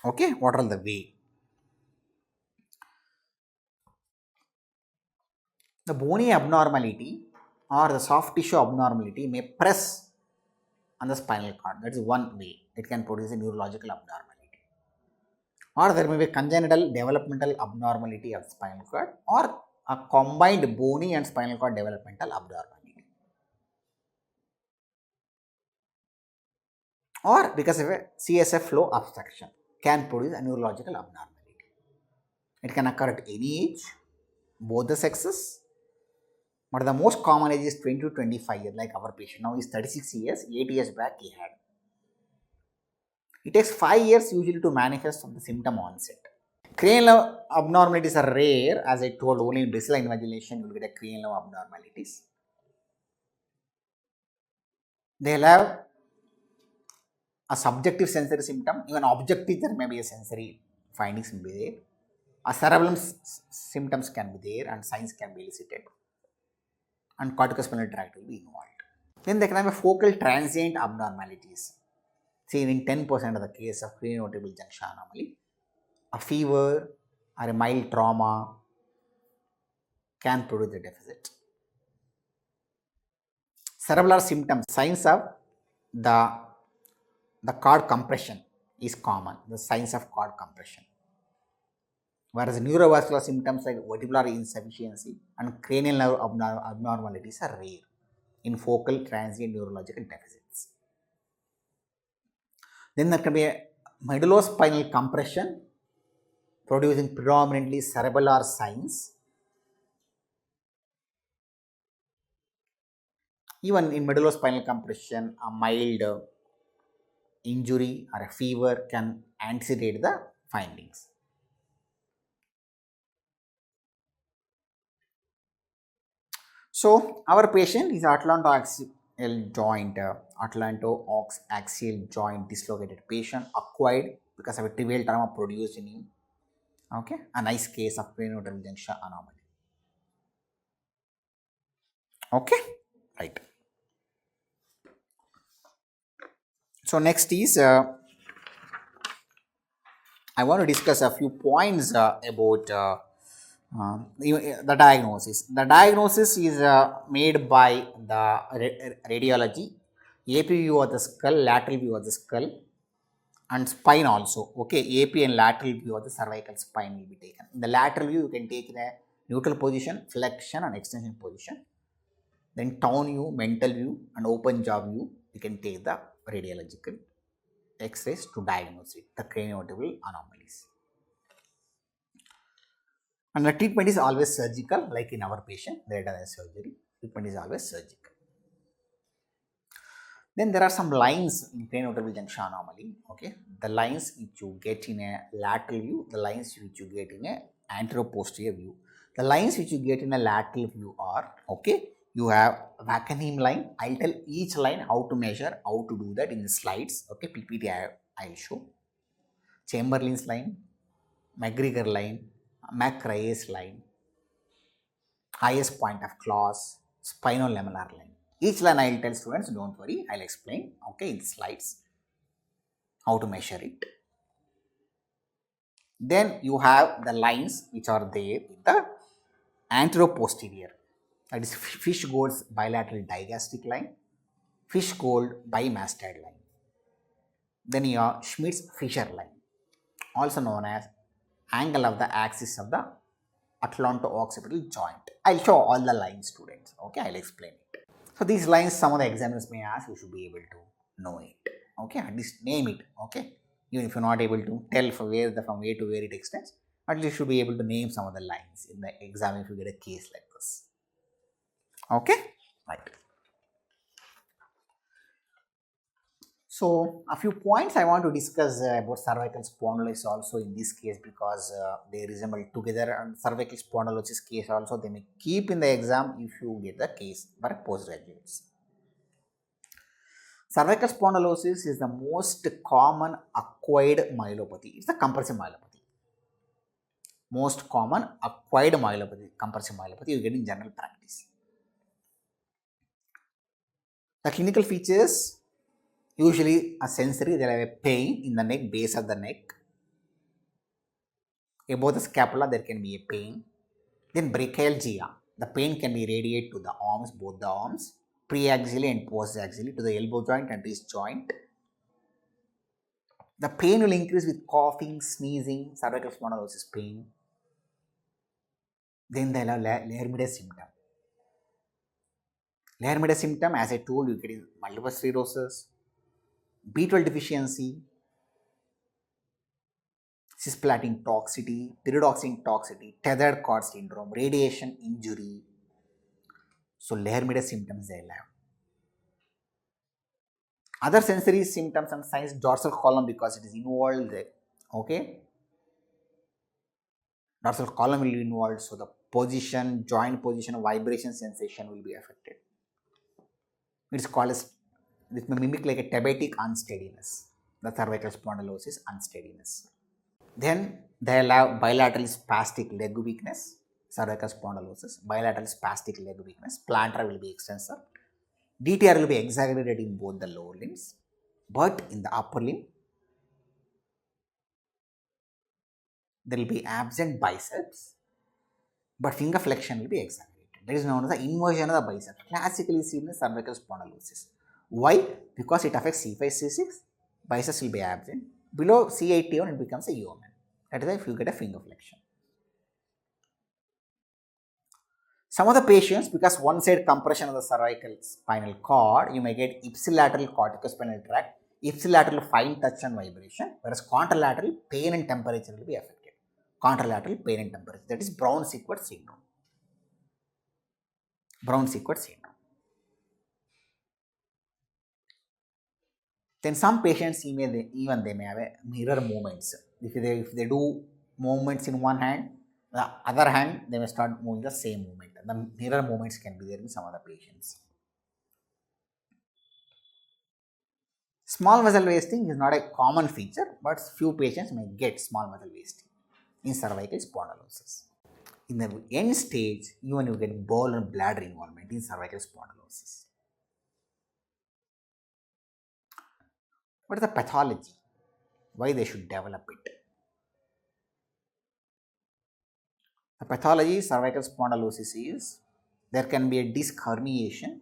Okay, what are the way? The bony abnormality or the soft tissue abnormality may press on the spinal cord. That is one way it can produce a neurological abnormality. Or there may be congenital developmental abnormality of spinal cord or a combined bony and spinal cord developmental abnormality. Or because of a CSF flow obstruction can produce a neurological abnormality. It can occur at any age, both the sexes, but the most common age is 20 to 25 years, like our patient. Now he's 36 years, 8 years back he had. It takes 5 years usually to manifest from the symptom onset. Cranial abnormalities are rare, as I told, only in basilar invagilation you will get a cranial abnormalities. They'll have a subjective sensory symptom, even objective there may be a sensory findings will be there. A cerebellum symptoms can be there and signs can be elicited, and corticospinal tract will be involved. Then they can have a focal transient abnormalities. Seen in 10% of the case of cranio vertebral junction anomaly, a fever or a mild trauma can produce the deficit. Cerebellar symptoms, signs of the cord compression is common, the signs of cord compression. Whereas neurovascular symptoms like vertebral insufficiency and cranial nerve abnormalities are rare in focal transient neurological deficits. Then there can be a medullospinal compression producing predominantly cerebellar signs. Even in medullospinal compression, a mild injury or a fever can anticipate the findings. So our patient is atlanto-axial joint dislocated patient, acquired because of a trivial trauma produced in him. Okay, a nice case of cranio vertebral junction anomaly. Okay, right. So next is I want to discuss a few points about the diagnosis. The diagnosis is made by the radiology, AP view of the skull, lateral view of the skull, and spine also. Okay, AP and lateral view of the cervical spine will be taken. In the lateral view, you can take the neutral position, flexion, and extension position. Then town view, mental view, and open jaw view, you can take the radiological X-rays to diagnose it, the cranio vertebral anomalies. And the treatment is always surgical, like in our patient, they done a surgery. Treatment is always surgical. Then there are some lines in cranio vertebral junction anomaly. Okay, the lines which you get in a lateral view, the lines which you get in a anteroposterior view. The lines which you get in a lateral view are, okay, you have Wackenheim line. I'll tell each line how to measure, how to do that in the slides. Okay, PPT I'll show. Chamberlain's line, McGregor line, McRae's line, highest point of claws, spinolamellar line. Each line I'll tell students, don't worry, I'll explain, okay, in the slides, how to measure it. Then you have the lines which are there with the anteroposterior. That is Fish-Gold's bilateral digastric line, Fish-Gold bimastoid line. Then you have Schmidt's-Fischer line, also known as angle of the axis of the atlanto-occipital joint. I'll show all the lines, students. Okay, I'll explain it. So these lines, some of the examiners may ask, you should be able to know it. Okay, at least name it. Okay, even if you're not able to tell from where to where it extends, at least you should be able to name some of the lines in the exam if you get a case like this. Okay, right. So a few points I want to discuss about cervical spondylosis also in this case, because they resemble together, and cervical spondylosis case also they may keep in the exam if you get the case for postgraduates. Cervical spondylosis is the most common acquired myelopathy. It's the compressive myelopathy. Most common acquired myelopathy, compressive myelopathy you get in general practice. The clinical features, usually a sensory, they have a pain in the neck, base of the neck. Above the scapula there can be a pain. Then brachyalgia, the pain can be radiate to the arms, both the arms, preaxially and postaxially to the elbow joint and wrist joint. The pain will increase with coughing, sneezing, cervical spondylosis pain. Then they'll have Lermidis symptom. Lermidis symptom, as I told you, get in multiple sclerosis, B12 deficiency, cisplatin toxicity, pyridoxine toxicity, tethered cord syndrome, radiation injury. So Lermidis symptoms they'll have. Other sensory symptoms and signs, dorsal column, because it is involved there. Okay, dorsal column will be involved, so the position, joint position, vibration sensation will be affected. It's called as, it may mimic like a tabatic unsteadiness, the cervical spondylosis unsteadiness. Then they'll have bilateral spastic leg weakness, cervical spondylosis, bilateral spastic leg weakness, plantar will be extensor, DTR will be exaggerated in both the lower limbs, but in the upper limb there will be absent biceps, but finger flexion will be exaggerated. That is known as the inversion of the biceps, classically seen in cervical spondylosis. Why? Because it affects C5, C6, biceps will be absent. Below C8, it becomes a UMN. That is why if you get a finger flexion. Some of the patients, because one side compression of the cervical spinal cord, you may get ipsilateral corticospinal tract, ipsilateral fine touch and vibration, whereas contralateral pain and temperature will be affected. Contralateral pain and temperature, that is Brown-Sequard syndrome. Brown-Sequard syndrome. Then some patients even they may have a mirror movements. If they do movements in one hand, the other hand they may start moving the same movement. The mirror movements can be there in some other patients. Small vessel wasting is not a common feature, but few patients may get small vessel wasting in cervical spondylosis. In the end stage, even you get bowel and bladder involvement in cervical spondylosis. What is the pathology? Why they should develop it? The pathology cervical spondylosis is there can be a disc herniation,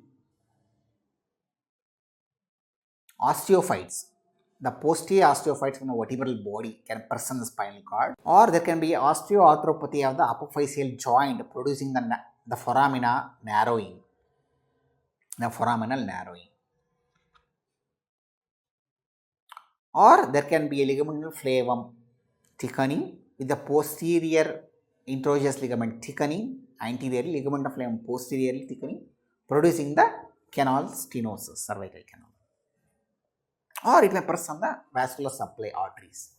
osteophytes. The posterior osteophytes from the vertebral body can press on the spinal cord, or there can be osteoarthropathy of the apophyseal joint producing the foramina narrowing, the foraminal narrowing. Or there can be a ligamental flavum thickening with the posterior introsus ligament thickening, anteriorly, ligamental flavum posteriorly thickening, producing the canal stenosis, cervical canal. Or it may press on the vascular supply arteries.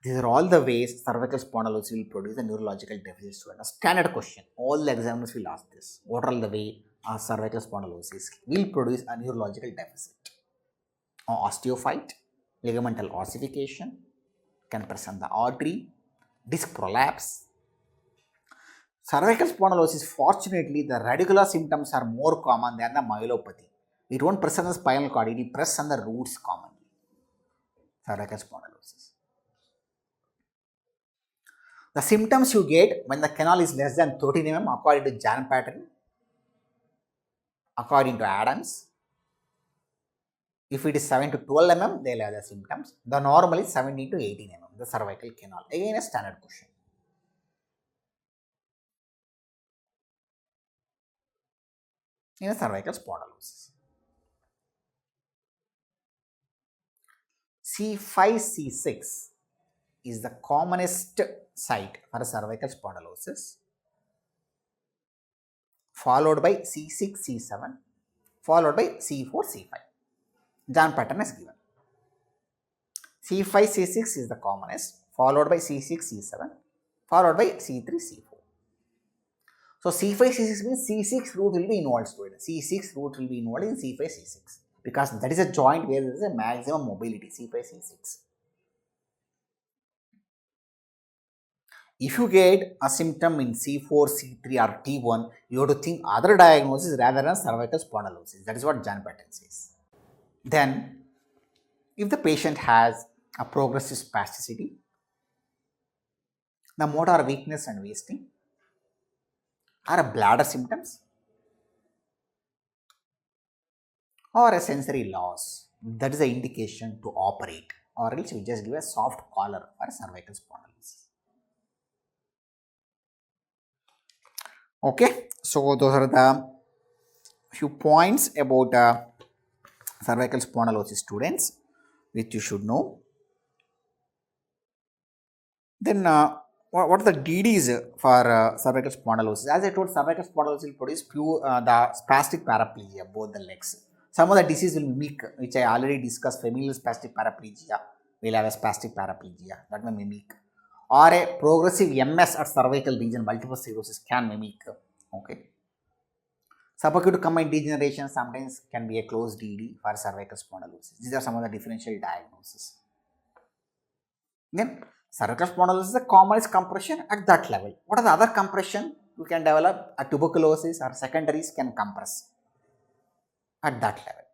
These are all the ways cervical spondylosis will produce a neurological deficit. A standard question, all the examiners will ask this. What are all the way cervical spondylosis will produce a neurological deficit? Osteophyte, ligamental ossification, can present the artery, disc prolapse. Cervical spondylosis, fortunately, the radicular symptoms are more common than the myelopathy. It won't press on the spinal cord, it presses on the roots commonly. Cervical spondylosis. The symptoms you get when the canal is less than 13 mm according to Jan pattern, according to Adams. If it is 7 to 12 mm, they will have the symptoms. The normal is 17 to 18 mm, the cervical canal. Again, a standard question. In a cervical spondylosis. C5, C6 is the commonest site for cervical spondylosis, followed by C6, C7, followed by C4, C5. John pattern is given. C5, C6 is the commonest, followed by C6, C7, followed by C3, C4. So C5, C6 means C6 root will be involved, student. C6 root will be involved in C5, C6 because that is a joint where there is a maximum mobility, C5, C6. If you get a symptom in C4, C3 or T1, you have to think other diagnosis rather than cervical spondylosis. That is what John pattern says. Then, if the patient has a progressive spasticity, the motor weakness and wasting, or a bladder symptoms, or a sensory loss, that is the indication to operate, or else we just give a soft collar for cervical spondylosis. Okay, so those are the few points about cervical spondylosis, students, which you should know. Then what are the DDs for cervical spondylosis? As I told, cervical spondylosis will produce the spastic paraplegia, both the legs. Some of the disease will mimic, which I already discussed. Familial spastic paraplegia will have a spastic paraplegia that may mimic, or a progressive MS at cervical region, multiple sclerosis can mimic. Okay. Subacute combined degeneration sometimes can be a closed DD for cervical spondylosis. These are some of the differential diagnoses. Then cervical spondylosis is the commonest compression at that level. What are the other compression you can develop? A tuberculosis or secondaries can compress at that level.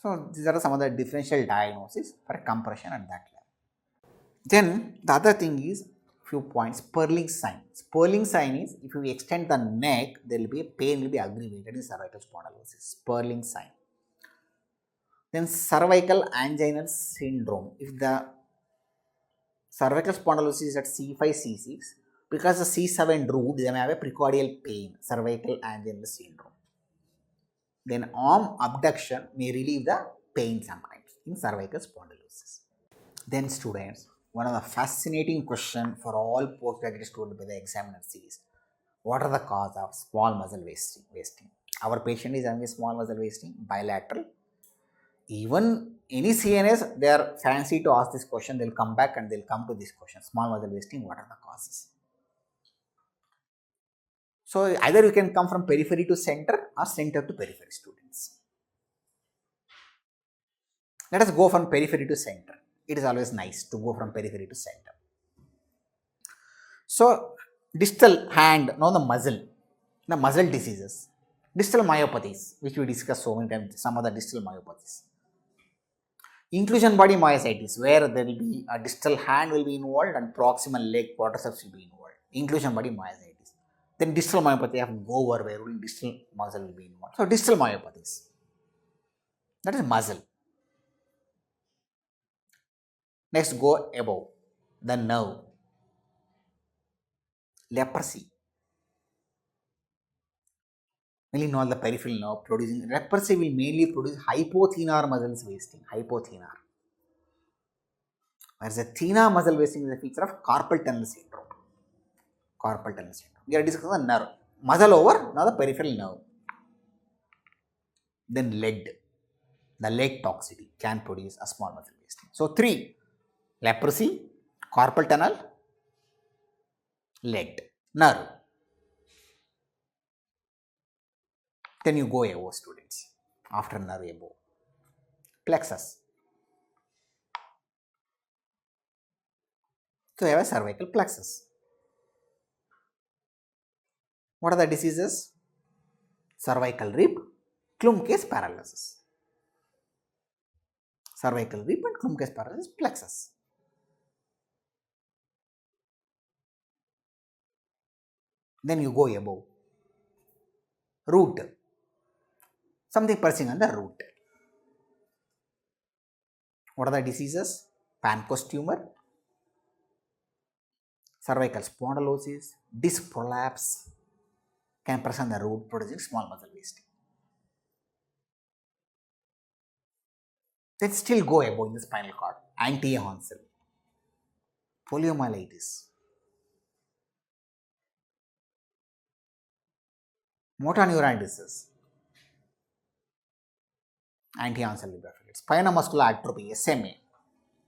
So these are some of the differential diagnoses for compression at that level. Then the other thing is few points. Purling sign. Purling sign is if you extend the neck, there will be a pain will be aggravated in cervical spondylosis. Purling sign. Then cervical anginal syndrome. If the cervical spondylosis is at C5, C6, because the C7 root, they may have a precordial pain, cervical anginal syndrome. Then arm abduction may relieve the pain sometimes in cervical spondylosis. Then students, one of the fascinating question for all postgraduate students by the examiners is, what are the cause of small muscle wasting? Our patient is having a small muscle wasting, bilateral. Even any CNS, they are fancy to ask this question, they'll come back and they'll come to this question, small muscle wasting, what are the causes? So either you can come from periphery to center or center to periphery, students. Let us go from periphery to center. It is always nice to go from periphery to center. So distal hand, now the muscle diseases, distal myopathies, which we discussed so many times, some of the distal myopathies. Inclusion body myositis, where there will be a distal hand will be involved and proximal leg quadriceps will be involved. Inclusion body myositis. Then distal myopathy of Gower, where only distal muscle will be involved. So distal myopathies. That is muscle. Next, go above the nerve. Leprosy. Mainly not the peripheral nerve producing. Leprosy will mainly produce hypothenar muscles wasting. Hypothenar. Whereas the thenar muscle wasting is a feature of carpal tunnel syndrome. Carpal tunnel syndrome. We are discussing the nerve. Muscle over, now the peripheral nerve. Then lead. The lead toxicity can produce a small muscle wasting. So 3, leprosy, carpal tunnel, lead, nerve. Then you go above, students. After nerve above. Plexus. So you have a cervical plexus. What are the diseases? Cervical rib, Klumpke's paralysis. Cervical rib and Klumpke's paralysis, plexus. Then you go above. Root. Something pressing on the root. What are the diseases? Pancreas tumor, cervical spondylosis, disc prolapse can press on the root producing small muscle wasting. Then still go above in the spinal cord. Anti-Honsel, poliomyelitis, motor neuron disease, Anti-horn cell will be affected. Spinal muscular atrophy, SMA,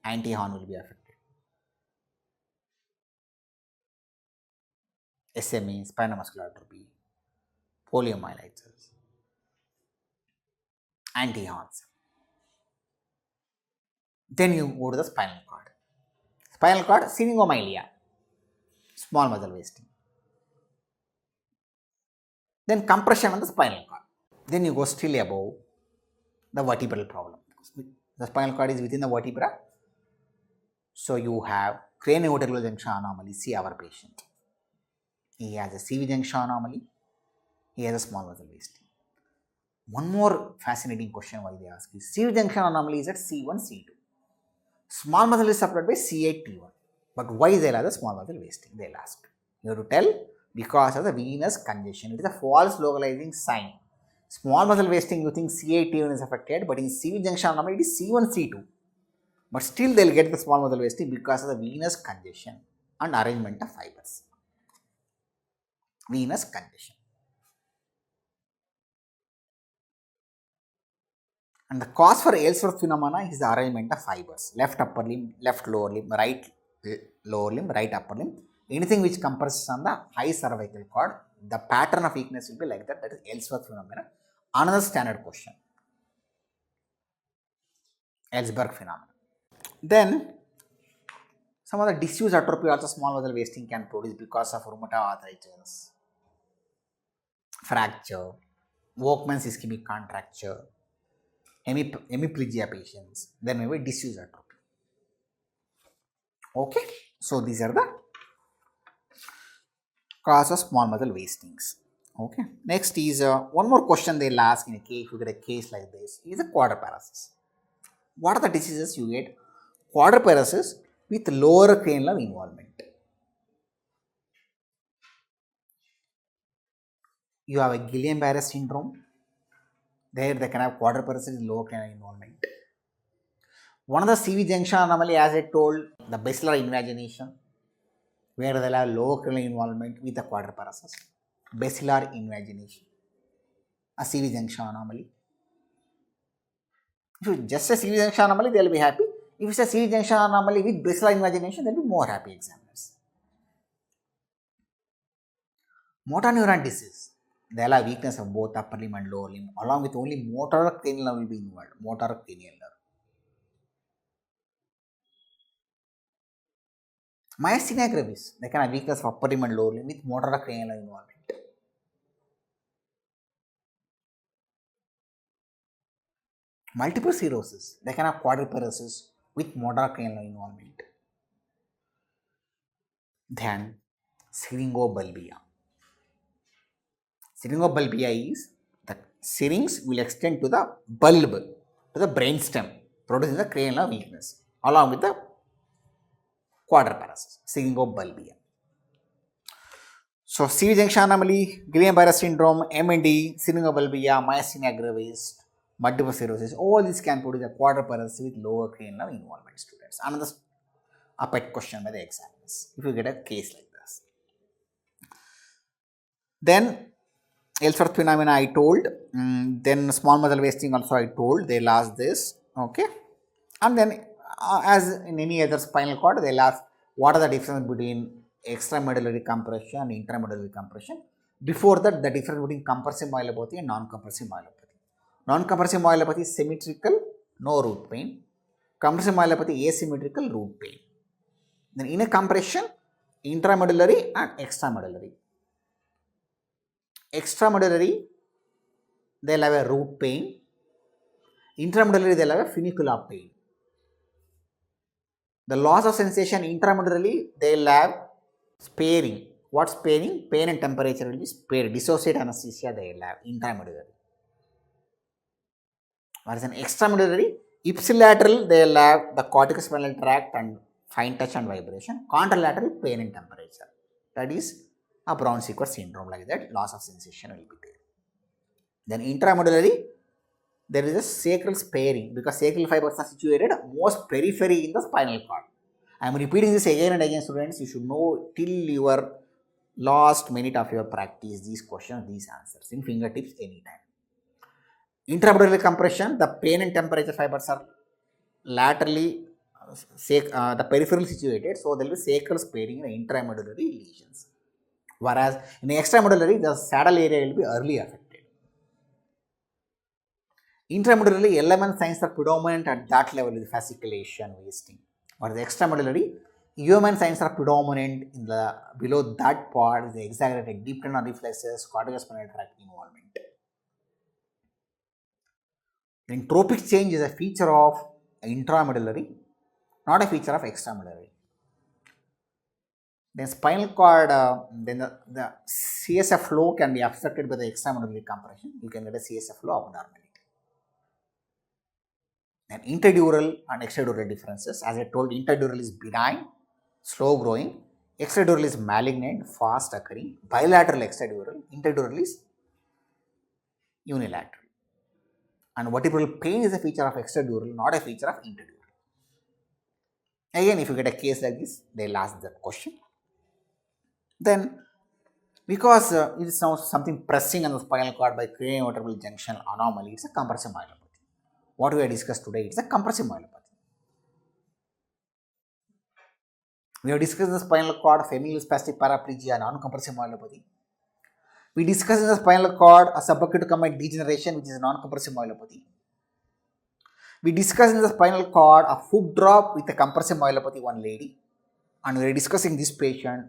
anti-horn will be affected. SMA, spinal muscular atrophy, poliomyelitis, anti-horns. Then you go to the spinal cord. Spinal cord, syringomyelia, small muscle wasting. Then compression on the spinal cord. Then you go still above the vertebral problem. The spinal cord is within the vertebra. So you have Cranio Vertebral Junction Anomaly. See our patient. He has a CV junction anomaly. He has a small muscle wasting. One more fascinating question why they ask is CV junction anomaly is at C1, C2. Small muscle is supplied by C8, T1. But why they'll have the small muscle wasting? They'll ask. You have to tell because of the venous congestion. It is a false localizing sign. Small muscle wasting, you think C8, T1 is affected, but in CV junction anomaly, it is C1, C2. But still they'll get the small muscle wasting because of the venous congestion and arrangement of fibers. Venous congestion. And the cause for Ellsworth phenomena is the arrangement of fibers. Left upper limb, left lower limb, right lower limb, right upper limb. Anything which compresses on the high cervical cord, the pattern of weakness will be like that. That is Ellsworth phenomena. Another standard question. Ellsberg phenomena. Then some of the diffuse atrophy also small muscle wasting can produce because of rheumatoid arthritis, fracture, Volkmann's ischemic contracture, hemiplegia patients. There may be diffuse atrophy. Okay, so these are the cause of small muscle wastings. Okay, next is one more question they'll ask in a case. You get a case like this is a quadriparesis. What are the diseases you get? Quadriparesis with lower cranial involvement. You have a Guillain-Barré syndrome. There they can have quadriparesis with lower cranial involvement. One of the CV junction anomaly, as I told, the basilar invagination, where they'll have lower cranial involvement with the quadriparesis. Basilar invagination, a CV junction anomaly. If you just a CV junction anomaly, they'll be happy. If it's a CV junction anomaly with basilar invagination, they'll be more happy examiners. Motor neuron disease, they'll have weakness of both upper limb and lower limb, along with only motor cranial nerve will be involved. Motor cranial nerve. Myasthenia gravis, they can have weakness of upper limb and lower limb with motor cranial nerve involvement. Multiple sclerosis, they can have quadriparesis with motor cranial nerve involvement. Then syringobulbia. Syringobulbia is the syrinx will extend to the bulb, to the brainstem, producing the cranial nerve weakness along with the quadriparesis, syringobulbia. So, CV junction anomaly, Guillain-Barré syndrome, MND, syringobulbia, myasthenia gravis, multiple sclerosis, all these can produce a quadriparesis with lower cranial nerve involvement, students. Another a pet question by the examiners if you get a case like this. Then Ellsworth phenomena I told, then small muscle wasting also I told, they'll ask this, okay. And then as in any other spinal cord, they'll ask what are the difference between extramedullary compression and intramedullary compression. Before that, the difference between compressive myelopathy and non-compressive myelopathy. Non-compressive myelopathy is symmetrical, no root pain. Compressive myelopathy asymmetrical, root pain. Then in a compression, intramedullary and extramedullary. Extramedullary, they'll have a root pain. Intramedullary, they'll have a funicular pain. The loss of sensation intramedullary, they'll have sparing. What sparing? Pain and temperature will be spared. Dissociate anesthesia, they'll have intramedullary. Whereas an extramedullary, ipsilateral, they'll have the corticospinal tract and fine touch and vibration. Contralateral, pain and temperature. That is a Brown-Sequard syndrome, like that, loss of sensation will be there. Then intramedullary, there is a sacral sparing because sacral fibers are situated most periphery in the spinal cord. I am repeating this again and again, students. You should know till your last minute of your practice these questions, these answers in fingertips anytime. Intramedullary compression, the pain and temperature fibers are laterally the peripheral situated, so there will be sacral sparing in intramedullary lesions. Whereas in extramedullary, the saddle area will be early affected. Intramedullary, element signs are predominant at that level with fasciculation, wasting. Whereas extramedullary, human signs are predominant in the below that part, the exaggerated deep tendon reflexes, corticospinal tract involvement. Then tropic change is a feature of intramedullary, not a feature of extramedullary. Then spinal cord, then the CSF flow can be obstructed by the extramedullary compression. You can get a CSF flow abnormality. Then interdural and extradural differences. As I told, interdural is benign, slow growing. Extradural is malignant, fast occurring. Bilateral extradural. Interdural is unilateral. And vertebral pain is a feature of extradural, not a feature of interdural. Again, if you get a case like this, they'll ask that question. Then, because it is now something pressing on the spinal cord by Cranio Vertebral Junction anomaly, it's a compressive myelopathy. What we have discussed today, it's a compressive myelopathy. We have discussed the spinal cord, familial spastic paraplegia, non-compressive myelopathy. We discussed in the spinal cord a subacute combined degeneration, which is a non-compressive myelopathy. We discussed in the spinal cord a foot drop with a compressive myelopathy, one lady. And we are discussing this patient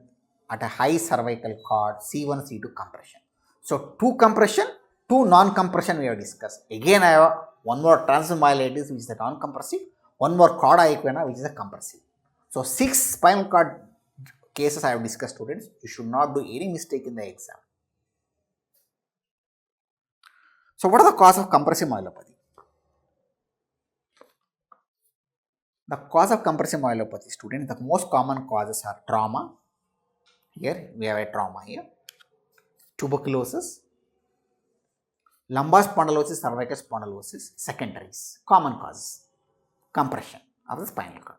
at a high cervical cord, C1, C2 compression. So, 2 compression, 2 non-compression we have discussed. Again, I have one more transverse myelitis, which is a non-compressive, one more chorda equina, which is a compressive. So, 6 spinal cord cases I have discussed, students. You should not do any mistake in the exam. So, what are the cause of compressive myelopathy? The cause of compressive myelopathy, students, the most common causes are trauma. Here we have a trauma here. Tuberculosis, lumbar spondylosis, cervical spondylosis, secondaries, common causes, compression of the spinal cord.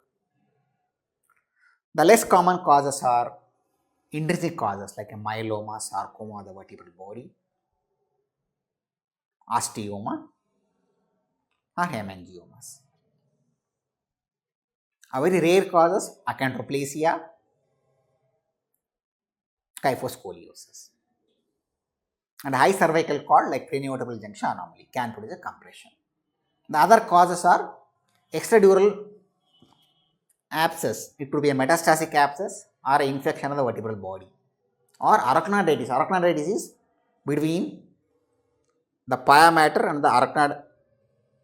The less common causes are intrinsic causes like a myeloma, sarcoma of the vertebral body, osteoma, or hemangiomas. A very rare causes, achondroplasia, kyphoscoliosis. And high cervical cord like Cranio Vertebral Junction anomaly can produce a compression. The other causes are extradural abscess. It could be a metastatic abscess or an infection of the vertebral body, or arachnoiditis. Arachnoiditis is between the pia mater and the arachnoid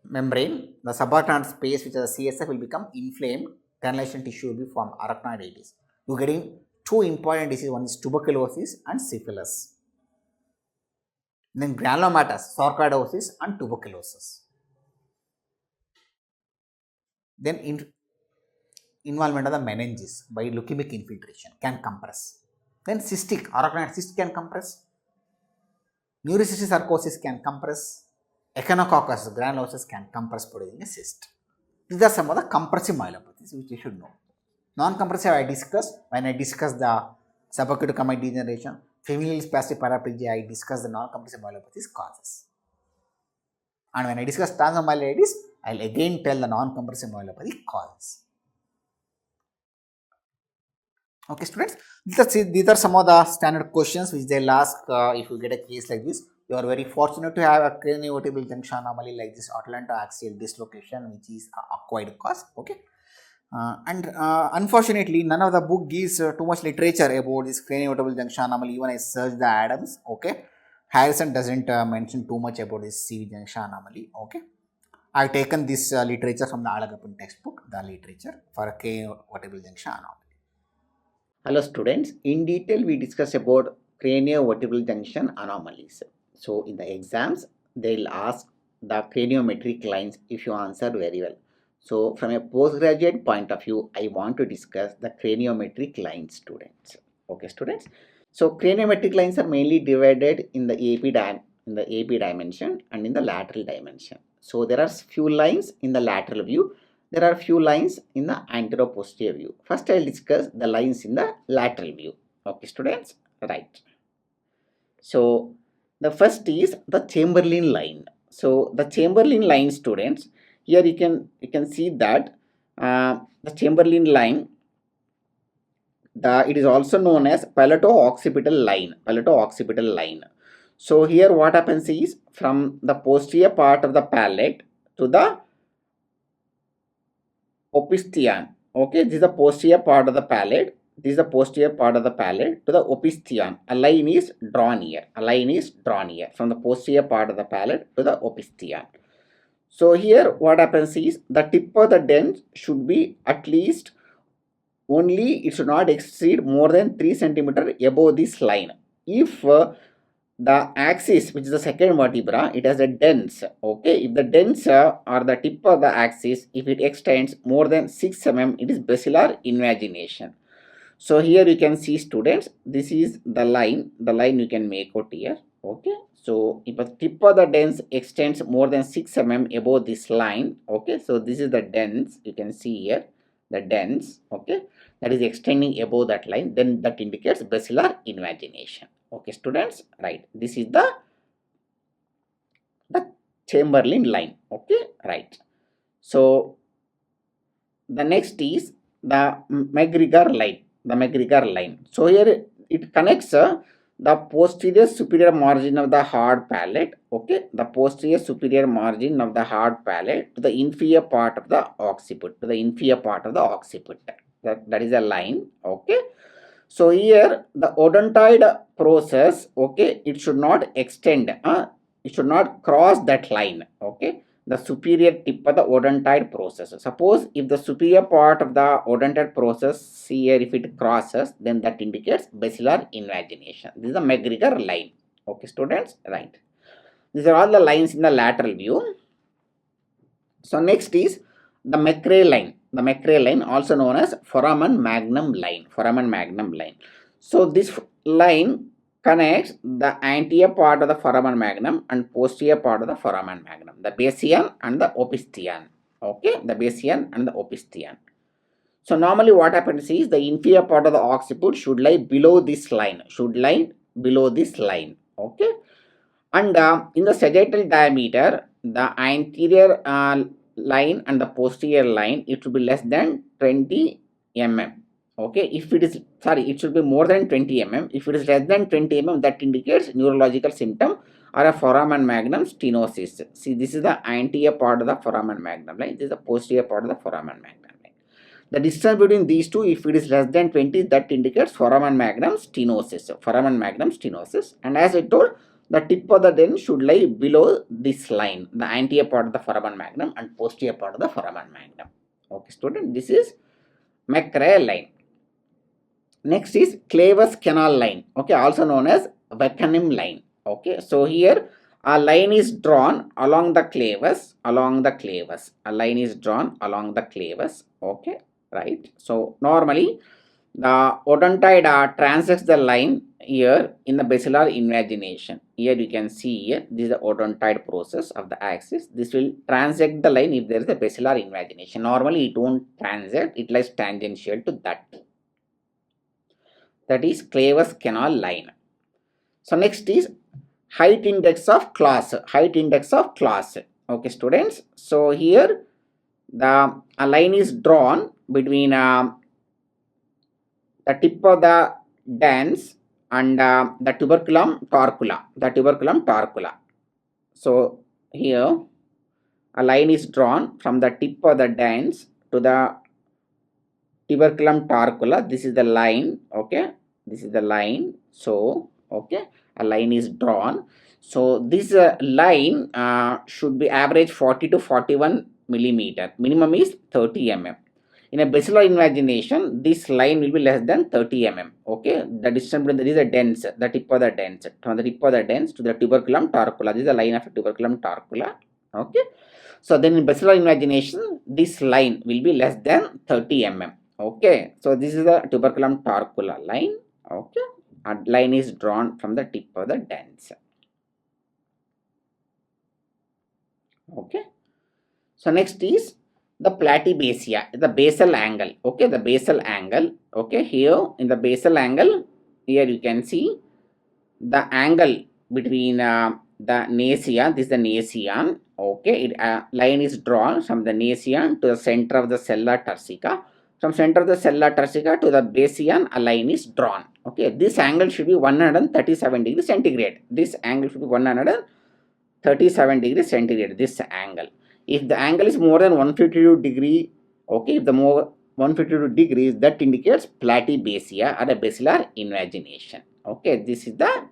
membrane. The subarachnoid space, which is the CSF, will become inflamed. Granulation tissue will be formed. Arachnoiditis. You are getting 2 important diseases. One is tuberculosis and syphilis. Then granulomatous, sarcoidosis and tuberculosis. Then involvement of the meninges by leukemic infiltration can compress. Then cystic, arachnoid cyst can compress. Neurocystic sarcosis can compress. Echinococcus granulosis can compress, producing a cyst. These are some of the compressive myelopathies which you should know. Non-compressive I discussed when I discussed the subacute combined degeneration. Familial spastic paraplegia, I discussed the non-compressive myelopathies causes. And when I discuss transverse myelitis, I will again tell the non-compressive myelopathy causes. Okay, students, these are some of the standard questions which they will ask if you get a case like this. You are very fortunate to have a Cranio Vertebral Junction anomaly like this atlantoaxial dislocation, which is acquired cause. Okay. Unfortunately, none of the book gives too much literature about this Cranio Vertebral Junction anomaly. Even I searched the Adams, okay. Harrison doesn't mention too much about this CV junction anomaly, okay. I have taken this literature from the Alagappan textbook, the literature for Cranio Vertebral Junction anomaly. Hello students, in detail we discuss about Cranio Vertebral Junction anomalies. So in the exams, they will ask the craniometric lines if you answer very well. So, from a postgraduate point of view, I want to discuss the craniometric lines, students. Okay, students. So, craniometric lines are mainly divided in the AP dimension and in the lateral dimension. So, there are few lines in the lateral view. There are few lines in the anteroposterior view. First, I will discuss the lines in the lateral view. Okay, students. Right. So, the first is the Chamberlain line. So the Chamberlain line, students, here you can see that the Chamberlain line, it is also known as palato-occipital line. Palato-occipital line. So here what happens is, from the posterior part of the palate to the opistheon. Okay, this is the posterior part of the palate. This is the posterior part of the palate to the opistheon. A line is drawn here. A line is drawn here from the posterior part of the palate to the opistheon. So here what happens is, the tip of the dent should be at least, only it should not exceed more than 3 centimeter above this line. If the axis, which is the second vertebra, it has a dents. Okay, if the dents or the tip of the axis, if it extends more than 6 mm, it is basilar invagination. So here you can see, students, this is the line you can make out here. Okay, so if the tip of the dents extends more than 6 mm above this line, okay, so this is the dents, you can see here the dents, okay, that is extending above that line, then that indicates basilar invagination. Okay, students, right, this is the Chamberlain line. Okay, right. So the next is the McGregor line. So here it connects the posterior superior margin of the hard palate, okay, the posterior superior margin of the hard palate to the inferior part of the occiput, that is a line. Okay, so here the odontoid process, okay, it should not extend, it should not cross that line. Okay, the superior tip of the odontoid process. Suppose if the superior part of the odontoid process here, if it crosses, then that indicates basilar invagination. This is the McGregor line. Okay, students, right. These are all the lines in the lateral view. So next is the McRae line, also known as foramen magnum line. So this line connects the anterior part of the foramen magnum and posterior part of the foramen magnum, the bastion and the opistheon. Okay, the bastion and the opistheon. So normally what happens is, the inferior part of the occiput should lie below this line. Okay, and in the sagittal diameter, the anterior line and the posterior line, it should be less than 20 mm. Okay, if it is, it should be more than 20 mm. If it is less than 20 mm, that indicates neurological symptom or a foramen magnum stenosis. See, this is the anterior part of the foramen magnum line. This is the posterior part of the foramen magnum line. The distance between these two, if it is less than 20, that indicates foramen magnum stenosis. And as I told, the tip of the dent should lie below this line, the anterior part of the foramen magnum and posterior part of the foramen magnum. Okay, student, this is McRae line. Next is Clavis canal line. Okay, also known as Wackenham line. Okay, so here a line is drawn along the clavis. A line is drawn along the clavis. Okay, right. So normally the odontoid transects the line here in the basilar invagination. Here you can see here, this is the odontoid process of the axis. This will transect the line if there is a basilar invagination. Normally it won't transect, it lies tangential to that. That is Clavis canal line. So next is height index of class. Okay, students. So here a line is drawn between the tip of the dents and the tuberculum torcula. So here a line is drawn from the tip of the dents to the tuberculum torcula. This is the line. Okay, this is the line. So okay, a line is drawn. So this line should be average 40 to 41 millimeter. Minimum is 30 mm. In a basilar invagination, this line will be less than 30 mm. Okay, the distance between, there is a dents, the tip of the dents, from the tip of the dents to the tuberculum torcula. This is the line of a tuberculum torcula. Okay, so then in basilar invagination, this line will be less than 30 mm. Okay, so this is the tuberculum torcula line. Okay, a line is drawn from the tip of the dents. Okay, so next is the platybasia, the basal angle. Okay, the basal angle. Okay, here in the basal angle, here you can see the angle between the nasia, this is the nasion, okay, line is drawn from the nasion to the center of the cella turcica. From center of the cella turcica to the basion, a line is drawn. Okay, this angle should be 137 degrees centigrade. This angle should be 137 degrees centigrade. This angle. If the angle is more than 152 degree, okay, if the more 152 degrees, that indicates platybasia or a basilar invagination. Okay, this is the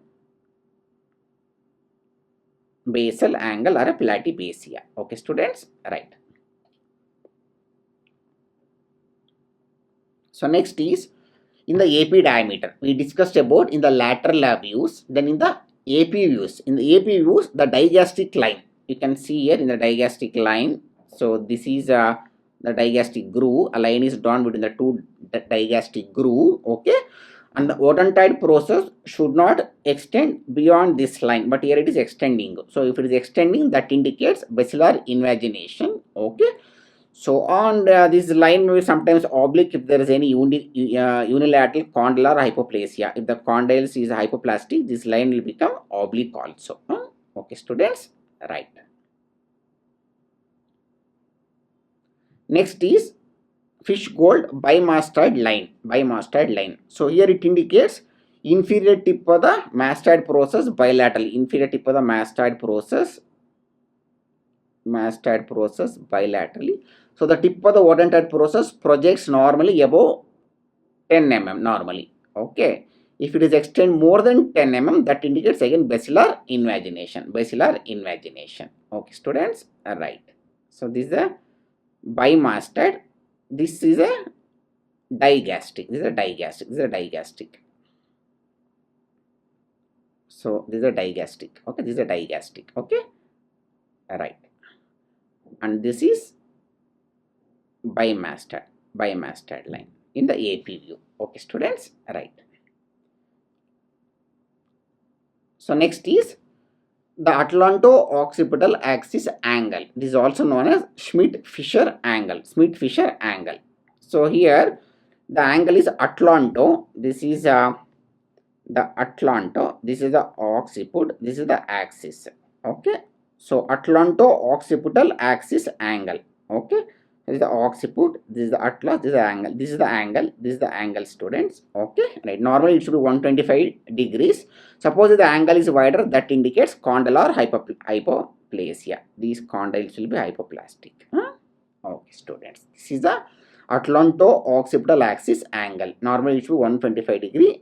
basal angle or a platybasia. Okay, students, right. So next is in the AP diameter. We discussed about in the lateral views, then in the AP views. In the AP views, the digastric line. You can see here in the digastric line. So this is the digastric groove. A line is drawn between the two digastric groove. Okay. And the odontide process should not extend beyond this line, but here it is extending. So if it is extending, that indicates basilar invagination. Okay. So on this line may be sometimes oblique if there is any unilateral condylar hypoplasia. If the condyles is hypoplastic, this line will become oblique also. Okay, students, right. Next is Fish-Gold bimastoid line. So here it indicates inferior tip of the mastoid process bilaterally. Inferior tip of the mastoid process bilaterally. So the tip of the odontide process projects normally above 10 mm normally. Okay. If it is extend more than 10 mm, that indicates again basilar invagination. Okay, students, right. So this is a bimastoid. This is a digastric. So this is a digastric. Okay, this is a digastric. Okay, right. And this is bimastoid line in the AP view. Okay, students, right. So next is the atlanto-occipital axis angle. This is also known as Schmidt-Fischer angle. So here the angle is atlanto. This is the atlanto. This is the occiput. This is the axis. Okay. So atlanto-occipital axis angle. Okay. This is the occiput. This is the atlas. This is the angle. This is the angle. This is the angle, students. Okay. Right. Normally it should be 125 degrees. Suppose the angle is wider, that indicates condylar hypoplasia. These condyles will be hypoplastic. Okay, students. This is the atlanto-occipital axis angle. Normally it should be 125 degrees.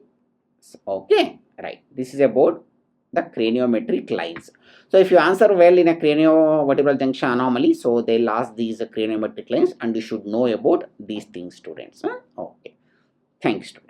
Okay. Right. This is about the craniometric lines. So if you answer well in a cranio vertebral junction anomaly, so they'll ask these craniometric lines and you should know about these things, students. Okay. Thanks, students.